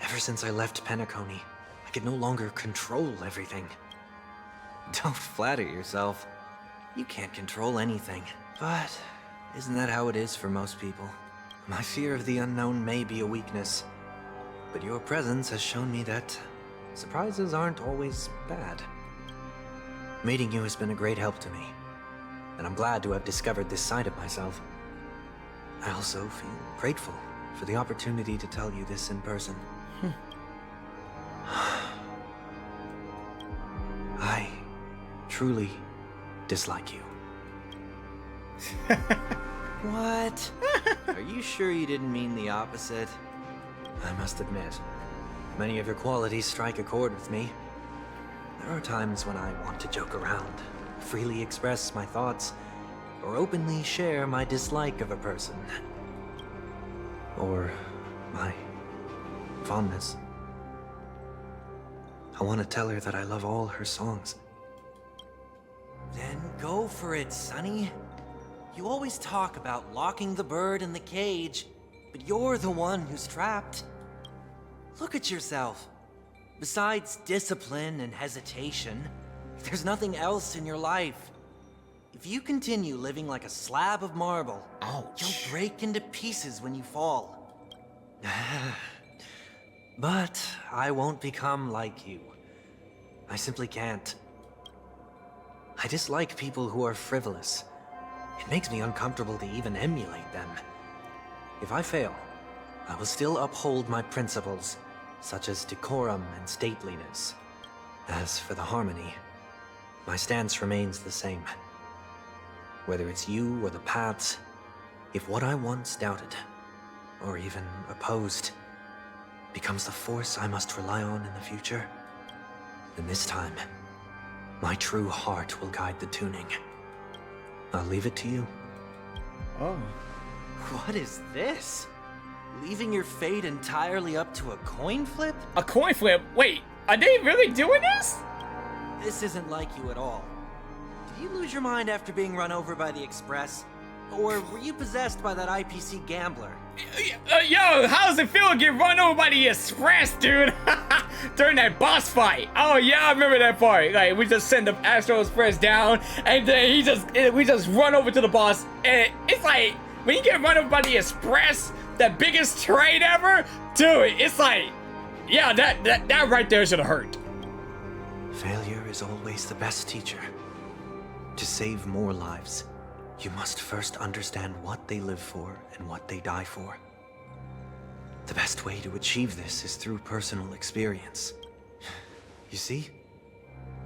Ever since I left Penacony, I could no longer control everything. Don't flatter yourself. You can't control anything. But isn't that how it is for most people? My fear of the unknown may be a weakness, but your presence has shown me that surprises aren't always bad. Meeting you has been a great help to me, and I'm glad to have discovered this side of myself. I also feel grateful for the opportunity to tell you this in person. I truly dislike you. What? Are you sure you didn't mean the opposite? I must admit, many of your qualities strike a chord with me. There are times when I want to joke around, freely express my thoughts, or openly share my dislike of a person. Or my fondness. I want to tell her that I love all her songs. Then go for it, Sonny. You always talk about locking the bird in the cage, but you're the one who's trapped. Look at yourself. Besides discipline and hesitation, there's nothing else in your life. If you continue living like a slab of marble, you'll break into pieces when you fall. But I won't become like you. I simply can't. I dislike people who are frivolous. It makes me uncomfortable to even emulate them. If I fail, I will still uphold my principles, such as decorum and stateliness. As for the harmony, my stance remains the same. Whether it's you or the paths, if what I once doubted, or even opposed, becomes the force I must rely on in the future, then this time, my true heart will guide the tuning. I'll leave it to you. Oh. What is this? Leaving your fate entirely up to a coin flip? A coin flip? Wait, are they really doing this? This isn't like you at all. Did you lose your mind after being run over by the Express? Or were you possessed by that IPC gambler? Yo, how does it feel to get run over by the Express, dude? During that boss fight. Oh yeah, I remember that part. Like, we just send the Astro Express down, and then we just run over to the boss. And it's like, when you get run over by the Express, that biggest train ever, dude, it's like, yeah, that right there should have hurt. Failure is always the best teacher. To save more lives, you must first understand what they live for and what they die for. The best way to achieve this is through personal experience. You see?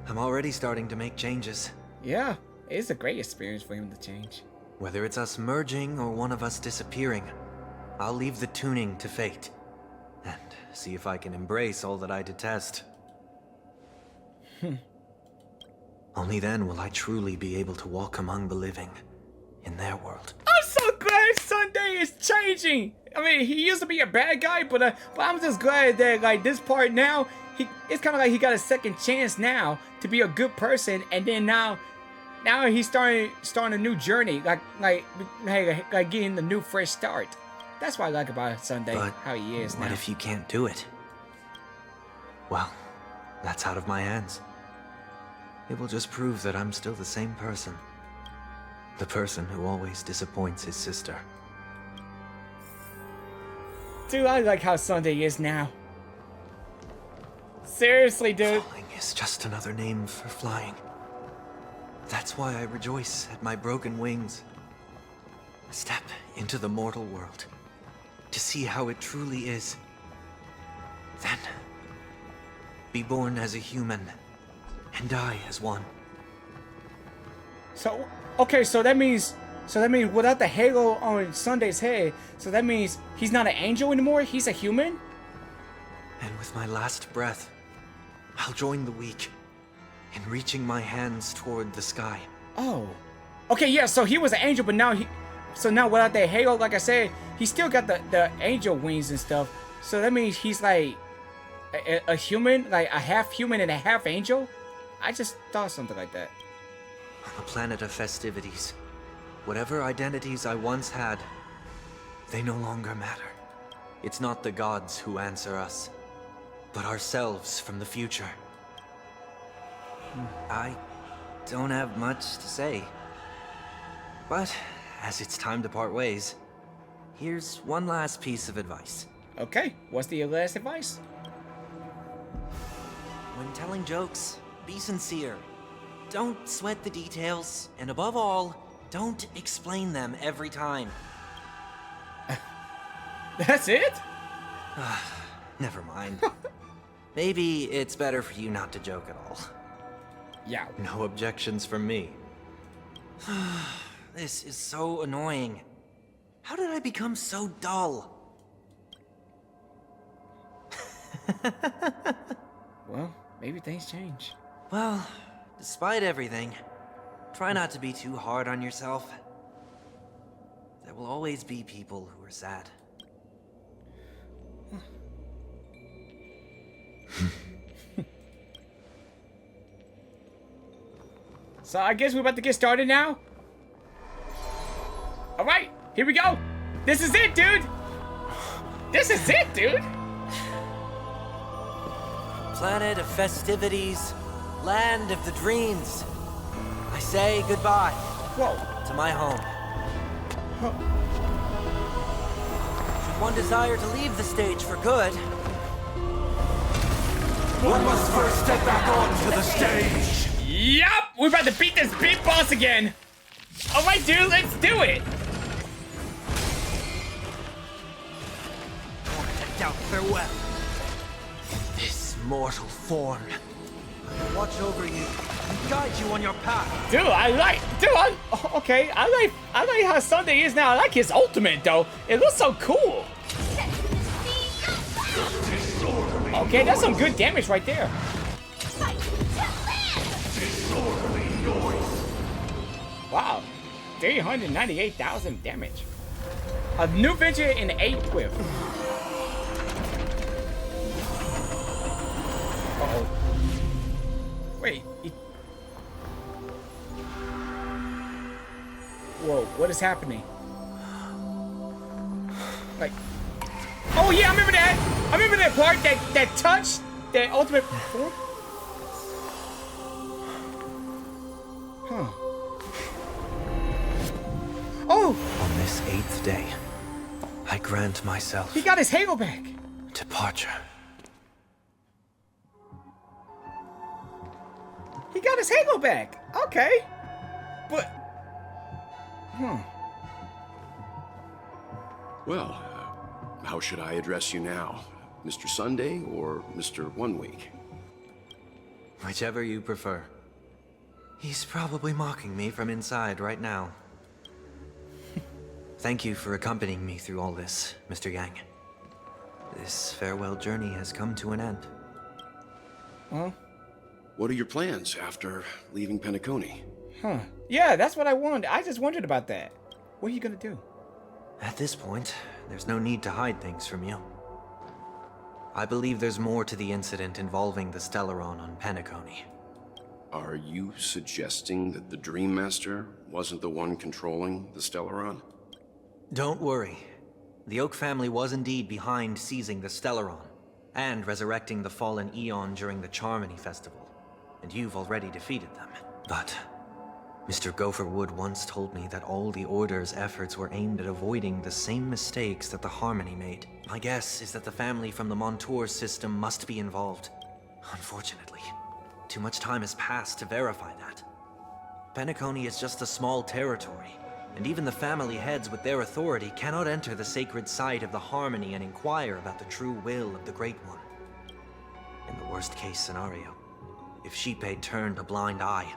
I'm already starting to make changes. Yeah, it's a great experience for him to change. Whether it's us merging or one of us disappearing, I'll leave the tuning to fate. And see if I can embrace all that I detest. Only then will I truly be able to walk among the living in their world. I'm so glad Sunday is changing. I mean, he used to be a bad guy, but I'm just glad that, like, this part now, it's kind of like he got a second chance now to be a good person, and then now he's starting a new journey, like getting the new fresh start. That's what I like about Sunday, but how he is now. What if you can't do it? Well, that's out of my hands. It will just prove that I'm still the same person. The person who always disappoints his sister. Dude, I like how Sunday is now. Seriously, dude. Falling is just another name for flying. That's why I rejoice at my broken wings. Step into the mortal world to see how it truly is. Then, be born as a human and die as one. So, okay, so that means without the halo on Sunday's head, so that means he's not an angel anymore, he's a human? And with my last breath, I'll join the weak in reaching my hands toward the sky. Oh. Okay, yeah, so he was an angel, but now now without that halo, like I said, he still got the angel wings and stuff. So that means he's like a human, like a half human and a half angel? I just thought something like that. On the planet of festivities, whatever identities I once had, they no longer matter. It's not the gods who answer us, but ourselves from the future. I don't have much to say. But as it's time to part ways, here's one last piece of advice. Okay, what's the last advice? When telling jokes, be sincere. Don't sweat the details, and above all, don't explain them every time. That's it? Never mind. Maybe it's better for you not to joke at all. Yeah. No objections from me. This is so annoying. How did I become so dull? Well, maybe things change. Well, despite everything, try not to be too hard on yourself. There will always be people who are sad. So I guess we're about to get started now. All right, here we go. This is it, dude. This is it, dude. Planet of festivities, land of the dreams. I say goodbye. Whoa. To my home. Should one desire to leave the stage for good, one must first step back onto the stage. Yup, we're about to beat this big boss again. All right, dude, let's do it. Out farewell. This mortal form will watch over you and guide you on your path. Dude, okay, I like how Sunday is now. I like his ultimate though. It looks so cool. Okay, that's some good damage right there. Wow, 398,000 damage. A new venture in 8 quiff. Uh-oh. Wait. Whoa, what is happening? Like, oh yeah, I remember that. I remember that part, that touch, that ultimate form. Huh. Oh! On this 8th day, I grant myself. He got his halo back. Departure. He got his halo back. Okay. But. Well, how should I address you now? Mr. Sunday or Mr. 1 Week? Whichever you prefer. He's probably mocking me from inside right now. Thank you for accompanying me through all this, Mr. Yang. This farewell journey has come to an end. Huh? What are your plans after leaving Penacony? Huh. Yeah, that's what I wanted. I just wondered about that. What are you gonna do? At this point, there's no need to hide things from you. I believe there's more to the incident involving the Stellaron on Penacony. Are you suggesting that the Dream Master wasn't the one controlling the Stellaron? Don't worry. The Oak family was indeed behind seizing the Stellaron and resurrecting the fallen Eon during the Charmony Festival. And you've already defeated them. But Mr. Gopherwood once told me that all the Order's efforts were aimed at avoiding the same mistakes that the Harmony made. My guess is that the family from the Montour system must be involved. Unfortunately, too much time has passed to verify that. Penacony is just a small territory, and even the family heads with their authority cannot enter the sacred site of the Harmony and inquire about the true will of the Great One. In the worst-case scenario, if Sheephead turned a blind eye,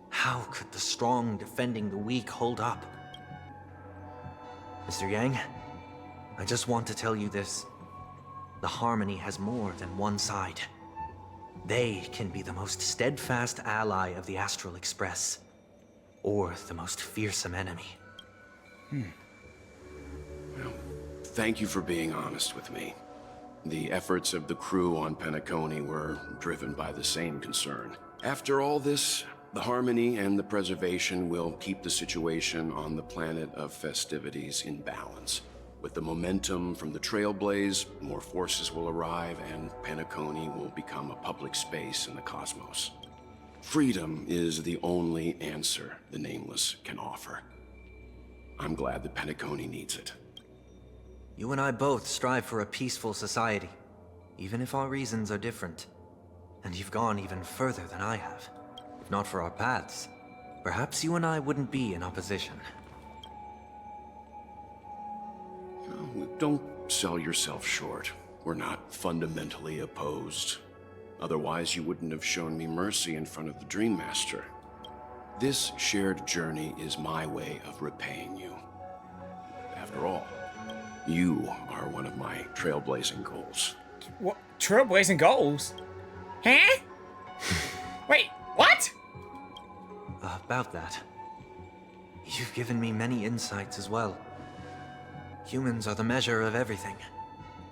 how could the strong defending the weak hold up? Mr. Yang, I just want to tell you this. The Harmony has more than one side. They can be the most steadfast ally of the Astral Express, or the most fearsome enemy. Well, thank you for being honest with me. The efforts of the crew on Penacony were driven by the same concern. After all this, the Harmony and the Preservation will keep the situation on the planet of festivities in balance. With the momentum from the Trailblaze, more forces will arrive and Penacony will become a public space in the cosmos. Freedom is the only answer the Nameless can offer. I'm glad that Penacony needs it. You and I both strive for a peaceful society, even if our reasons are different. And you've gone even further than I have. If not for our paths, perhaps you and I wouldn't be in opposition. No, don't sell yourself short. We're not fundamentally opposed. Otherwise, you wouldn't have shown me mercy in front of the Dream Master. This shared journey is my way of repaying you. After all, You are one of my trailblazing goals. What? Trailblazing goals? Huh? Wait, what? About that. You've given me many insights as well. Humans are the measure of everything,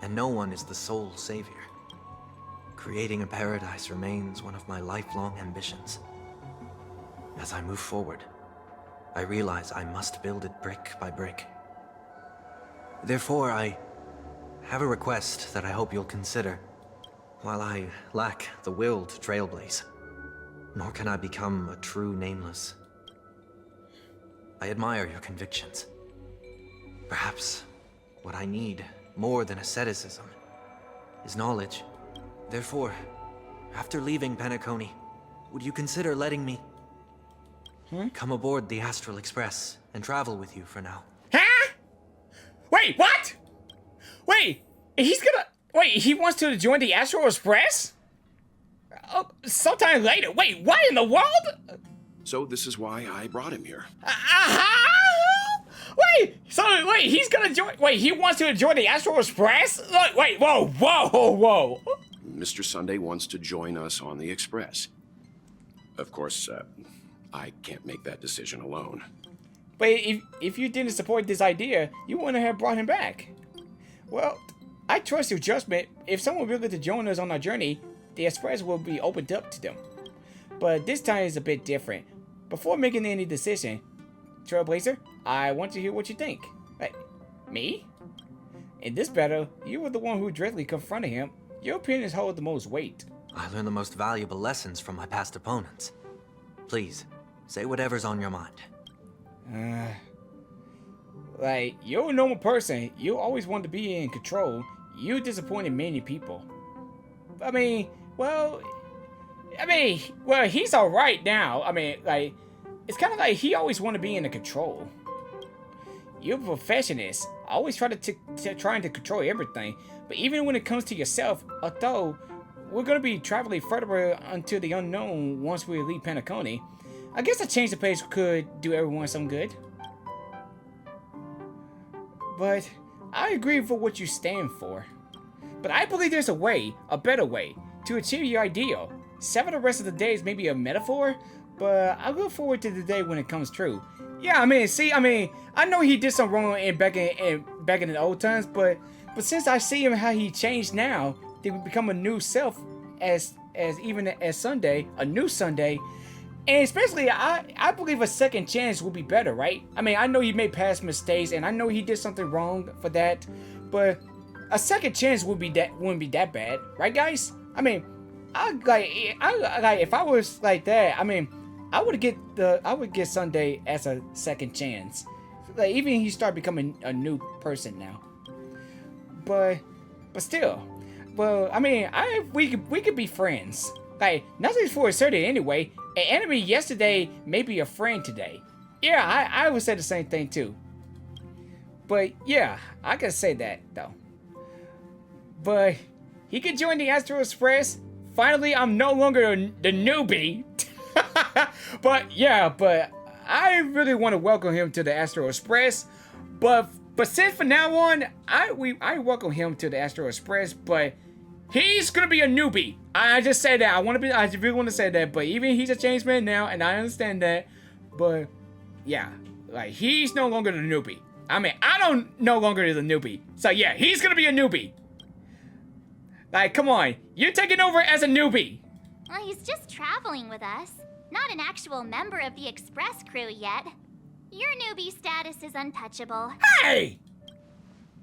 and no one is the sole savior. Creating a paradise remains one of my lifelong ambitions. As I move forward, I realize I must build it brick by brick. Therefore, I have a request that I hope you'll consider. While I lack the will to trailblaze, nor can I become a true nameless, I admire your convictions. Perhaps what I need, more than asceticism, is knowledge. Therefore, after leaving Penacony, would you consider letting me come aboard the Astral Express and travel with you for now? Huh? Wait, what? Wait, he wants to join the Astral Express? Sometime later. Wait, what in the world? So this is why I brought him here. Wait, he's gonna join. Wait, he wants to join the Astral Express? Wait, whoa. Mr. Sunday wants to join us on the Express. Of course, I can't make that decision alone. But if you didn't support this idea, you wouldn't have brought him back. Well, I trust your judgment. If someone willing to join us on our journey, the Express will be opened up to them. But this time is a bit different. Before making any decision, Trailblazer, I want to hear what you think. Hey, me? In this battle, you were the one who directly confronted him. Your opinions hold the most weight. I learned the most valuable lessons from my past opponents. Please, say whatever's on your mind. Like, you're a normal person. You always want to be in control. You disappointed many people. Well, he's alright now. It's kind of like he always wanted to be in the control. You're a perfectionist. Always trying to control everything. But even when it comes to yourself, although we're going to be traveling further into the unknown once we leave Penacony, I guess a change of pace could do everyone some good. But I agree for what you stand for. But I believe there's a way, a better way, to achieve your ideal. 7 the rest of the days may be a metaphor, but I look forward to the day when it comes true. Yeah, I know he did something wrong back in the old times, but since I see him how he changed now, to become a new self as Sunday, a new Sunday, and especially I believe a second chance will be better, right? I know he made past mistakes, and I know he did something wrong for that, but a second chance wouldn't be that bad, right, guys? If I was like that, I would get Sunday as a second chance. Like, even he started becoming a new person now. But still, well, we could be friends. Like, nothing's for certain anyway. An enemy yesterday may be a friend today. Yeah, I would say the same thing too. But yeah, I can say that though. But he could join the Astral Express. Finally, I'm no longer the newbie. But I really want to welcome him to the Astral Express. But since from now on, I welcome him to the Astral Express. But he's gonna be a newbie. I just say that. I really want to say that. But even he's a changed man now, and I understand that. But yeah, like, he's no longer the newbie. I don't no longer the newbie. So yeah, he's gonna be a newbie. Like, come on, you're taking over as a newbie. Well, he's just traveling with us. Not an actual member of the Express crew yet. Your newbie status is untouchable. Hey!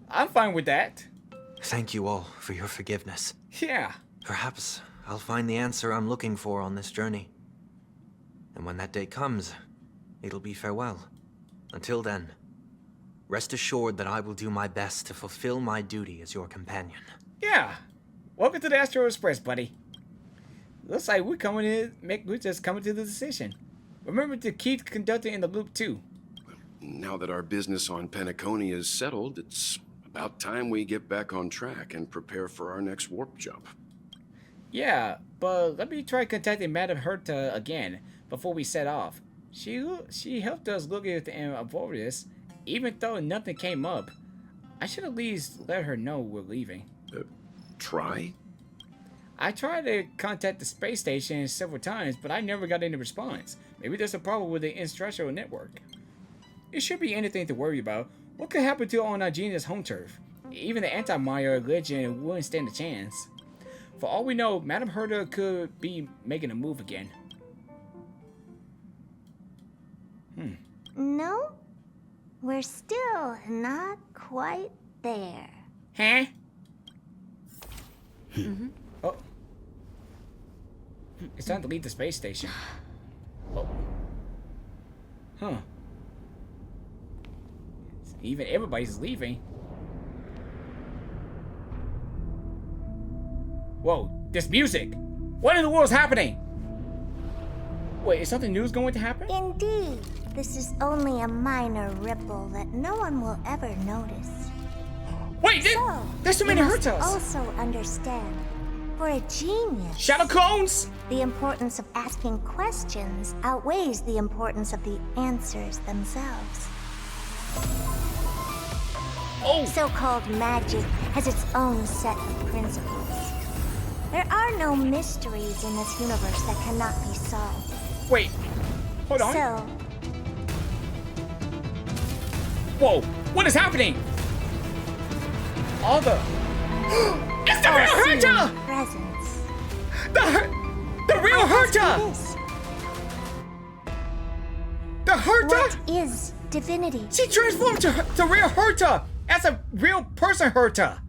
I'm fine with that. Thank you all for your forgiveness. Yeah. Perhaps I'll find the answer I'm looking for on this journey. And when that day comes, it'll be farewell. Until then, rest assured that I will do my best to fulfill my duty as your companion. Yeah. Welcome to the Astral Express, buddy. Looks like we're just coming to the decision. Remember to keep conducting in the loop too. Now that our business on Penacony is settled, it's about time we get back on track and prepare for our next warp jump. Yeah, but let me try contacting Madame Herta again before we set off. She helped us look at and avoid this, even though nothing came up. I should at least let her know we're leaving. Try? I tried to contact the space station several times, but I never got any response. Maybe there's a problem with the instructional network. It should be anything to worry about. What could happen to on Gina's home turf? Even the anti-Maya religion wouldn't stand a chance. For all we know, Madame Herta could be making a move again. No, we're still not quite there. Huh? Oh. It's time to leave the space station. Oh. Huh. Even everybody's leaving. Whoa, this music! What in the world is happening? Wait, is something new going to happen? Indeed. This is only a minor ripple that no one will ever notice. Wait, there's so many Hertas! Also understand, for a genius, Shadow Clones! The importance of asking questions outweighs the importance of the answers themselves. Oh! So-called magic has its own set of principles. There are no mysteries in this universe that cannot be solved. Wait, hold on. So, whoa, what is happening? All the... It's the real Herta! Presence. The real Herta! The Herta? What is divinity? She transformed to real Herta! As a real person Herta!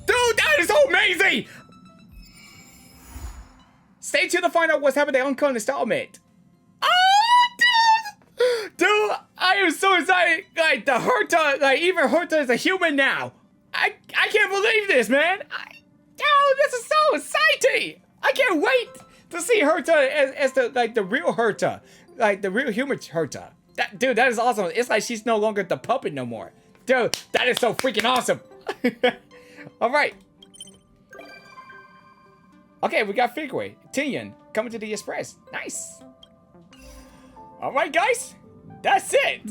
Dude, that is so amazing! Stay tuned to find out what's happening on Uncut Installment. Oh, dude! Dude, I am so excited. Like, the Herta, like, even Herta is a human now. I can't believe this, man. This is so exciting. I can't wait to see Herta as the real Herta. Like, the real human Herta. Dude, that is awesome. It's like she's no longer the puppet no more. Dude, that is so freaking awesome. All right. Okay, we got Figure Tingyun coming to the Express. Nice. All right, guys. That's it.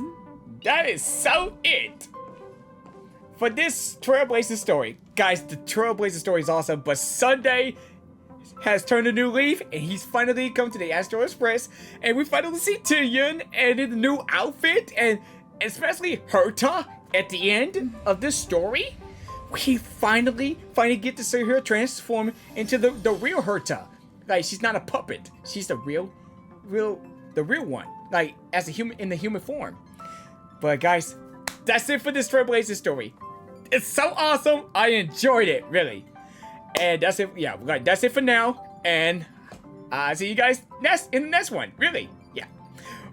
That is so it. For this Trailblazer story. Guys, the Trailblazer story is awesome, but Sunday has turned a new leaf, and he's finally come to the Astro Express, and we finally see Tingyun and in the new outfit, and especially Herta at the end of this story. We finally get to see her transform into the real Herta. Like, she's not a puppet. She's the real one. Like, as a human, in the human form. But guys, that's it for this Trailblazer story. It's so awesome. I enjoyed it, really. And that's it. Yeah, that's it for now. And see you guys in the next one. Really, yeah.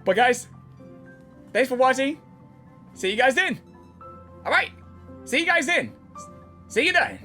But guys, thanks for watching. See you guys then. All right. See you guys then. See you then.